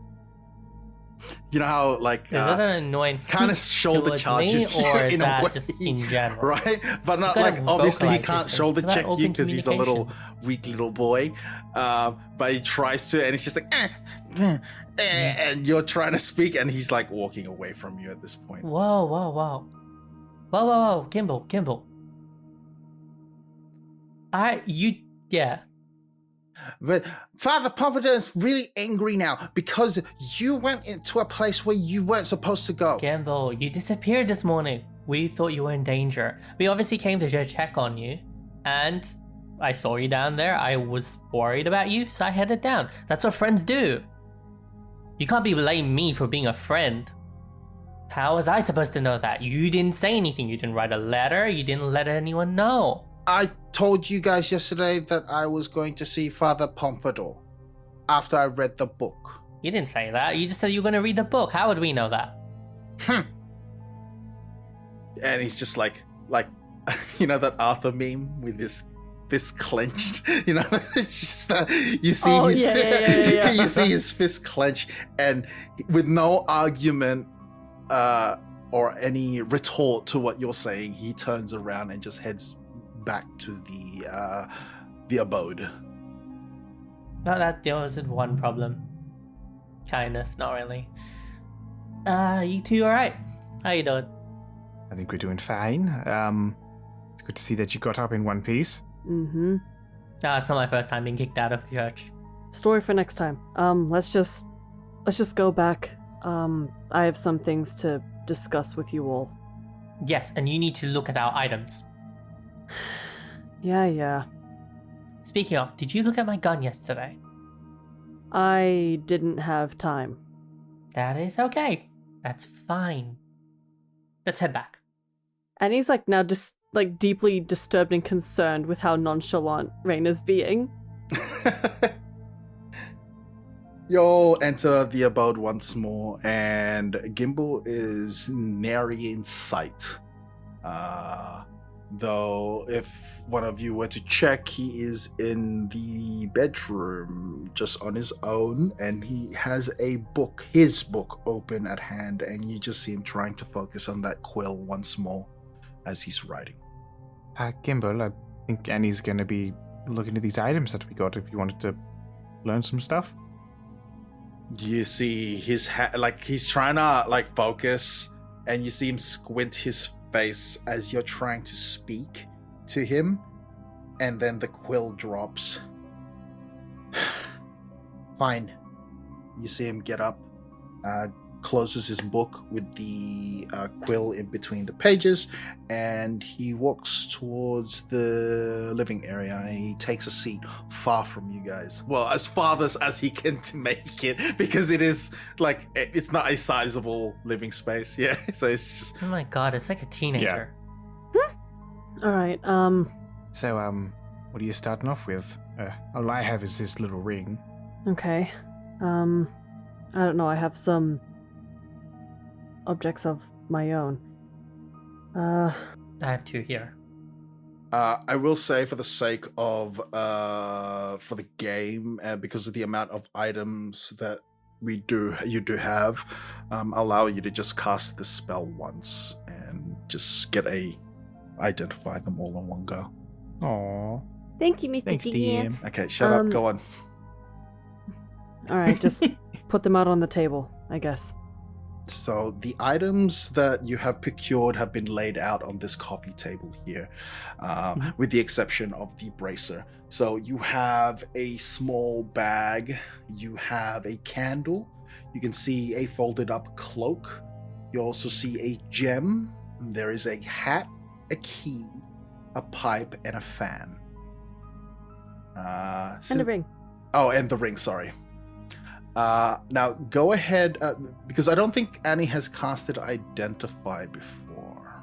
like Is that an annoying kind of shoulder towards charges me, you or is in a that way, just in general? right? But not Kind like of obviously he vocalize can't yourself. shoulder Is that check you open because he's a little weak little boy. But he tries to, and it's just like, and you're trying to speak, and he's like walking away from you at this point. Whoa, Gimble. Yeah. But Father Pompadour is really angry now because you went into a place where you weren't supposed to go. Gimble, you disappeared this morning. We thought you were in danger. We obviously came to check on you, and I saw you down there. I was worried about you, so I headed down. That's what friends do. You can't be blaming me for being a friend. How was I supposed to know that? You didn't say anything. You didn't write a letter. You didn't let anyone know. I told you guys yesterday that I was going to see Father Pompadour after I read the book. You didn't say that. You just said you were going to read the book. How would we know that? and he's just like you know that Arthur meme with his fist clenched. You know, it's just that you see you see his fist clenched, and with no argument or any retort to what you're saying, he turns around and just heads back to the abode. Well, that deals with one problem. Kind of, not really. You two alright? How you doing? I think we're doing fine. It's good to see that you got up in one piece. Mm-hmm. It's not my first time being kicked out of church. Story for next time. Let's just go back. I have some things to discuss with you all. Yes, and you need to look at our items. Yeah. Speaking of, did you look at my gun yesterday? I didn't have time. That is okay. That's fine. Let's head back. And he's like now just like deeply disturbed and concerned with how nonchalant Raina's being. You'll enter the abode once more, and Gimbal is nary in sight. Though, if one of you were to check, he is in the bedroom just on his own, and he has his book open at hand, and you just see him trying to focus on that quill once more as he's writing. Gimbal, I think Annie's going to be looking at these items that we got if you wanted to learn some stuff. You see his he's trying to focus, and you see him squint his face as you're trying to speak to him, and then the quill drops. Fine. You see him get up, closes his book with the quill in between the pages, and he walks towards the living area. He takes a seat far from you guys. Well, as farthest as he can to make it, because it is it's not a sizable living space. Yeah, so it's just... Oh my god, it's like a teenager. All right. So, what are you starting off with? All I have is this little ring. Okay. I don't know. I have some objects of my own. I have two here. I will say, for the sake of for the game, because of the amount of items that you do have, allow you to just cast the spell once and just identify them all in one go. Aww. Thank you, Mr. Thanks, DM. DM. Okay, shut up. Go on. All right, just put them out on the table, I guess. So the items that you have procured have been laid out on this coffee table here, with the exception of the bracer. So you have a small bag, you have a candle, you can see a folded up cloak, you also see a gem, there is a hat, a key, a pipe, and a fan. And a ring. Oh, and the ring, sorry. Now, go ahead, because I don't think Annie has casted Identify before.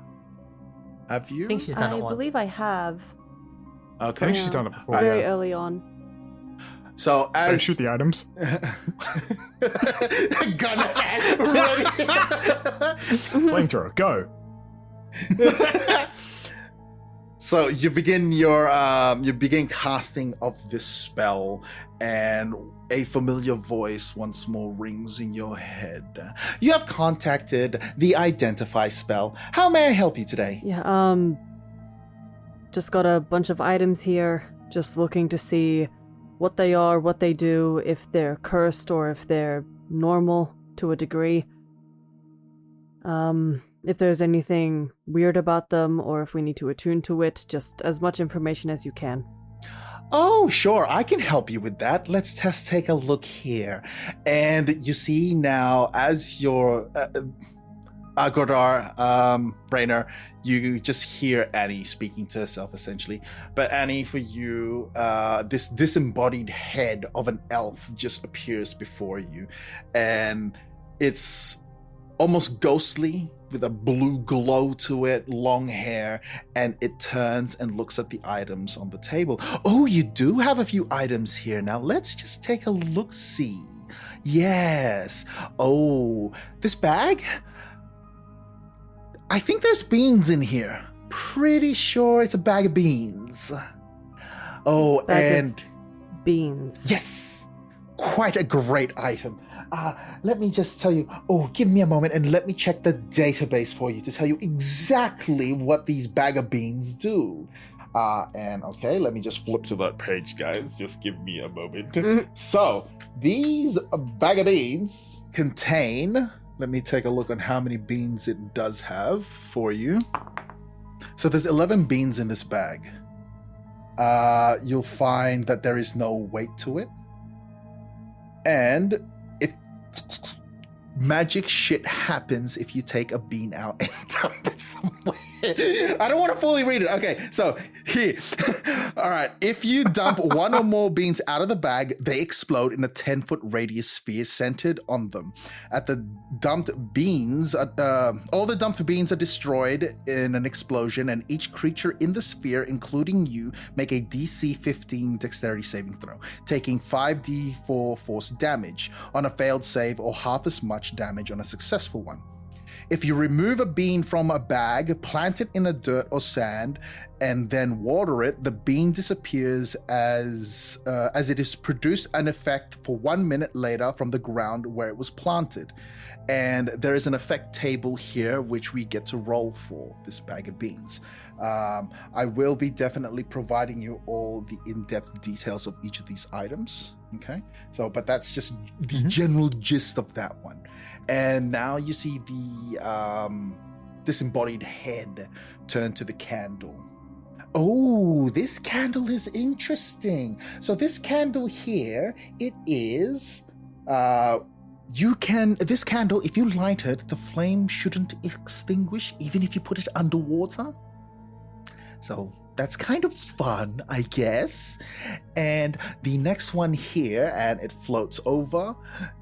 Have you? I think she's done it I once. believe I have. Okay. I think she's done it before. Very Yeah. early on. So Don't as... shoot the items. Gun at ready. Flamethrower, go. So you begin casting of this spell, and a familiar voice once more rings in your head. You have contacted the Identify spell. How may I help you today? Yeah, just got a bunch of items here. Just looking to see what they are, what they do, if they're cursed or if they're normal to a degree. If there's anything weird about them, or if we need to attune to it, just as much information as you can. Oh, sure, I can help you with that. Let's just take a look here. And you see now, as your Agodar, Rainer, you just hear Annie speaking to herself, essentially. But Annie, for you, this disembodied head of an elf just appears before you. And it's almost ghostly, with a blue glow to it, long hair, and it turns and looks at the items on the table. Oh, you do have a few items here. Now let's just take a look-see. Yes. Oh, this bag? I think there's beans in here. Pretty sure it's a bag of beans. Oh, Bag of and beans. yes, quite a great item. Let me just tell you. Oh, give me a moment and let me check the database for you to tell you exactly what these bag of beans do. And okay, let me just flip to that page, guys. Just give me a moment. So, these bag of beans contain, let me take a look on how many beans it does have for you. So there's 11 beans in this bag. You'll find that there is no weight to it. And if magic shit happens if you take a bean out and dump it somewhere. I don't want to fully read it. Okay, so here. All right, if you dump one or more beans out of the bag, they explode in a 10-foot radius sphere centered on them. At the dumped beans, all the dumped beans are destroyed in an explosion, and each creature in the sphere, including you, make a DC 15 dexterity saving throw, taking 5d4 force damage on a failed save or half as much damage on a successful one. If you remove a bean from a bag, plant it in a dirt or sand, and then water it, the bean disappears as it is produced an effect for 1 minute later from the ground where it was planted. And there is an effect table here which we get to roll for this bag of beans. I will be definitely providing you all the in-depth details of each of these items. Okay, so but that's just the general gist of that one. And now you see the disembodied head turn to the candle. Oh, this candle is interesting. So this candle here, it is this candle, if you light it, the flame shouldn't extinguish even if you put it underwater. So that's kind of fun, I guess. And the next one here, and it floats over.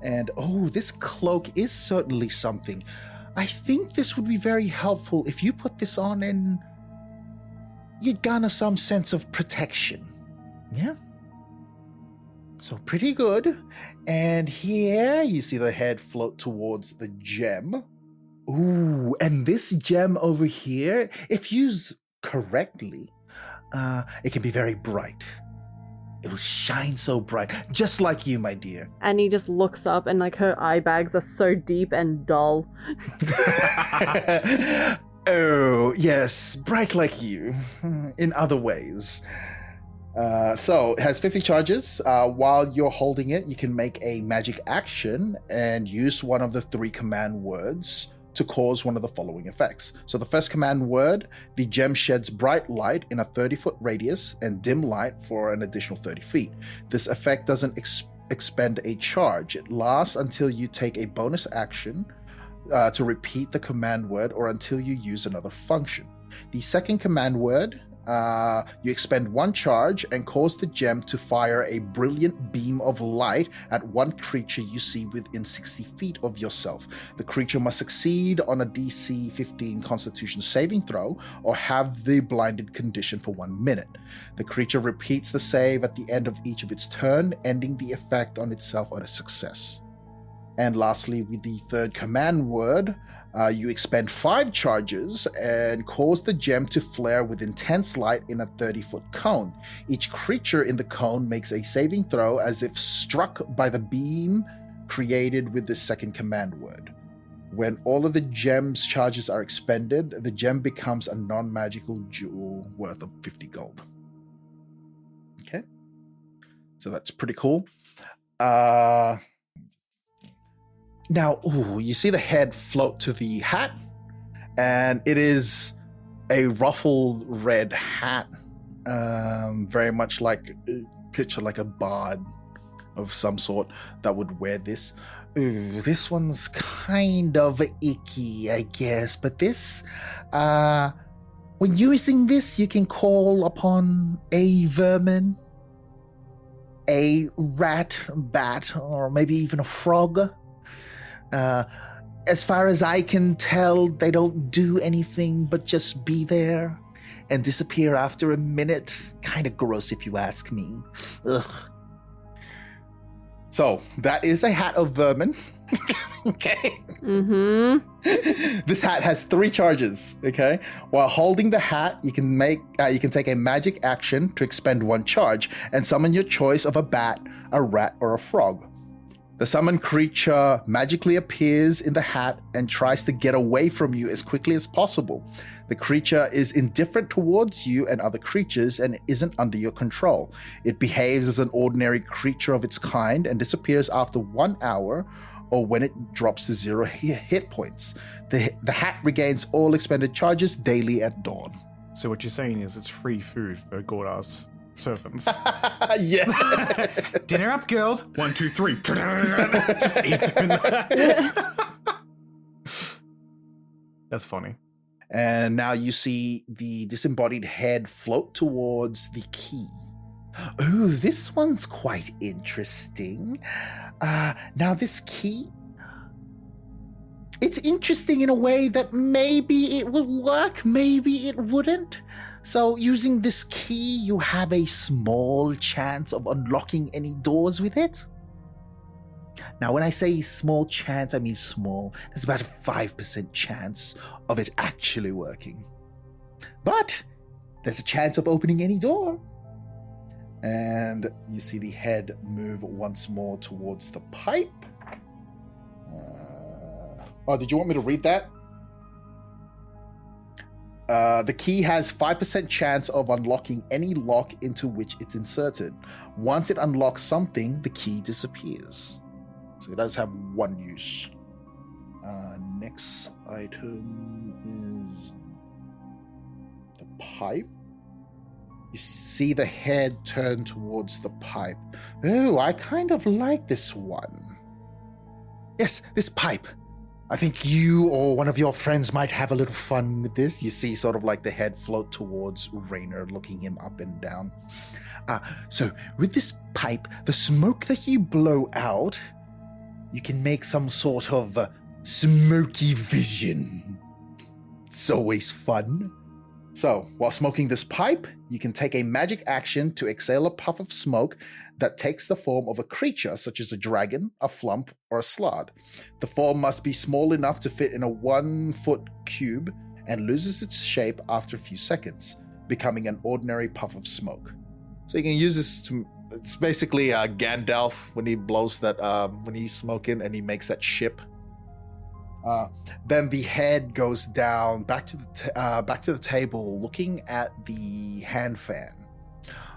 And oh, this cloak is certainly something. I think this would be very helpful if you put this on and you'd garner some sense of protection. Yeah? So pretty good. And here you see the head float towards the gem. Ooh, and this gem over here, if used correctly, it can be very bright. It will shine so bright, just like you, my dear. Annie just looks up and like her eye bags are so deep and dull. Oh, yes, bright like you, in other ways. So it has 50 charges. While you're holding it, you can make a magic action and use one of the 3 command words to cause one of the following effects. So the first command word, the gem sheds bright light in a 30-foot radius and dim light for an additional 30 feet. This effect doesn't expend a charge. It lasts until you take a bonus action to repeat the command word or until you use another function. The second command word, you expend 1 charge and cause the gem to fire a brilliant beam of light at one creature you see within 60 feet of yourself. The creature must succeed on a DC 15 Constitution saving throw or have the blinded condition for 1 minute. The creature repeats the save at the end of each of its turn, ending the effect on itself on a success. And lastly, with the third command word, you expend 5 charges and cause the gem to flare with intense light in a 30-foot cone. Each creature in the cone makes a saving throw as if struck by the beam created with the second command word. When all of the gem's charges are expended, the gem becomes a non-magical jewel worth of 50 gold. Okay, so that's pretty cool. Now, ooh, you see the head float to the hat, and it is a ruffled red hat, very much like, picture like a bard of some sort that would wear this. Ooh, this one's kind of icky, I guess, but this, when using this, you can call upon a vermin, a rat, bat, or maybe even a frog. As far as I can tell, they don't do anything but just be there and disappear after a minute. Kind of gross if you ask me. Ugh. So, that is a hat of vermin. Okay. Mm-hmm. This hat has 3 charges. Okay. While holding the hat, you can take a magic action to expend 1 charge and summon your choice of a bat, a rat, or a frog. The summoned creature magically appears in the hat and tries to get away from you as quickly as possible. The creature is indifferent towards you and other creatures and isn't under your control. It behaves as an ordinary creature of its kind and disappears after 1 hour or when it drops to 0 hit points. The hat regains all expended charges daily at dawn. So what you're saying is it's free food for Gordar's servants. Yeah. Dinner up, girls. 1, 2, 3. Just eats them in the That's funny. And now you see the disembodied head float towards the key. Oh, this one's quite interesting. Now this key, it's interesting in a way that maybe it would work, maybe it wouldn't. So using this key, you have a small chance of unlocking any doors with it. Now, when I say small chance, I mean small. There's about a 5% chance of it actually working. But there's a chance of opening any door. And you see the head move once more towards the pipe. Did you want me to read that? The key has 5% chance of unlocking any lock into which it's inserted. Once it unlocks something, the key disappears. So it does have 1 use. Next item is the pipe. You see the head turn towards the pipe. Oh, I kind of like this one. Yes, this pipe. I think you or one of your friends might have a little fun with this. You see sort of like the head float towards Rainer, looking him up and down. So with this pipe, the smoke that you blow out, you can make some sort of smoky vision. It's always fun. So, while smoking this pipe, you can take a magic action to exhale a puff of smoke that takes the form of a creature such as a dragon, a flump, or a slard. The form must be small enough to fit in a 1-foot cube and loses its shape after a few seconds, becoming an ordinary puff of smoke. So you can use this to... It's basically Gandalf when he blows that... when he's smoking and he makes that ship. Then the head goes down back to the table, looking at the hand fan.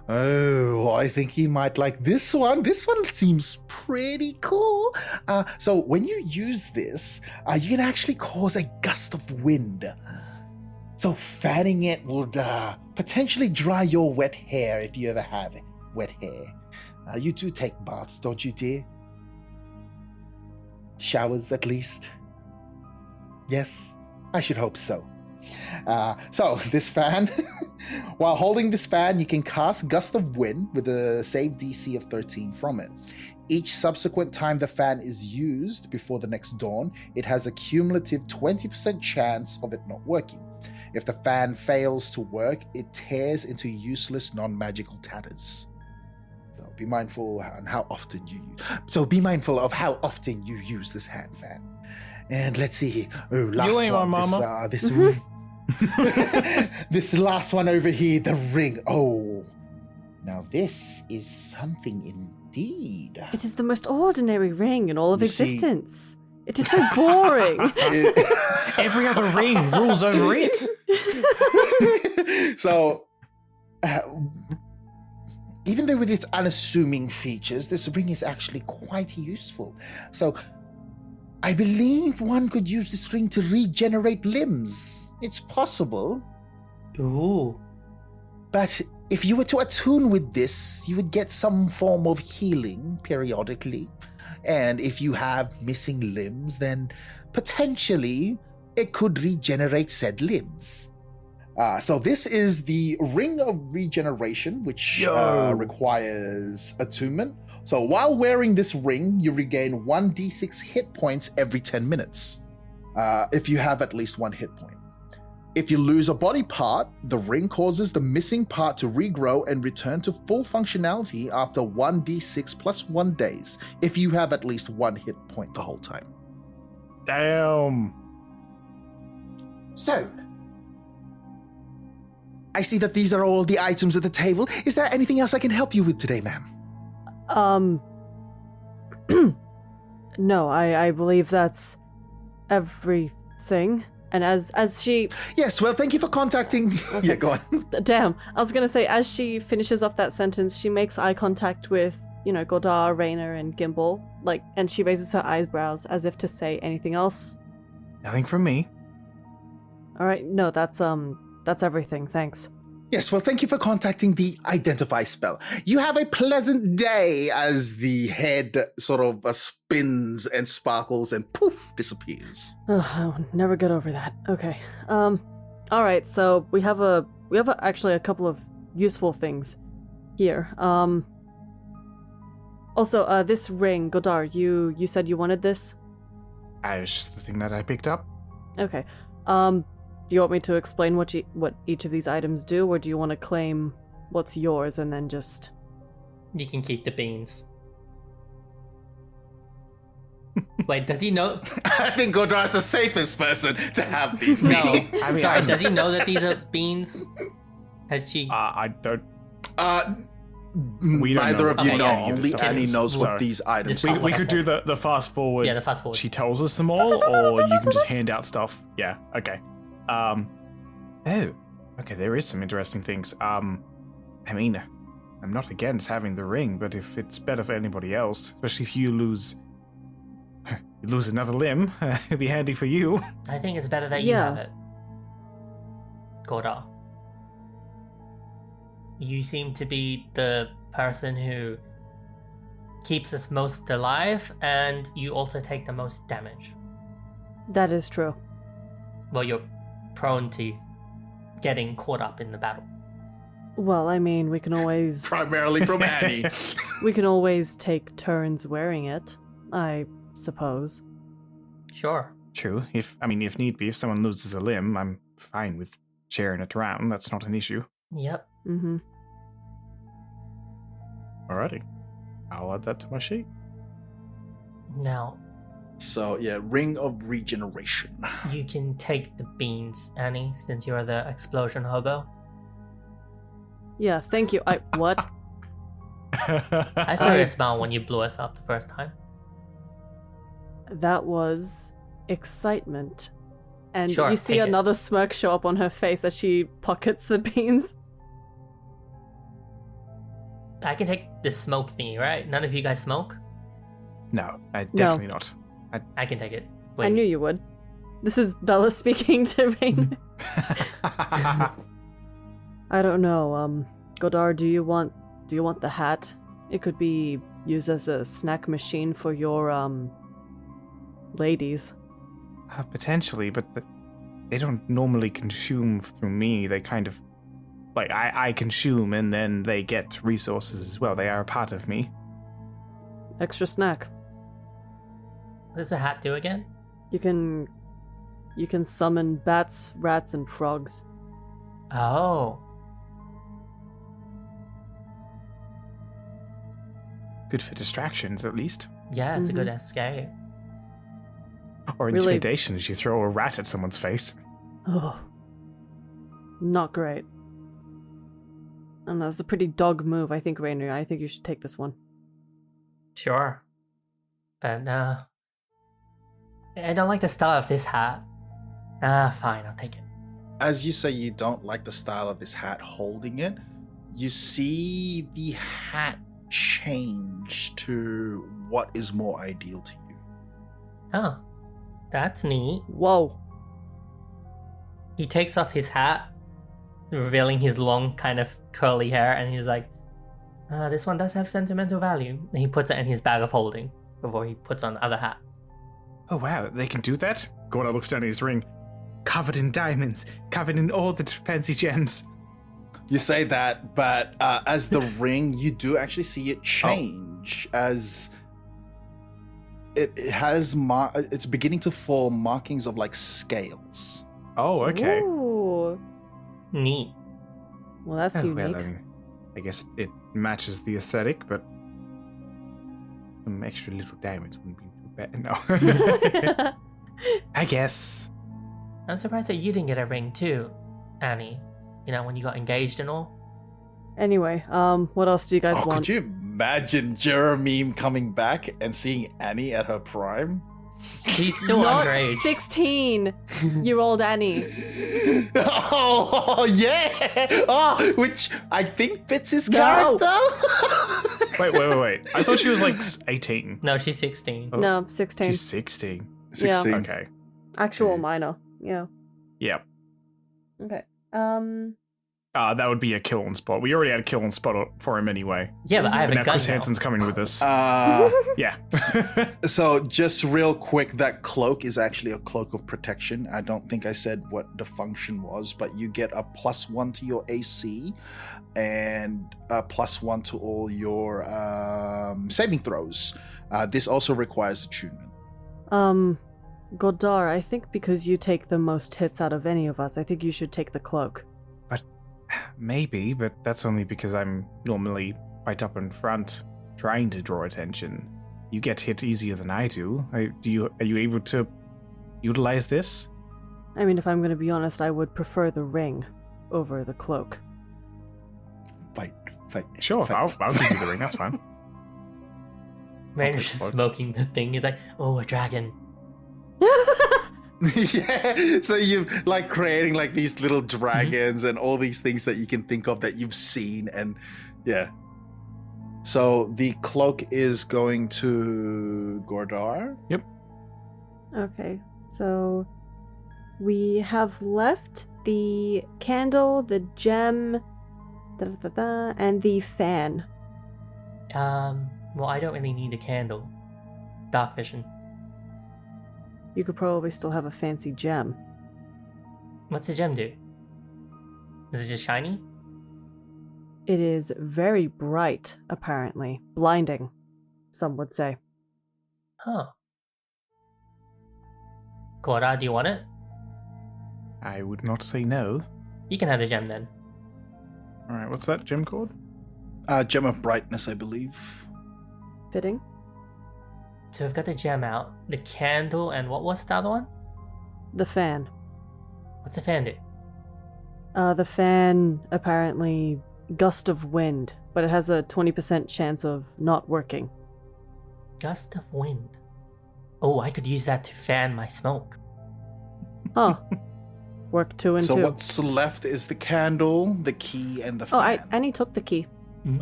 Oh, I think he might like this one. This one seems pretty cool. So when you use this, you can actually cause a gust of wind. So fanning it would potentially dry your wet hair if you ever have wet hair. You do take baths, don't you, dear? Showers, at least. Yes, I should hope so. So this fan, while holding this fan, you can cast Gust of Wind with a save DC of 13 from it. Each subsequent time the fan is used before the next dawn, it has a cumulative 20% chance of it not working. If the fan fails to work, it tears into useless non-magical tatters. So be mindful of how often you use this hand fan. And let's see. Oh, last you ain't one. my mama. This last one over here, the ring. Oh, now this is something indeed. It is the most ordinary ring in all of You see- existence. It is so boring. Every other ring rules over it. So, even though with its unassuming features, this ring is actually quite useful. So, I believe one could use this ring to regenerate limbs. It's possible. Ooh. But if you were to attune with this, you would get some form of healing periodically. And if you have missing limbs, then potentially it could regenerate said limbs. So this is the Ring of Regeneration, which requires attunement. So while wearing this ring, you regain 1d6 hit points every 10 minutes, if you have at least 1 hit point. If you lose a body part, the ring causes the missing part to regrow and return to full functionality after 1d6 plus 1 days, if you have at least 1 hit point the whole time. Damn. So, I see that these are all the items at the table. Is there anything else I can help you with today, ma'am? No, I believe that's everything. And as she... Yes, well, thank you for contacting... Okay. Yeah, go on. Damn, I was gonna say, as she finishes off that sentence, she makes eye contact with, Godar, Raynor, and Gimbal, and she raises her eyebrows as if to say anything else. Nothing from me. Alright, no, that's everything, thanks. Yes, well, thank you for contacting the Identify spell. You have a pleasant day, as the head sort of spins and sparkles and poof, disappears. Ugh, I'll never get over that. Okay. Alright, so we have actually a couple of useful things here. Also, this ring, Godar, you said you wanted this? It was just the thing that I picked up. Okay. Do you want me to explain what each of these items do, or do you want to claim what's yours and then just... You can keep the beans. Wait, does he know? I think Godar's the safest person to have these No. beans. I mean, Sorry, does he know that these are beans? Has she? I don't. We don't neither know of you what know. any of this Only stuff Annie is. knows Sorry. what these items This- are. what We I could do said. the fast forward. Yeah, the fast forward. She tells us them all, or you can just hand out stuff. Yeah, okay. Oh, okay, there is some interesting things. I mean, I'm not against having the ring, but if it's better for anybody else, especially if you lose another limb, it'd be handy for you. I think it's better that you Yeah. have it. Godar. You seem to be the person who keeps us most alive, and you also take the most damage. That is true. Well, you're prone to getting caught up in the battle. Well, I mean, we can always Primarily from Annie. take turns wearing it, I suppose. Sure. True. If need be, if someone loses a limb, I'm fine with sharing it around. That's not an issue. Yep. Mm-hmm. Alrighty. I'll add that to my sheet. Now, So, yeah, Ring of Regeneration. you can take the beans, Annie, since you're the explosion hobo. Yeah, thank you. What? I saw your smile when you blew us up the first time. That was excitement. And Sure, you see take it. another smirk show up on her face as she pockets the beans. I can take the smoke thingy, right? None of you guys smoke? No, definitely not. I can take it. I knew you would. This is Bella speaking to Rain. I don't know. Godar, do you want the hat? It could be used as a snack machine for your ladies. Potentially, but they don't normally consume through me. They kind of I consume and then they get resources as well. They are a part of me. Extra snack. What does the hat do again? You can summon bats, rats, and frogs. Oh. Good for distractions, at least. Yeah, it's a good escape. Or Really- intimidation as you throw a rat at someone's face. Oh, not great. And that's a pretty dog move, I think, Rainer. I think you should take this one. Sure. But, I don't like the style of this hat. Fine, I'll take it. As you say you don't like the style of this hat holding it, you see the hat change to what is more ideal to you. Oh, that's neat. Whoa. He takes off his hat, revealing his long, kind of curly hair, and he's like, this one does have sentimental value. And he puts it in his bag of holding before he puts on the other hat. Oh wow, they can do that? Gordon looks down at his ring. Covered in diamonds, covered in all the fancy gems. You say that, but as the ring, you do actually see it change as it has it's beginning to form markings of like scales. Oh, okay. Ooh. Neat. Well, that's Oh, unique. well, I guess it matches the aesthetic, but some extra little diamonds wouldn't be too bad. No. I guess. I'm surprised that you didn't get a ring too, Annie. You know, when you got engaged and all. Anyway, what else do you guys Oh, want? could you imagine Jeremy coming back and seeing Annie at her prime? She's still Not underage. 16-year-old Annie. Oh, yeah! Oh, which I think fits his No. character. Wait. I thought she was like 18. No, she's 16. Oh. No, 16. She's 16. 16. Okay. Actual minor. Yeah. Yep. Okay. That would be a kill on spot. We already had a kill on spot for him anyway. Yeah, but I have And a now gun Chris now. Hansen's coming with us. Yeah. So just real quick, that cloak is actually a cloak of protection. I don't think I said what the function was, but you get a +1 to your AC and a +1 to all your saving throws. This also requires attunement. Godar, I think because you take the most hits out of any of us, I think you should take the cloak. Maybe, but that's only because I'm normally right up in front, trying to draw attention. You get hit easier than I do. Are you able to utilize this? I mean, if I'm going to be honest, I would prefer the ring over the cloak. Fight. Sure, Fight. I'll give you the ring. That's fine. Man, take just the cloak. smoking the thing. He's like, oh, a dragon. Yeah, so you're like creating like these little dragons and all these things that you can think of that you've seen, and yeah. So the cloak is going to Gordar. Okay, so we have left the candle, the gem, and the fan. Well, I don't really need a candle. Dark vision. You could probably still have a fancy gem. What's the gem do? Is it just shiny? It is very bright, apparently. Blinding, some would say. Huh. Cora, do you want it? I would not say no. You can have the gem then. All right, what's that gem called? Gem of brightness, I believe. Fitting. So we've got the gem out, the candle, and what was the other one? The fan. What's the fan do? The fan, apparently, gust of wind, but it has a 20% chance of not working. Gust of wind. Oh, I could use that to fan my smoke. Huh. Work 2 and So 2. what's left is the candle, the key, and the Oh, fan. Annie took the key.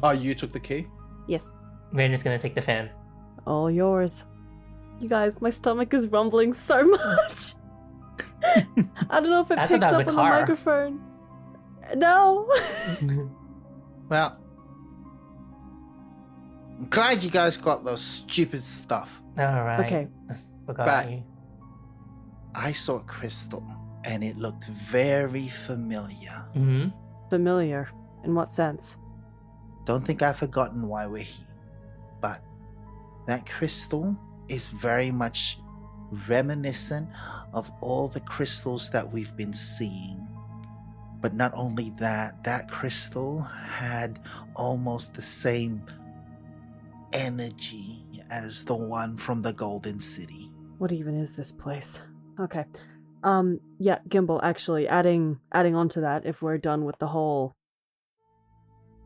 Oh, you took the key? Yes. Raina's gonna take the fan. All yours. You guys, my stomach is rumbling so much. I don't know if it I thought picks that was up a on car. the microphone. No. Well, I'm glad you guys got those stupid stuff. Alright. Okay. I forgot But- you. I saw a crystal, and it looked very familiar. Mm-hmm. Familiar. In what sense? Don't think I've forgotten why we're here. But that crystal is very much reminiscent of all the crystals that we've been seeing. But not only that, that crystal had almost the same energy as the one from the Golden City. What even is this place? Okay. Yeah, Gimbal, actually, adding on to that, if we're done with the whole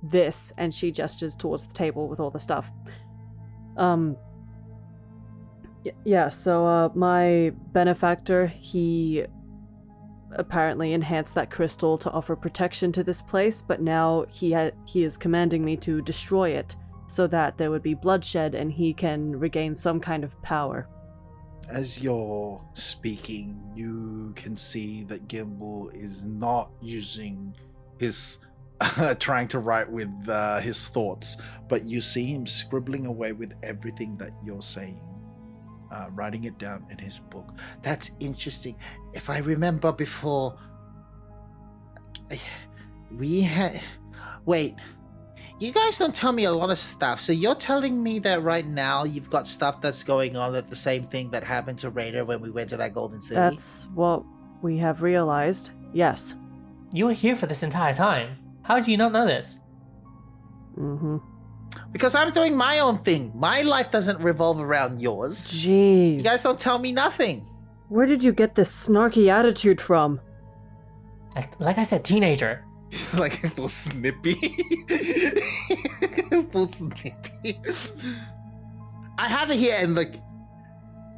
this, and she gestures towards the table with all the stuff. Yeah, so my benefactor, he apparently enhanced that crystal to offer protection to this place, but now he is commanding me to destroy it so that there would be bloodshed and he can regain some kind of power. As you're speaking, you can see that Gimbal is not using his trying to write with his thoughts, but you see him scribbling away with everything that you're saying, writing it down in his book. That's interesting. If I remember before, we had... Wait, you guys don't tell me a lot of stuff. So you're telling me that right now you've got stuff that's going on at the same thing that happened to Raider when we went to that Golden City? That's what we have realized, yes. You were here for this entire time. How did you not know this? Mm-hmm. Because I'm doing my own thing. My life doesn't revolve around yours. Jeez. You guys don't tell me nothing. Where did you get this snarky attitude from? Like I said, teenager. He's like full snippy. Full snippy. I have it here and like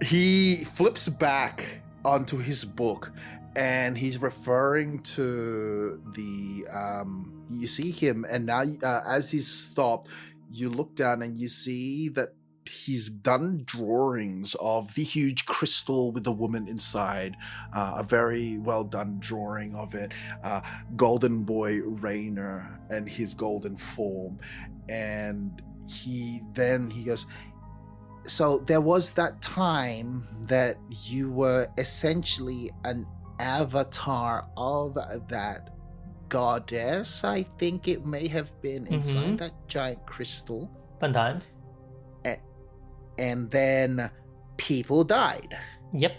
He flips back onto his book and he's referring to the you see him, and now as he's stopped, you look down and you see that he's done drawings of the huge crystal with the woman inside, a very well done drawing of it, golden boy Rainer and his golden form. And he goes, so there was that time that you were essentially an avatar of that goddess. I think it may have been inside that giant crystal. Fun times. And then people died. Yep.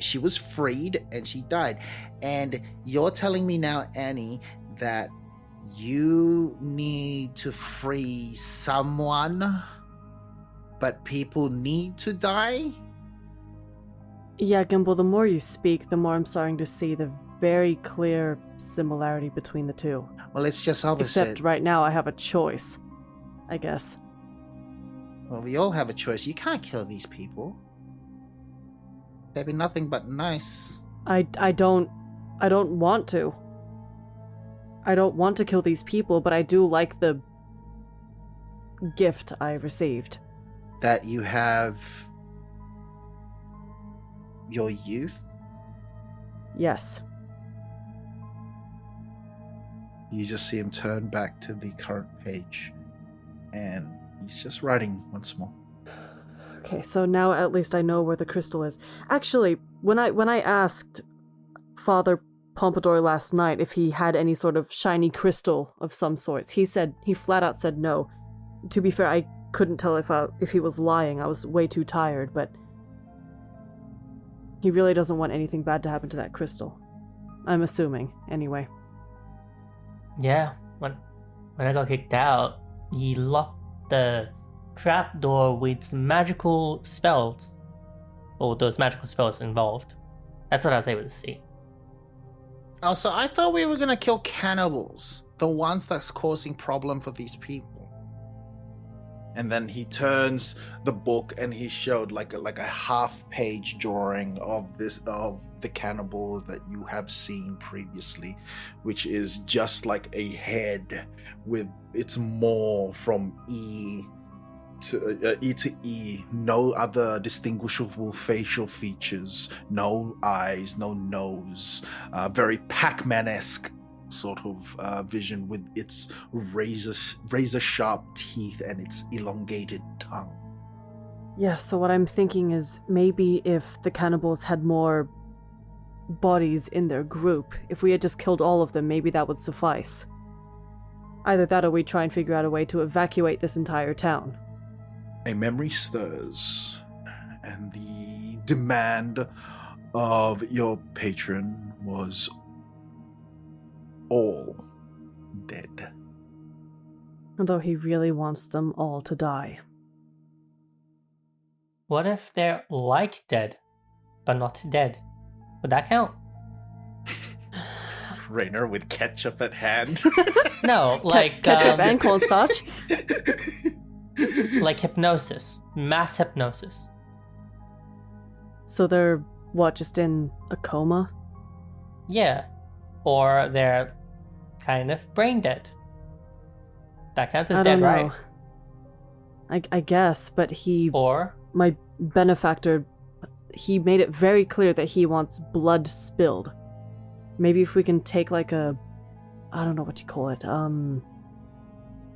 She was freed and she died. And you're telling me now, Annie, that you need to free someone, but people need to die? Yeah, Gimbal, the more you speak, the more I'm starting to see the very clear similarity between the two. Well, it's just opposite. Except right now I have a choice, I guess. Well, we all have a choice. You can't kill these people. They'd be nothing but nice. I don't want to. I don't want to kill these people, but I do like the gift I received. That you have your youth? Yes. You just see him turn back to the current page, and he's just writing once more. Okay, so now at least I know where the crystal is. Actually, when I asked Father Pompadour last night if he had any sort of shiny crystal of some sorts, he flat out said no. To be fair, I couldn't tell if he was lying. I was way too tired, but he really doesn't want anything bad to happen to that crystal. I'm assuming, anyway. Yeah. When I got kicked out, he locked the trapdoor with some magical spells. Or those magical spells involved. That's what I was able to see. Oh, so I thought we were gonna kill cannibals. The ones that's causing problem for these people. And then he turns the book and he showed like a half-page drawing of the cannibal that you have seen previously, which is just like a head with its maw from E to E, no other distinguishable facial features, no eyes, no nose, very Pac-Man-esque sort of vision with its razor sharp teeth and its elongated tongue. Yeah, so what I'm thinking is maybe if the cannibals had more bodies in their group, if we had just killed all of them, maybe that would suffice. Either that or we try and figure out a way to evacuate this entire town. A memory stirs, and the demand of your patron was all dead. Although he really wants them all to die. What if they're like dead, but not dead? Would that count? Rainer with ketchup at hand. No, like Ketchup and cornstarch? like hypnosis, mass hypnosis. So they're, what, just in a coma? Yeah, or they're kind of brain dead. That counts as I dead, don't know. right? I guess, but Or my benefactor, he made it very clear that he wants blood spilled. Maybe if we can take like I don't know what you call it,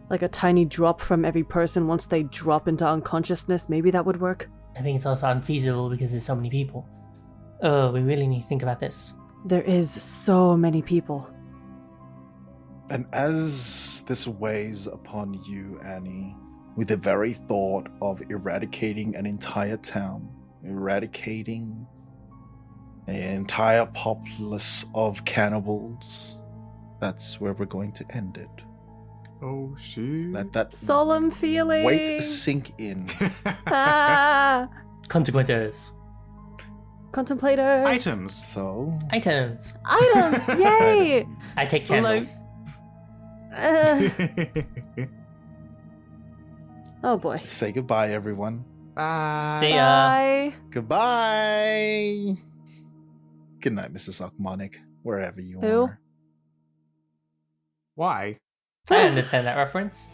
like a tiny drop from every person once they drop into unconsciousness, maybe that would work. I think it's also unfeasible because there's so many people. Oh, we really need to think about this. There is so many people. And as this weighs upon you, Annie, with the very thought of eradicating an entire town, eradicating an entire populace of cannibals, that's where we're going to end it. Oh, shoot. Let that Solemn feeling. weight sink in. Ah, Consequences. contemplators. Items. So, Items. Items. Yay. I take So, candle. like, uh, oh boy. say goodbye, everyone. Bye. See ya. Bye. Goodbye. Good night, Mrs. Akmonic, wherever you Who? are. Why? I understand that reference.